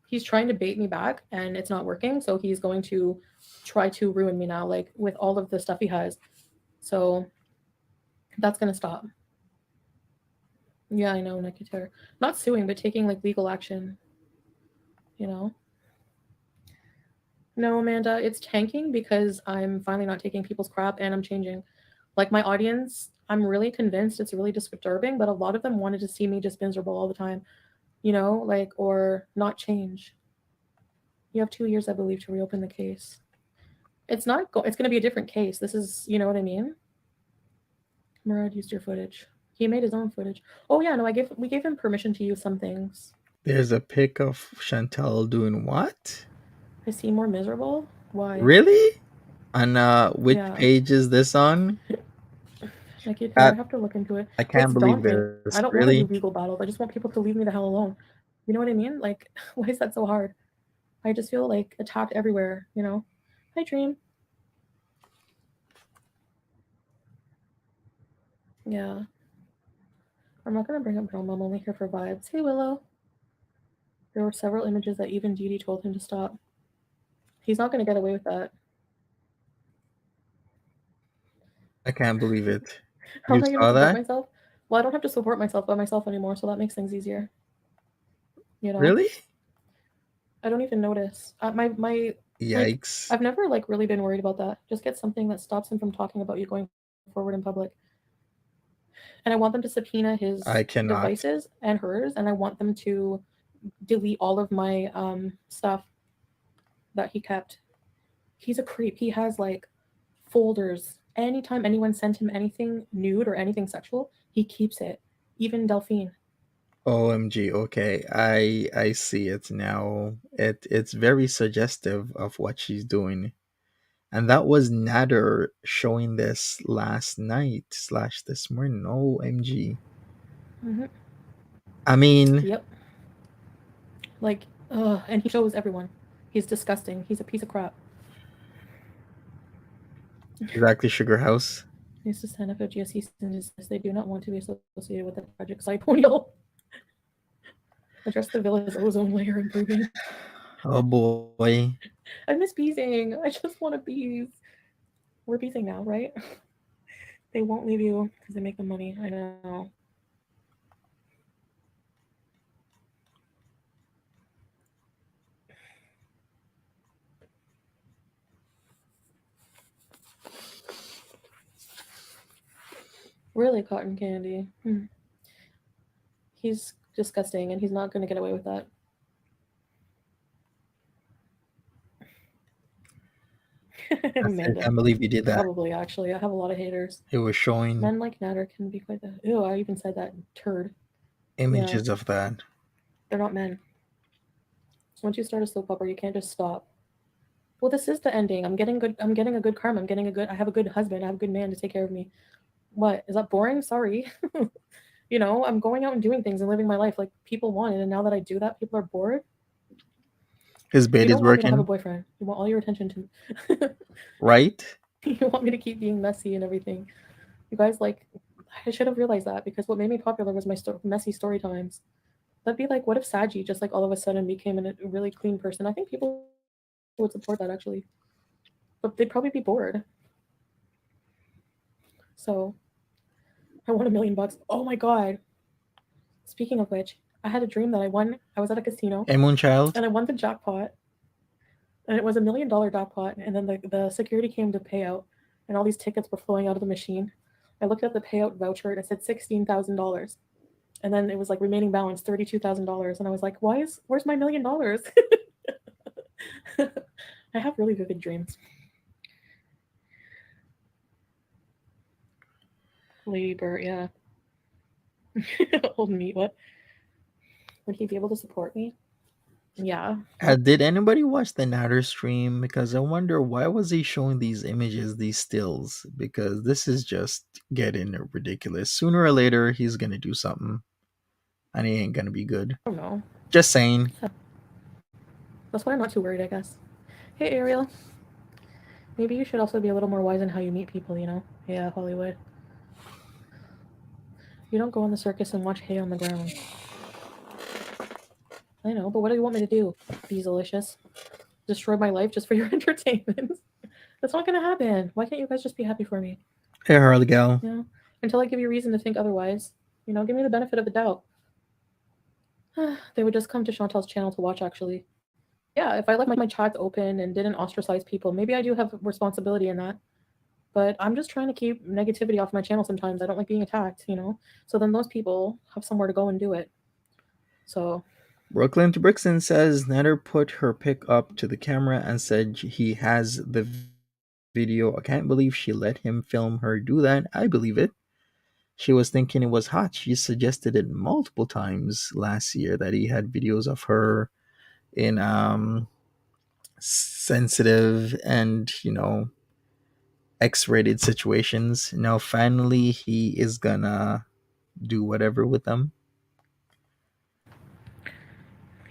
he's trying to bait me back and it's not working, so he's going to try to ruin me now, like with all of the stuff he has. So that's gonna stop. Yeah, I know, Nikitar. Not suing, but taking like legal action, you know? No, Amanda, it's tanking because I'm finally not taking people's crap and I'm changing. Like my audience, I'm really convinced it's really disturbing, but a lot of them wanted to see me just miserable all the time, you know, like, or not change. You have 2 years, I believe, to reopen the case. It's not, it's going to be a different case. This is, you know what I mean? Murad used your footage. He made his own footage. Oh yeah, no, we gave him permission to use some things. There's a pic of Chantel doing what? Is he more miserable? Why? Really? On which Yeah. page is this on? Like, I Uh, have to look into it. I It's can't believe daunting. this. I don't want to do Really? legal battles. I just want people to leave me the hell alone. You know what I mean? Like, why is that so hard? I just feel like attacked everywhere, you know? Hi, Dream. Yeah. I'm not going to bring up drama. I'm only here for vibes. Hey, Willow. There were several images that even Dee Dee told him to stop. He's not going to get away with that. I can't believe it. How You am I going to saw support that? myself? Well, I don't have to support myself by myself anymore, so that makes things easier. You know? Really? I don't even notice. Like, Yikes. I've never, like, really been worried about that. Just get something that stops him from talking about you going forward in public. And I want them to subpoena his I cannot. devices and hers, and I want them to delete all of my stuff that he kept. He's a creep. He has like folders. Anytime anyone sent him anything nude or anything sexual, he keeps it. Even Delphine. OMG. Okay. I see it now. It's very suggestive of what she's doing. And that was Nader showing this last night slash this morning. OMG. Mm-hmm. I mean, Yep. Like, and he shows everyone. He's disgusting. He's a piece of crap. exactly Sugar House. He needs to stand up at GSC and just they do not want to be associated with the project side ponytail. Address the villa's ozone layer improving. Oh boy. I miss beezing. I just want to beeze. We're beezing now, right? They won't leave you because they make the money. I know. Really, cotton candy. He's disgusting, and he's not going to get away with that. I Amanda. can't believe you did that. Probably, actually. I have a lot of haters. It was showing Men like Natter can be quite the. Ew, I even said that. Turd. Yeah, images of that. they're not men. Once you start a soap opera, you can't just stop. Well, this is the ending. I'm getting good. I'm getting a good karma. I'm getting a good. I have a good husband. I have a good man to take care of me. What is that boring? Sorry. I'm going out and doing things and living my life like people wanted. And now that I do that, people are bored. His You bait don't is want me to have a working, boyfriend. You want all your attention to. right? You want me to keep being messy and everything. You guys like. I should have realized that because what made me popular was my messy story times. That'd be like, what if Saji just like all of a sudden became a really clean person? I think people would support that actually, but they'd probably be bored. So I won $1 million. Oh my god! Speaking of which, I had a dream that I won. I was at a casino Hey, Moonchild. and I won the jackpot, and it was $1 million jackpot. And then the security came to pay out, and all these tickets were flowing out of the machine. I looked at the payout voucher and it said $16,000, and then it was like remaining balance $32,000, and I was like, where's my $1 million? I have really vivid dreams. Lady Bird, yeah. Old meat, what? Would he be able to support me? Yeah. Did anybody watch the Natter stream? Because I wonder why was he showing these images, these stills? Because this is just getting ridiculous. Sooner or later, he's gonna do something, and he ain't gonna be good. I don't know. Just saying. That's why I'm not too worried, I guess. Hey, Ariel. Maybe you should also be a little more wise in how you meet people. Yeah, Hollywood. You don't go in the circus and watch hay on the ground. I know, but what do you want me to do? Be delicious. Destroy my life just for your entertainment. That's not gonna happen. Why can't you guys just be happy for me? Hey, Harley Gal. Until I give you reason to think otherwise. Give me the benefit of the doubt. They would just come to Chantal's channel to watch, actually. Yeah, if I left my chats open and didn't ostracize people, maybe I do have responsibility in that. But I'm just trying to keep negativity off my channel sometimes. I don't like being attacked. So then those people have somewhere to go and do it. So Brooklyn to Brixton says Natter put her pic up to the camera and said he has the video. I can't believe she let him film her do that. I believe it. She was thinking it was hot. She suggested it multiple times last year that he had videos of her in sensitive and X-rated situations. Now finally he is gonna do whatever with them.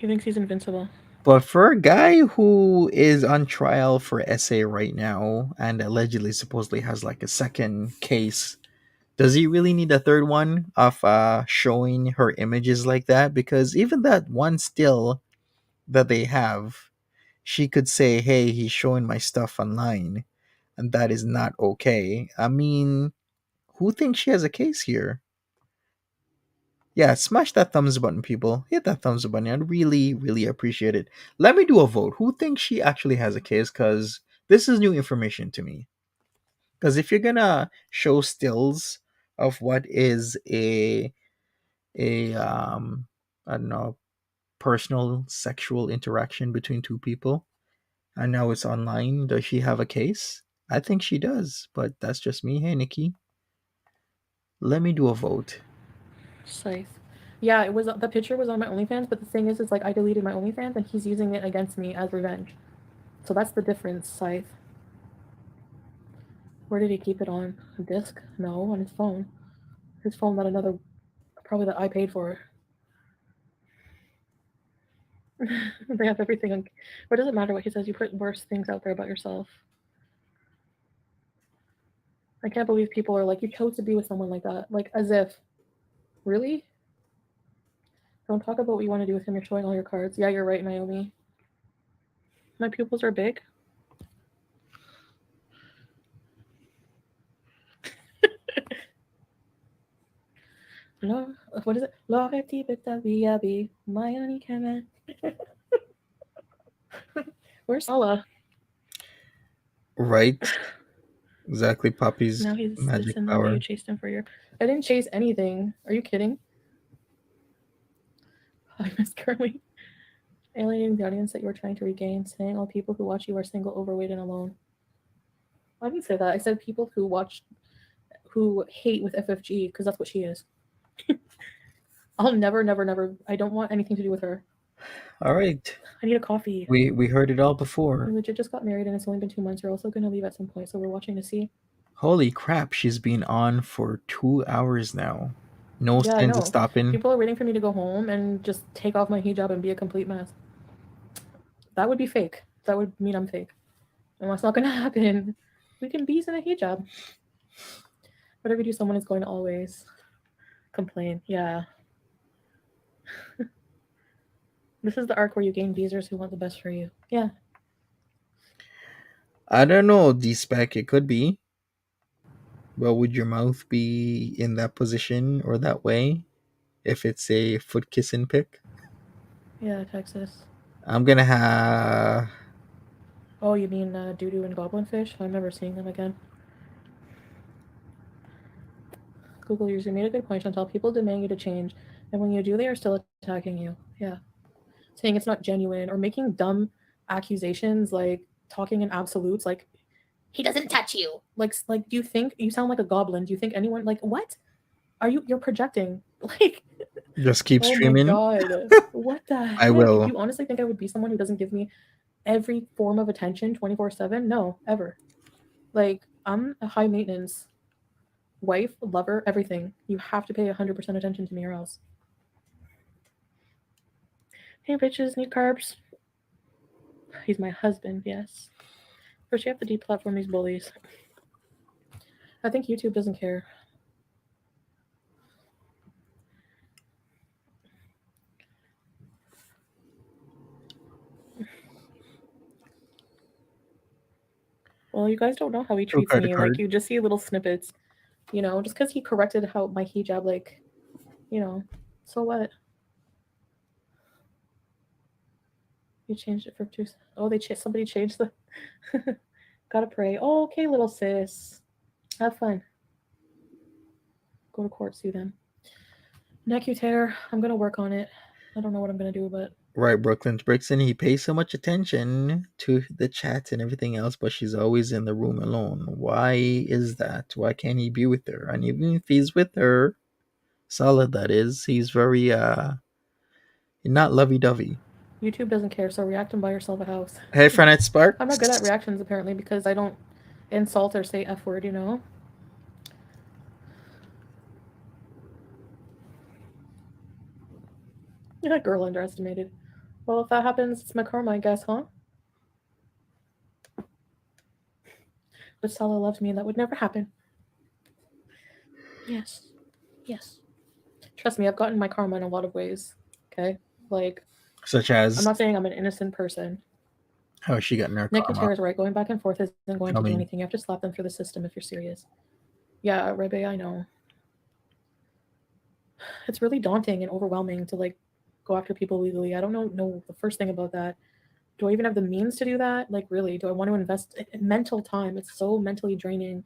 he thinks he's invincible. But for a guy who is on trial for SA right now and allegedly supposedly has like a second case, does he really need a third one of showing her images like that? Because even that one still that they have, she could say, hey, he's showing my stuff online, and that is not okay. I mean, who thinks she has a case here? Yeah, smash that thumbs button, people. Hit that thumbs up button. I'd really, really appreciate it. Let me do a vote. Who thinks she actually has a case? Because this is new information to me. Because if you're gonna show stills of what is a I don't know, personal sexual interaction between two people, and now it's online, does she have a case? I think she does, but that's just me. Hey, Nikki, let me do a vote. Scythe. Yeah, it was the picture was on my OnlyFans, but the thing is, it's like I deleted my OnlyFans and he's using it against me as revenge. So that's the difference, Scythe. Where did he keep it on? A disc? No, on his phone. His phone that probably that I paid for. They have everything on. What does it matter what he says? You put worse things out there about yourself. I can't believe people are like, you chose to be with someone like that. Like, as if. Really? Don't talk about what you want to do with him. You're showing all your cards. Yeah, you're right, Naomi. My pupils are big. No, what is it? Loreti betaviabi, Mayani Kamen. Where's Sala? Right? Exactly, Poppy's Now he's magic dissing them that you power. chased him for your. I didn't chase anything. Are you kidding? I miss Curly. Alienating the audience that you were trying to regain, saying all people who watch you are single, overweight, and alone. I didn't say that. I said people who hate with FFG, because that's what she is. I'll never, never, never. I don't want anything to do with her. All right. I need a coffee. We heard it all We before. legit just got married and it's only been 2 months. We're also gonna leave at some point, so we're watching to see. Holy crap, she's been on for 2 hours now. No Yeah, I signs of know. stopping. People are waiting for me to go home and just take off my hijab and be a complete mess. That would be fake. That would mean I'm fake. And that's not gonna happen. We can be in a hijab. Whatever you do, someone is going to always complain. Yeah. This is the arc where you gain visors who want the best for you. Yeah. I don't know, D-Spec, it could be. But would your mouth be in that position or that way if it's a foot kissing pic? Yeah, Texas. I'm gonna have. Oh, you mean doo-doo and goblinfish? I'm never seeing them again. Google user made a good point, Chantal. People demand you to change, and when you do, they are still attacking you. Yeah. Saying it's not genuine or making dumb accusations like talking in absolutes like he doesn't touch you. Like do you think you sound like a goblin? Do you think anyone like what? You're projecting? Like Just keep oh my streaming. god. What the I heck? Do will. you honestly think I would be someone who doesn't give me every form of attention 24/7? No, ever. Like I'm a high maintenance wife, lover, everything. You have to pay 100% attention to me or else. Hey bitches, need carbs? He's my husband, yes. First, you have to deplatform these bullies. I think YouTube doesn't care. Well, you guys don't know how he Throw treats card to me. Like, card. you just see little snippets, just because he corrected how my hijab, like, you know, so what? You changed it for two. Oh, somebody changed the. Gotta pray. Oh, okay, little sis. Have fun. Go to court, sue them. Neck you tear. I'm gonna work on it. I don't know what I'm gonna do, but Right, Brooklyn's Brixton. He pays so much attention to the chat and everything else, but she's always in the room alone. Why is that? Why can't he be with her? And even if he's with her, solid that is, he's very not lovey dovey. YouTube doesn't care, so react and buy yourself a house. Hey, friend at I'm not good at Sparks. reactions apparently because I don't insult or say F word. Yeah, girl underestimated. Well, if that happens, it's my karma, I guess, huh? But Sala loves me, and that would never happen. Yes. Yes. Trust me, I've gotten my karma in a lot of ways. Okay? Like, Such I'm as not saying I'm an innocent person. how she got in her Nick karma. Utera is right. Going back and forth isn't going to I do mean, anything. You have to slap them through the system if you're serious. Yeah, Rebe, I know. It's really daunting and overwhelming to like go after people legally. I don't know the first thing about that. Do I even have the means to do that? Like, really, do I want to invest mental time? It's so mentally draining.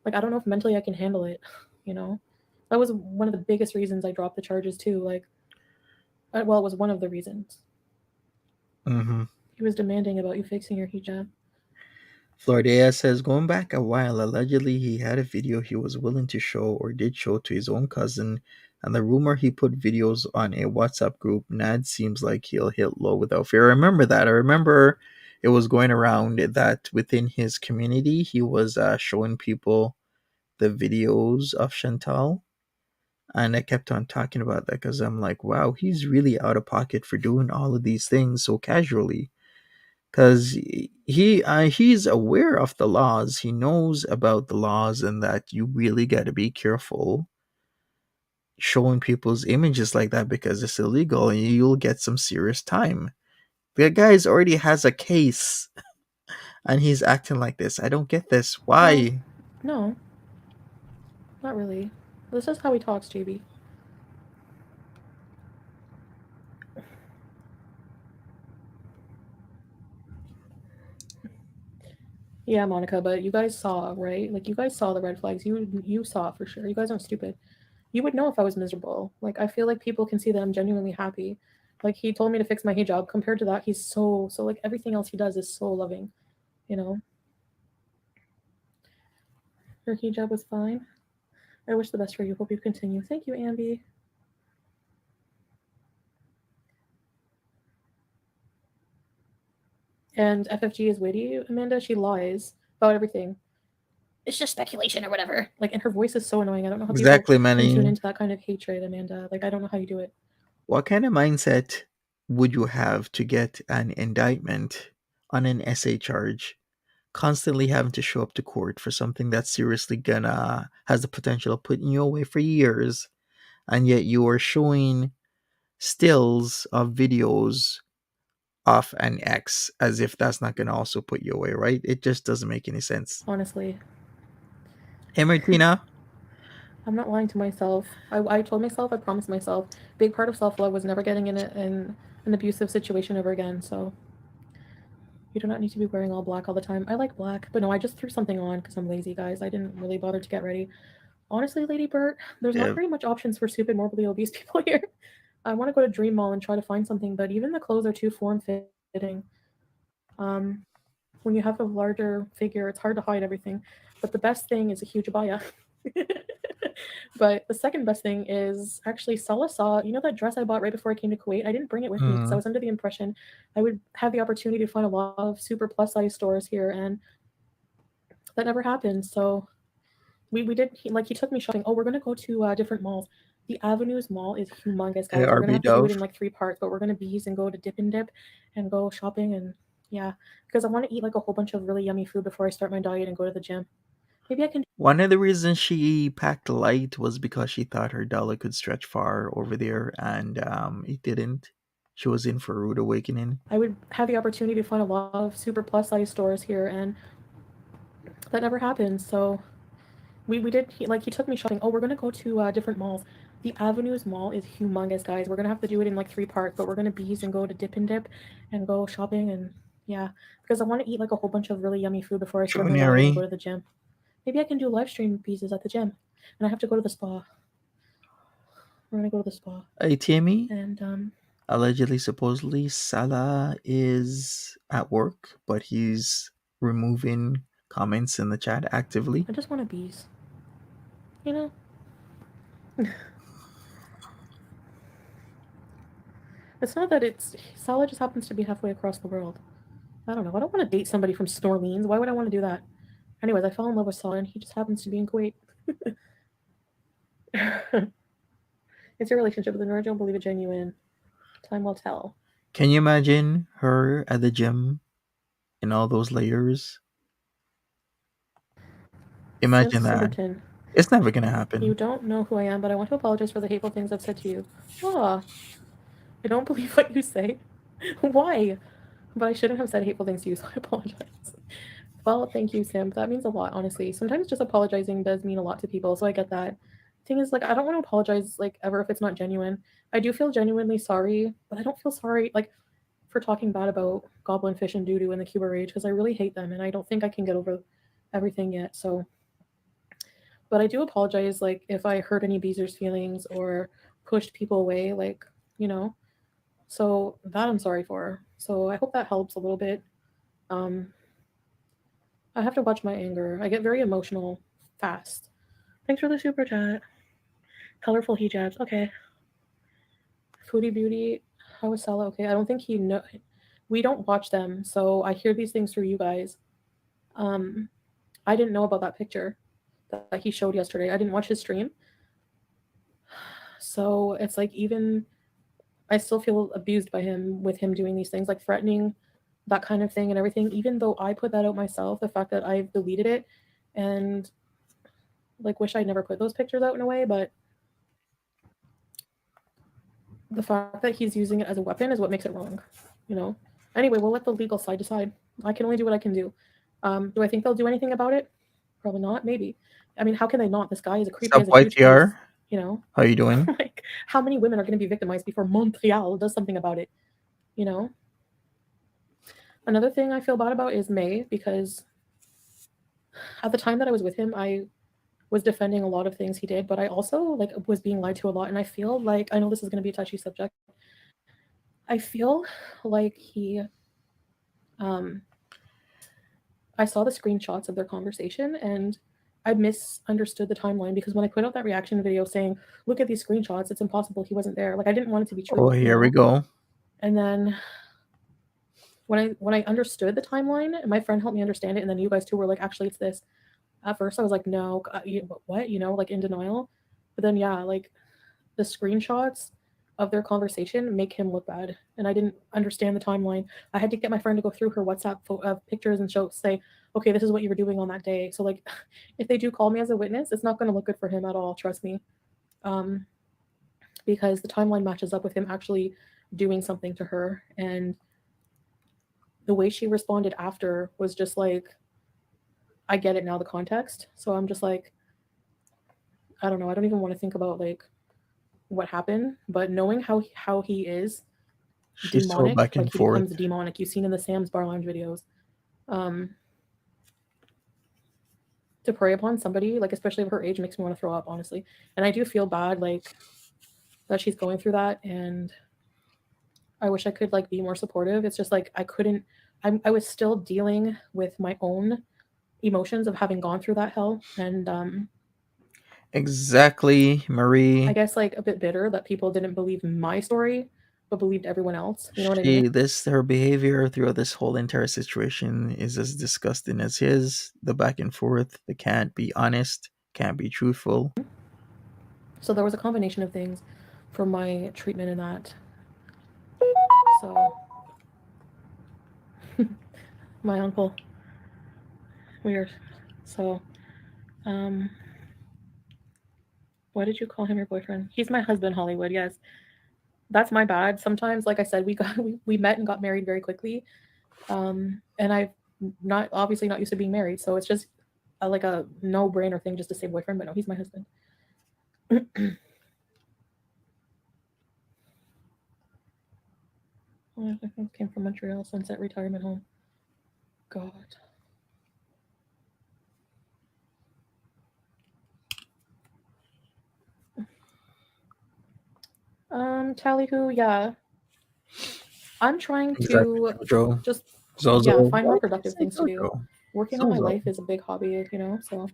Like, I don't know if mentally I can handle it. You know, that was one of the biggest reasons I dropped the charges too. Like, well, it was one of the reasons. mm-hmm. He was demanding about you fixing your hijab. Flordea says, going back a while, allegedly he had a video he was willing to show or did show to his own cousin, and the rumor he put videos on a WhatsApp group. Nad seems like he'll hit low without fear. I remember that. I remember it was going around that within his community he was showing people the videos of Chantal. And I kept on talking about that because I'm like, wow, he's really out of pocket for doing all of these things so casually because he's aware of the laws. He knows about the laws and that you really got to be careful showing people's images like that because it's illegal and you'll get some serious time. The guy's already has a case and he's acting like this. I don't get this. Well, Why? no, not really. This is how he talks, JB. Yeah, Monica, but you guys saw, right? Like you guys saw the red flags. You saw it for sure. You guys aren't stupid. You would know if I was miserable. Like I feel like people can see that I'm genuinely happy. Like he told me to fix my hijab. Compared to that, he's so like everything else he does is so loving. You know, your hijab was fine. I wish the best for you. Hope you continue. Thank you, Ambi. And FFG is witty, Amanda. She lies about everything. It's just speculation or whatever. Like, and her voice is so annoying. I don't know how people Exactly, can tune Manny. into that kind of hatred, Amanda. Like, I don't know how you do it. What kind of mindset would you have to get an indictment on an essay charge, constantly having to show up to court for something that's seriously gonna has the potential of putting you away for years, and yet you are showing stills of videos off an X as if that's not gonna also put you away, right? It just doesn't make any sense. Honestly, Hey, Martina. I'm not lying to myself. I told myself, I promised myself, big part of self love was never getting in an abusive situation ever again. So you do not need to be wearing all black all the time. I like black, but no, I just threw something on because I'm lazy, guys. I didn't really bother to get ready. Honestly, Lady Bert, there's not Yeah. very much options for stupid, morbidly obese people here. I want to go to Dream Mall and try to find something, but even the clothes are too form fitting. Um, when you have a larger figure, it's hard to hide everything. But the best thing is a huge abaya. But the second best thing is actually Salah saw, you know, that dress I bought right before I came to Kuwait? I didn't bring it with me because I Mm. was under the impression I would have the opportunity to find a lot of super plus size stores here, and that never happened. So we did, he took me shopping. Oh, we're going to go to different malls. The Avenues Mall is humongous, Hey, guys. We're going to RB have to do it Dove. in like 3 parts, but we're going to bees and go to Dip and Dip and go shopping. And yeah, because I want to eat like a whole bunch of really yummy food before I start my diet and go to the gym. Maybe I can. One of the reasons she packed light was because she thought her dollar could stretch far over there, and it didn't. She was in for a rude awakening. I would have the opportunity to find a lot of super plus size stores here, and that never happened. So we did, he took me shopping. Oh, we're going to go to different malls. The Avenues Mall is humongous, guys. We're going to have to do it in like 3 parts, but we're going to bees and go to Dip and Dip and go shopping. And yeah, because I want to eat like a whole bunch of really yummy food before I start my diet and go Junior, to the gym. Maybe I can do live stream pieces at the gym. And I have to go to the spa. We're going to go to the spa. ATME. And Allegedly, supposedly, Salah is at work, but he's removing comments in the chat actively. I just want to bees. You know? It's not that it's. Salah just happens to be halfway across the world. I don't know. I don't want to date somebody from Orleans. Why would I want to do that? Anyways, I fell in love with Salah, and he just happens to be in Kuwait. It's your relationship with the Nerd. Don't believe it genuine. Time will tell. Can you imagine her at the gym in all those layers? Simp Imagine that. Simperton. It's never gonna You happen. don't know who I am, but I want to apologize for the hateful things I've said to you. Ah, I don't believe what you say. Why? But I shouldn't have said hateful things to you, so I apologize. Well, thank you, Simp. That means a lot, honestly. Sometimes just apologizing does mean a lot to people, so I get that. Thing is, like, I don't want to apologize, like, ever if it's not genuine. I do feel genuinely sorry, but I don't feel sorry, like, for talking bad about Goblin Fish and Doodoo and the Cuba Rage, because I really hate them, and I don't think I can get over everything yet, so. But I do apologize, like, if I hurt any Beezer's feelings or pushed people away, like, you know. So that I'm sorry for. So I hope that helps a little bit. Um, I have to watch my anger. I get very emotional fast. Thanks for the super chat. Colorful hijabs. Okay. Foodie Beauty. How is Sella? Okay. I don't think he know. We don't watch them, so I hear these things through you guys. Um, I didn't know about that picture that he showed yesterday. I didn't watch his stream, so it's like even I still feel abused by him with him doing these things, like threatening that kind of thing and everything. Even though I put that out myself, the fact that I've deleted it and like wish I'd never put those pictures out in a way, but the fact that he's using it as a weapon is what makes it wrong, you know. Anyway, we'll let the legal side decide. I can only do what I can do. Do I think they'll do anything about it? Probably not. Maybe. I mean, how can they not? This guy is a creep. He Sup, has a huge face. YTR? You know, How you doing? like how many women are going to be victimized before Montreal does something about it? You know. Another thing I feel bad about is May because at the time that I was with him, I was defending a lot of things he did, but I also like was being lied to a lot, and I feel like I know this is going to be a touchy subject. I feel like um, I saw the screenshots of their conversation and I misunderstood the timeline because when I put out that reaction video saying, "Look at these screenshots, it's impossible he wasn't there," like I didn't want it to be Oh, true, you here we know. go. And then when I understood the timeline, and my friend helped me understand it, and then you guys too were like, actually, it's this. At first, I was like, no, what, like in denial. But then, yeah, like the screenshots of their conversation make him look bad, and I didn't understand the timeline. I had to get my friend to go through her WhatsApp pictures and say, okay, this is what you were doing on that day. So like, if they do call me as a witness, it's not going to look good for him at all. Trust me. Um, because the timeline matches up with him actually doing something to her, and the way she responded after was just like, I get it now, the context. So I'm just like, I don't know. I don't even want to think about like what happened, but knowing how he is She's so demonic, back like and he forth. becomes demonic. You've seen in the Sam's Bar Lounge videos. Um, to prey upon somebody, like especially of her age, makes me want to throw up, honestly. And I do feel bad, like that she's going through that, and I wish I could like be more supportive. It's just like I couldn't. I was still dealing with my own emotions of having gone through that hell, and Exactly, I Marie. guess like a bit bitter that people didn't believe my story, but believed everyone else. You know what I mean? Her behavior throughout this whole entire situation is as disgusting as his. The back and forth, the can't be honest, can't be truthful. So there was a combination of things for my treatment in that. So my uncle, weird. So, um, why did you call him your boyfriend? He's my husband, Hollywood. Yes, that's my bad. Sometimes, like I said, we met and got married very quickly. And I've not obviously not used to being married, so it's just like a no brainer thing just to say boyfriend. But no, he's my husband. Oh, I came from Montreal, Sunset Retirement Home. God. Tallyhoo, yeah. I'm trying Exactly, to Jojo. just, yeah, Zozo. find Why more did you productive say things to do. Jojo? Working on my Zozo. life is a big hobby. So,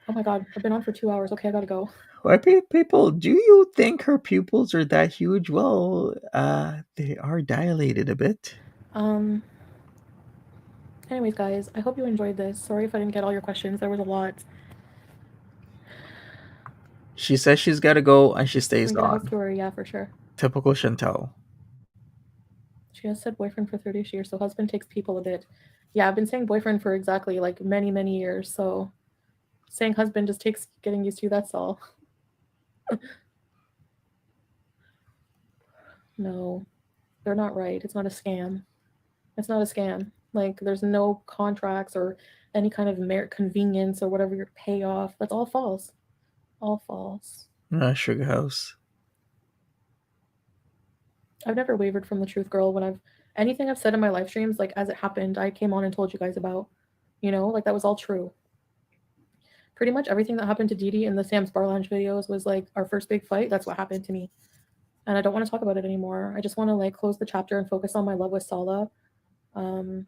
oh my God, I've been on for 2 hours. Okay, I gotta go. Why people? Do you think her pupils are that huge? Well, they are dilated a bit. Um, anyways, guys, I hope you enjoyed this. Sorry if I didn't get all your questions. There was a lot. She says she's got to go, and she stays We get a house on. tour, yeah, for sure. Typical Chantel. She has said boyfriend for 30 years, so husband takes people a bit. Yeah, I've been saying boyfriend for exactly like many, many years, so saying husband just takes getting used to, that's all. No, they're not right. It's not a scam. It's not a scam. Like, there's no contracts or any kind of merit convenience or whatever your payoff. That's all false. All false. Sugar House. I've never wavered from the truth, girl. When anything I've said in my live streams, like as it happened, I came on and told you guys about. Like that was all true. Pretty much everything that happened to Dee Dee in the Sam's Bar Lounge videos was like our first big fight. That's what happened to me. And I don't want to talk about it anymore. I just want to like close the chapter and focus on my love with Sala. Um,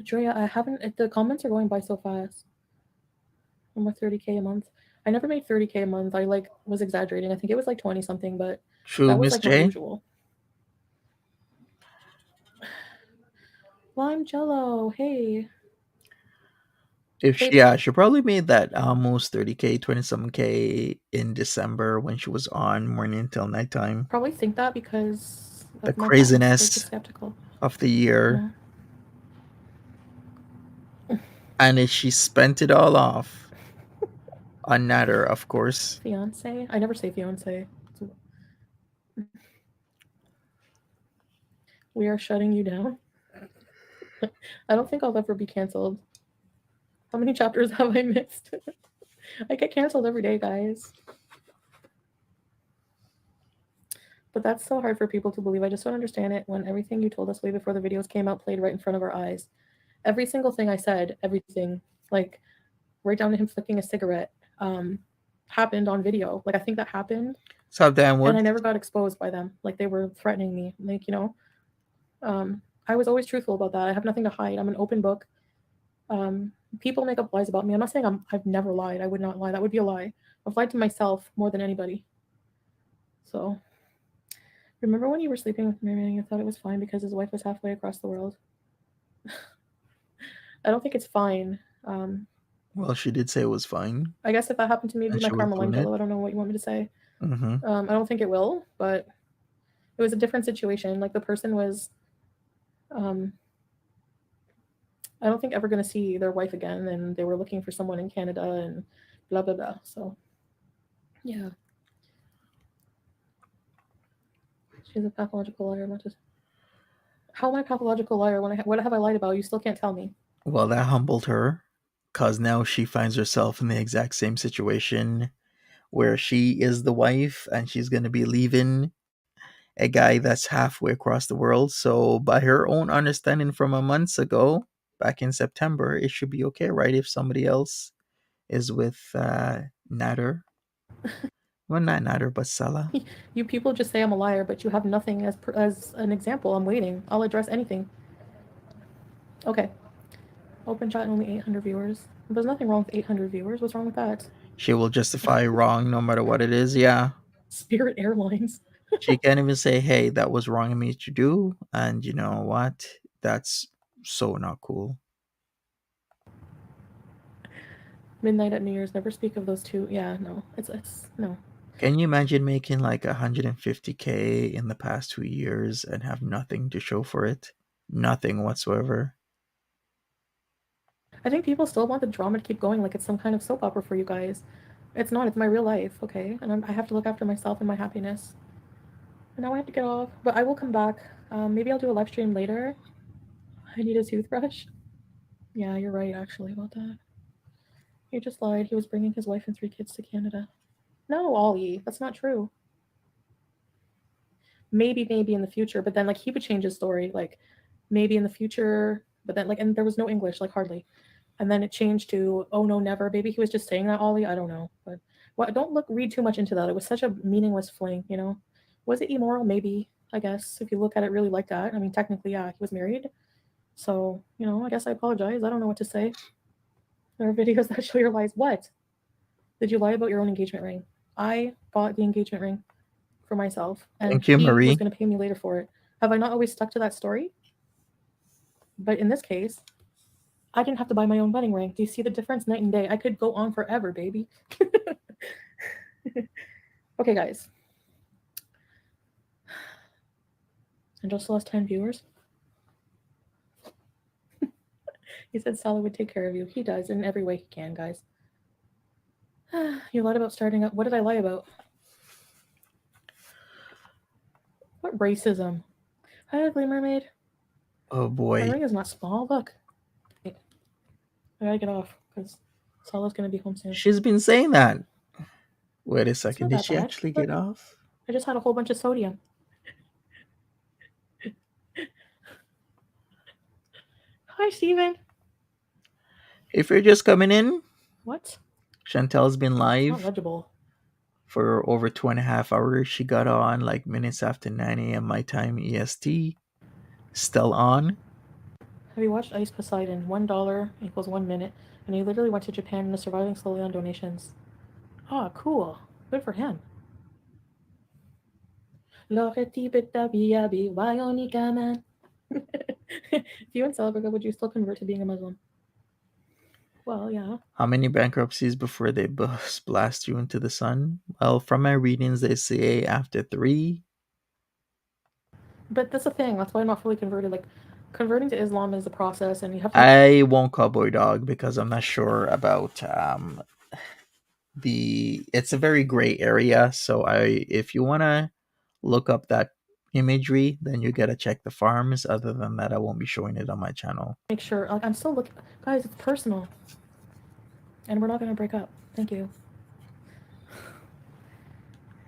Drea, I haven't. The comments are going by so fast. Almost 30K a month. I never made 30K a month. I like was exaggerating. I think it was like 20 something, but True, that was Miss like not J. usual. Lime Jello, hey. If Hey, she, yeah, she probably made that almost 30K, 27K in December when she was on morning till nighttime. probably think that because The of my past. They're just craziness skeptical. of the year. Yeah. And she spent it all off on Natter, of course. Fiance? I never say fiance. We are shutting you down. I don't think I'll ever be canceled. How many chapters have I missed? I get canceled every day, guys. But that's so hard for people to believe. I just don't understand it when everything you told us way before the videos came out played right in front of our eyes. Every single thing I said, everything, like right down to him flicking a cigarette, happened on video. Like I think that happened. So Dan And Wood. I never got exposed by them. Like they were threatening me. Like, I was always truthful about that. I have nothing to hide. I'm an open book. People make up lies about me. I'm not saying I've never lied. I would not lie. That would be a lie. I've lied to myself more than anybody. So Remember when you were sleeping with Merman and you thought it was fine because his wife was halfway across the world? I don't think it's fine. Um, Well, she did say it was fine, I guess if that happened to me, it'd be and my she was karma line doing it. pillow. I don't know what you want me to say. Mm-hmm. I don't think it will, but it was a different situation. Like the person was, um, I don't think ever going to see their wife again, and they were looking for someone in Canada and blah blah blah. So yeah, she's a pathological liar. Not just how am I a pathological liar when what have I lied about? You still can't tell me. Well, that humbled her, cause now she finds herself in the exact same situation where she is the wife and she's gonna be leaving a guy that's halfway across the world. So, by her own understanding from a months ago, back in September, it should be okay, right? If somebody else is with Nader. Well, not Nader, but Salah. You people just say I'm a liar, but you have nothing as an example. I'm waiting. I'll address anything. Okay. Open chat and only 800 viewers. There's nothing wrong with 800 viewers. What's wrong with that? She will justify wrong no matter what it is. Yeah. Spirit Airlines. She can't even say, hey, that was wrong of me to do. And you know what? That's so not cool. Midnight at New Year's. Never speak of those two. Yeah, no. It's no. Can you imagine making like 150K in the past 2 years and have nothing to show for it? Nothing whatsoever. I think people still want the drama to keep going like it's some kind of soap opera for you guys. It's not. It's my real life, okay? And I have to look after myself and my happiness. And now I have to get off. But I will come back. Maybe I'll do a live stream later. I need a toothbrush. Yeah, you're right, actually, about that. He just lied. He was bringing his wife and 3 kids to Canada. No, Ollie, that's not true. Maybe in the future, but then like he would change his story, like maybe in the future, but then like and there was no English, like hardly. And then it changed to oh no, never. Maybe he was just saying that, Ollie. I don't know. But what don't read too much into that. It was such a meaningless fling, you know. Was it immoral? Maybe, I guess, if you look at it really like that. I mean, technically, yeah, he was married. So, you know, I guess I apologize. I don't know what to say. There are videos that show your lies. What? Did you lie about your own engagement ring? I bought the engagement ring for myself, and Thank you, he was Marie. going to pay me later for it. Have I not always stuck to that story? But in this case, I didn't have to buy my own wedding ring. Do you see the difference? Night and day. I could go on forever, baby. Okay, guys. And just lost 10 viewers. He said Salah would take care of you. He does in every way he can, guys. You lied about starting up. What did I lie about? What racism? Hi, ugly mermaid. Oh My boy. ring is not small. Look. I gotta get off because Salah's gonna be home soon. She's been saying that. Wait a It's second. not Did that she bad. actually get Look, off? I just had a whole bunch of sodium. Hi, Steven. If you're just coming in, What? Chantel's been It's not live legible. for over 2.5 hours. She got on like minutes after 9 a.m. my time EST. Still on. Have you watched Ice Poseidon? $1 equals 1 minute, and he literally went to Japan and is surviving slowly on donations. Oh, cool. Good for him. If you and Celebrica, would you still convert to being a Muslim? Well, yeah. How many bankruptcies before they blast you into the sun? Well, from my readings, they say after 3. But that's the thing. That's why I'm not fully converted. Like, converting to Islam is a process, and you have to. I won't cowboy dog because I'm not sure about the. It's a very gray area. So if you wanna look up that imagery, then you gotta check the farms. Other than that, I won't be showing it on my channel. Make sure. Like, I'm still looking. Guys, it's personal. And we're not going to break up. Thank you.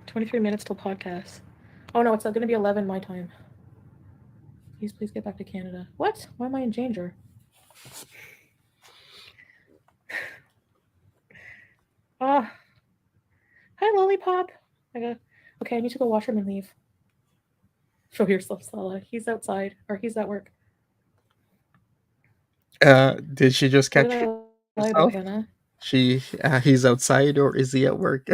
23 minutes till podcast. Oh, no, it's going to be 11 my time. Please get back to Canada. What? Why am I in danger? Ah. Hi, Lollipop. Okay, I need to go wash him and leave. Show yourself, Salah. He's outside. Or he's at work. Did she just What did catch I lie about, herself? Hannah? He's outside or is he at work?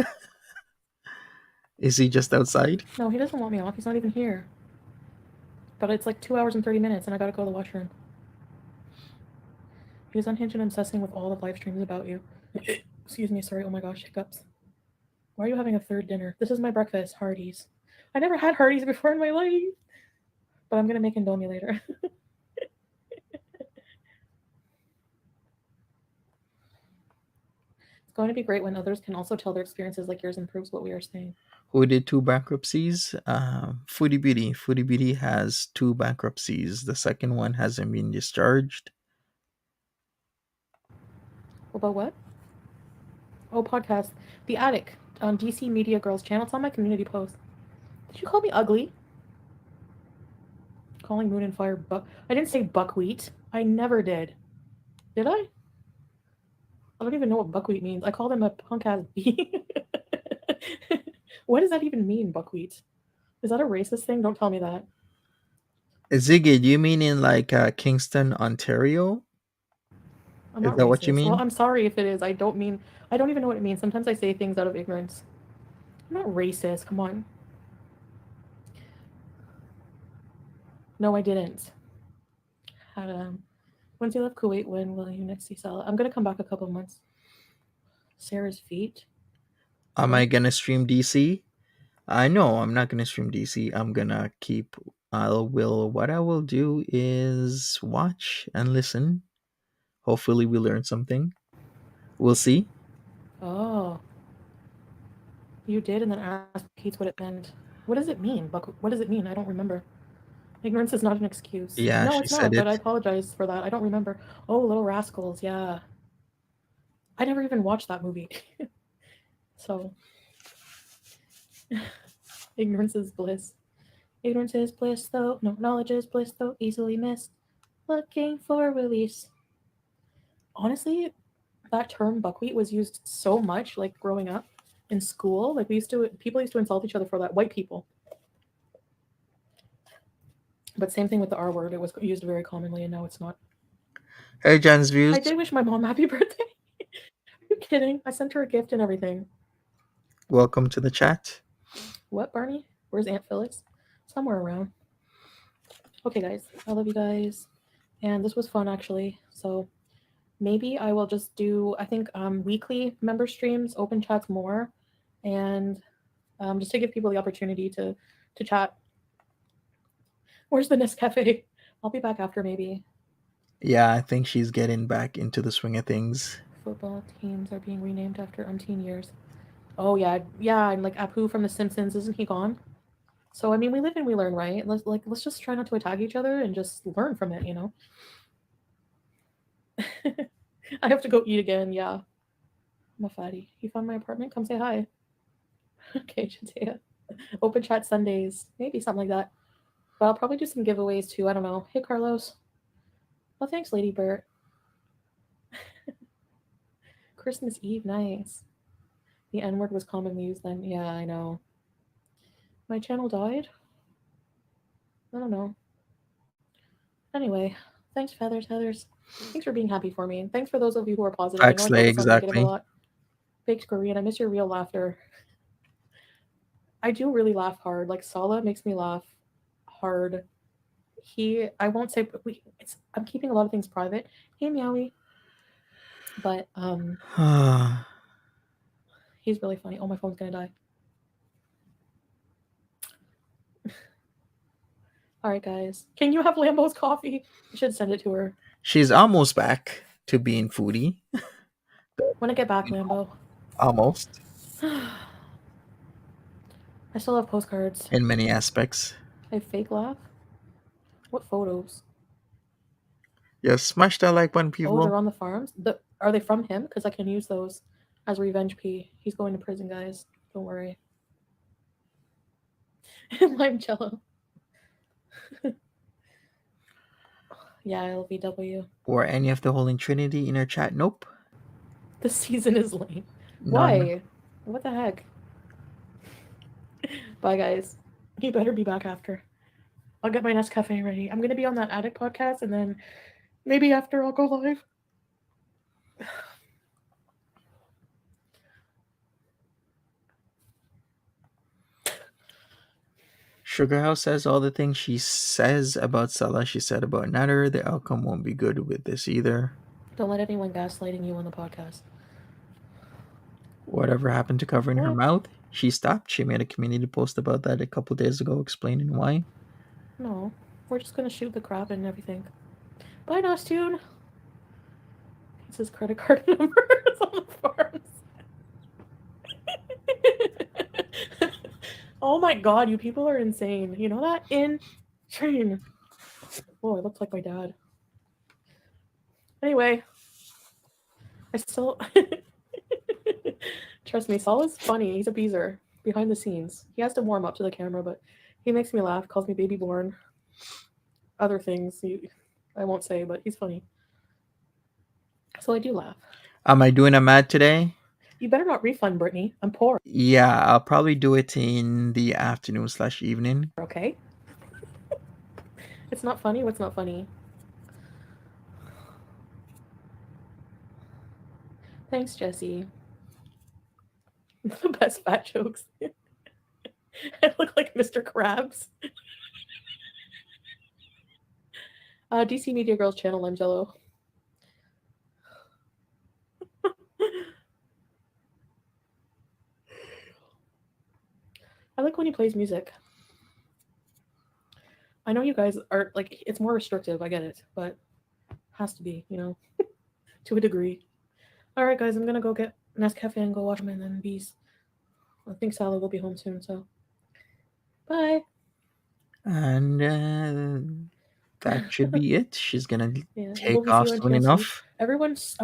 Is he just outside? No, he doesn't want me off. He's not even here. But it's like 2 hours and 30 minutes, and I gotta go to the washroom. He was unhinged and obsessing with all the live streams about you. Excuse me, sorry. Oh my gosh, hiccups. Why are you having a third dinner? This is my breakfast, Hardee's. I never had Hardee's before in my life, but I'm gonna make Indomie later. It's going to be great when others can also tell their experiences like yours and proves what we are saying. Who did two bankruptcies? Foodie Beauty. Foodie Beauty has two bankruptcies. The second one hasn't been discharged. About what? Oh, podcast. The Attic on DC Media Girls channel. It's on my community post. Did you call me ugly? Calling Moon and Fire buck. I didn't say buckwheat. I never did. Did I? I don't even know what buckwheat means. I called him a punk ass bee. What does that even mean, buckwheat? Is that a racist thing? Don't tell me that. Ziggy, do you mean in like Kingston, Ontario? I'm Is not that what you racist. Well, mean? I'm sorry if it is. I don't mean. I don't even know what it means. Sometimes I say things out of ignorance. I'm not racist. Come on. No, I didn't. Had Once you left Kuwait, when will you next see Salah? I'm gonna come back a couple of months. Sarah's feet. Am I What? gonna stream DC? I know I'm not gonna stream DC. I'm gonna keep. I will. What I will do is watch and listen. Hopefully, we learn something. We'll see. Oh, you did, and then asked Keats what it meant. What does it mean? What does it mean? I don't remember. Ignorance is not an excuse. Yeah, No, she it's said not. But I it. apologize for that. I don't remember. Oh, Little Rascals. Yeah, I never even watched that movie. So ignorance is bliss. Ignorance is bliss, though. No, knowledge is bliss, though easily missed. Looking for release. Honestly, that term buckwheat was used so much, like growing up in school. Like people used to insult each other for that. White people. But same thing with the R word. It was used very commonly, and now it's not. Hey, Jan's I views. did wish my mom happy birthday. Are you kidding? I sent her a gift and everything. Welcome to the chat. What, Barney? Where's Aunt Phyllis? Somewhere around. Okay, guys. I love you guys. And this was fun, actually. So maybe I will just do, I think, weekly member streams, open chats more, and just to give people the opportunity to chat. Where's the Nescafe? I'll be back after maybe. Yeah, I think she's getting back into the swing of things. Football teams are being renamed after umpteen years. Oh yeah, yeah, and like Apu from The Simpsons, isn't he gone? So I mean, we live and we learn, right? Let's just try not to attack each other and just learn from it, you know. I have to go eat again. Yeah, I'm a fatty. You found my apartment? Come say hi. Okay, Chatea. Open chat Sundays, maybe something like that. But I'll probably do some giveaways too. I don't know. Hey Carlos. Well, thanks, Lady Bert. Christmas Eve, nice. The N word was commonly used then. Yeah, I know. My channel died. I don't know. Anyway, thanks, Feathers, Heathers. Thanks for being happy for me. And thanks for those of you who are positive. I know I Paxley, focus on negative a exactly. lot. Baked Korean, I miss your real laughter. I do really laugh hard. Like Sala makes me laugh hard. I won't say I'm keeping a lot of things private. Hey Meowie. But he's really funny. Oh, my phone's gonna die. All right, guys. Can you have Lambo's coffee? I should send it to her. she's almost back to being foodie. When I get back, Lambo. Almost. I still have postcards. In many aspects. I have fake laugh. What photos? Yes, smash that like button, Oh, they're people. on the farms. Are they from him? Because I can use those as revenge P. He's going to prison, guys. Don't worry. Limoncello. Yeah, LVW. Or any of the Holy Trinity in our chat? Nope. The season is lame. None. Why? What the heck? Bye, guys. You better be back after. I'll get my Nescafe ready. I'm gonna be on that Addict podcast, and then maybe after I'll go live. Sugar House says all the things she says about Salah, she said about Nader. The outcome won't be good with this either. Don't let anyone gaslighting you on the podcast. Whatever happened to covering her What? mouth? She stopped. She made a community post about that a couple days ago explaining why. No. We're just gonna shoot the crap and everything. Bye, Nostune. It's his credit card numbers on the farms. Oh my god, you people are insane. You know that? Insane. Oh, I look like my dad. Anyway, I still trust me, Saul is funny. He's a beezer behind the scenes. He has to warm up to the camera, but he makes me laugh, calls me baby born. Other things I won't say, but he's funny. So I do laugh. Am I doing a mad today? You better not refund Brittany. I'm poor. Yeah, I'll probably do it in the afternoon/evening. Okay? It's not funny. What's not funny? Thanks, Jesse. The best fat jokes. I look like Mr. Krabs. DC Media Girls channel, I'm Jello. I like when he plays music. I know you guys are like, it's more restrictive, I get it, but has to be, to a degree. All right, guys, I'm gonna go get Nescafe and go watch them and then bees. I think Sally will be home soon, so bye. And that should be it. She's gonna Will take we off see you on soon TLC? enough. I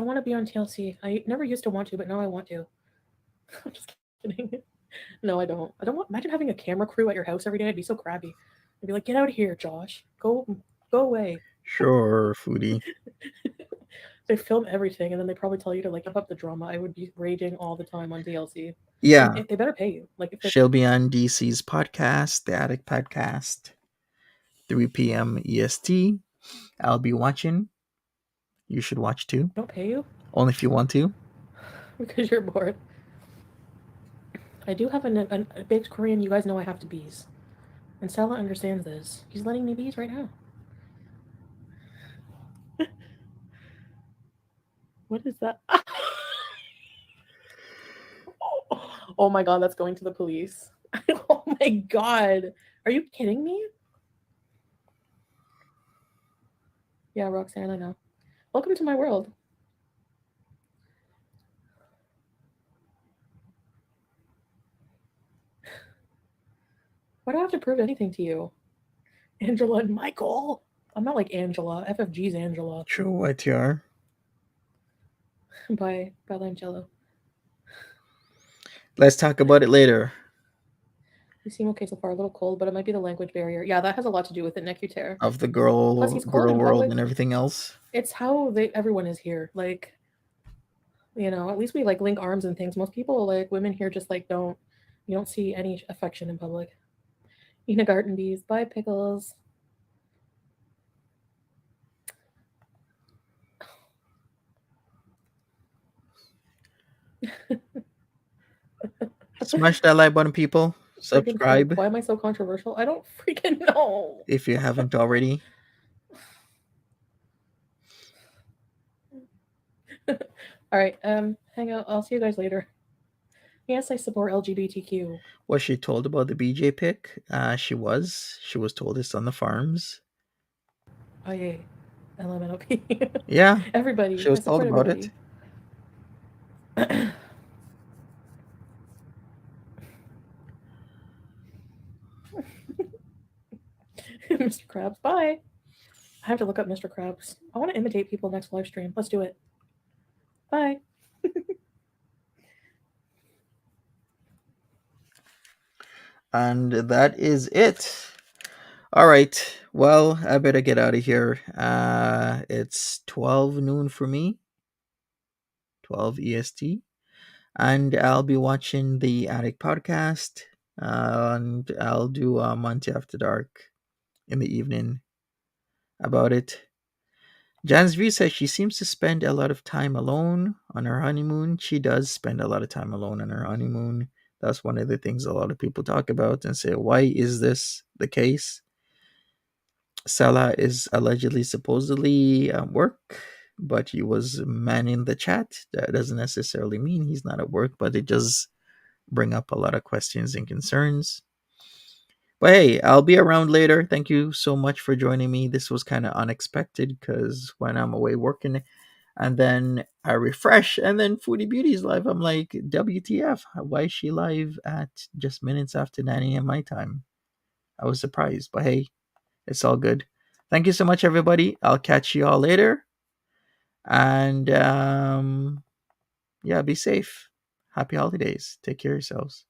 want to be on TLC. I never used to want to, but now I want to. I'm just kidding. No, I don't. Imagine having a camera crew at your house every day. I'd be so crabby. I'd be like, get out of here, Josh. Go away. Sure, Foodie. They film everything, and then they probably tell you to like up the drama. I would be raging all the time on TLC. Yeah. And they better pay you. Like if she'll be on DC's podcast, the Attic Podcast, 3 p.m. EST. I'll be watching. You should watch too. Don't pay you? Only if you want to. Because you're bored. I do have a big Korean. You guys know I have to bees. And Stella understands this. He's letting me bees right now. What is that? Oh my god, that's going to the police. Oh my god. Are you kidding me? Yeah, Roxanne, I know. Welcome to my world. Why do I have to prove anything to you? Angela and Michael. I'm not like Angela. FFG's Angela. True, what you are. Bye, Angelo. Let's talk about it later. You seem okay so far. A little cold, but it might be the language barrier. Yeah, that has a lot to do with it, Necutaire. Of the girl world and everything else. It's how everyone is here. Like, at least we like link arms and things. Most people, like women here, just like you don't see any affection in public. Ina Garten bees. Bye, Pickles. Smash that like button, people. Subscribe. Why am I so controversial? I don't freaking know. If you haven't already. All right. Hang out. I'll see you guys later. Yes, I support LGBTQ. Was she told about the BJ pick? She was. She was told it's on the farms. Oh, yeah. LMNOP. Yeah. Everybody. She was told about it. Mr. Krabs. Bye. I have to look up Mr. Krabs. I want to imitate people next live stream. Let's do it. Bye. And that is it. All right. Well, I better get out of here. It's 12 noon for me. 12 EST. And I'll be watching the Attic Podcast. And I'll do Monty After Dark in the evening about it. Jan's View says she seems to spend a lot of time alone on her honeymoon. She does spend a lot of time alone on her honeymoon. That's one of the things a lot of people talk about and say, why is this the case? Salah is allegedly, supposedly at work, but he was manning the chat. That doesn't necessarily mean he's not at work, but it does bring up a lot of questions and concerns. But hey, I'll be around later. Thank you so much for joining me. This was kind of unexpected because when I'm away working and then I refresh and then Foodie Beauty is live, I'm like, WTF? Why is she live at just minutes after 9 a.m. my time? I was surprised, but hey, it's all good. Thank you so much, everybody. I'll catch you all later. And yeah, be safe. Happy holidays. Take care of yourselves.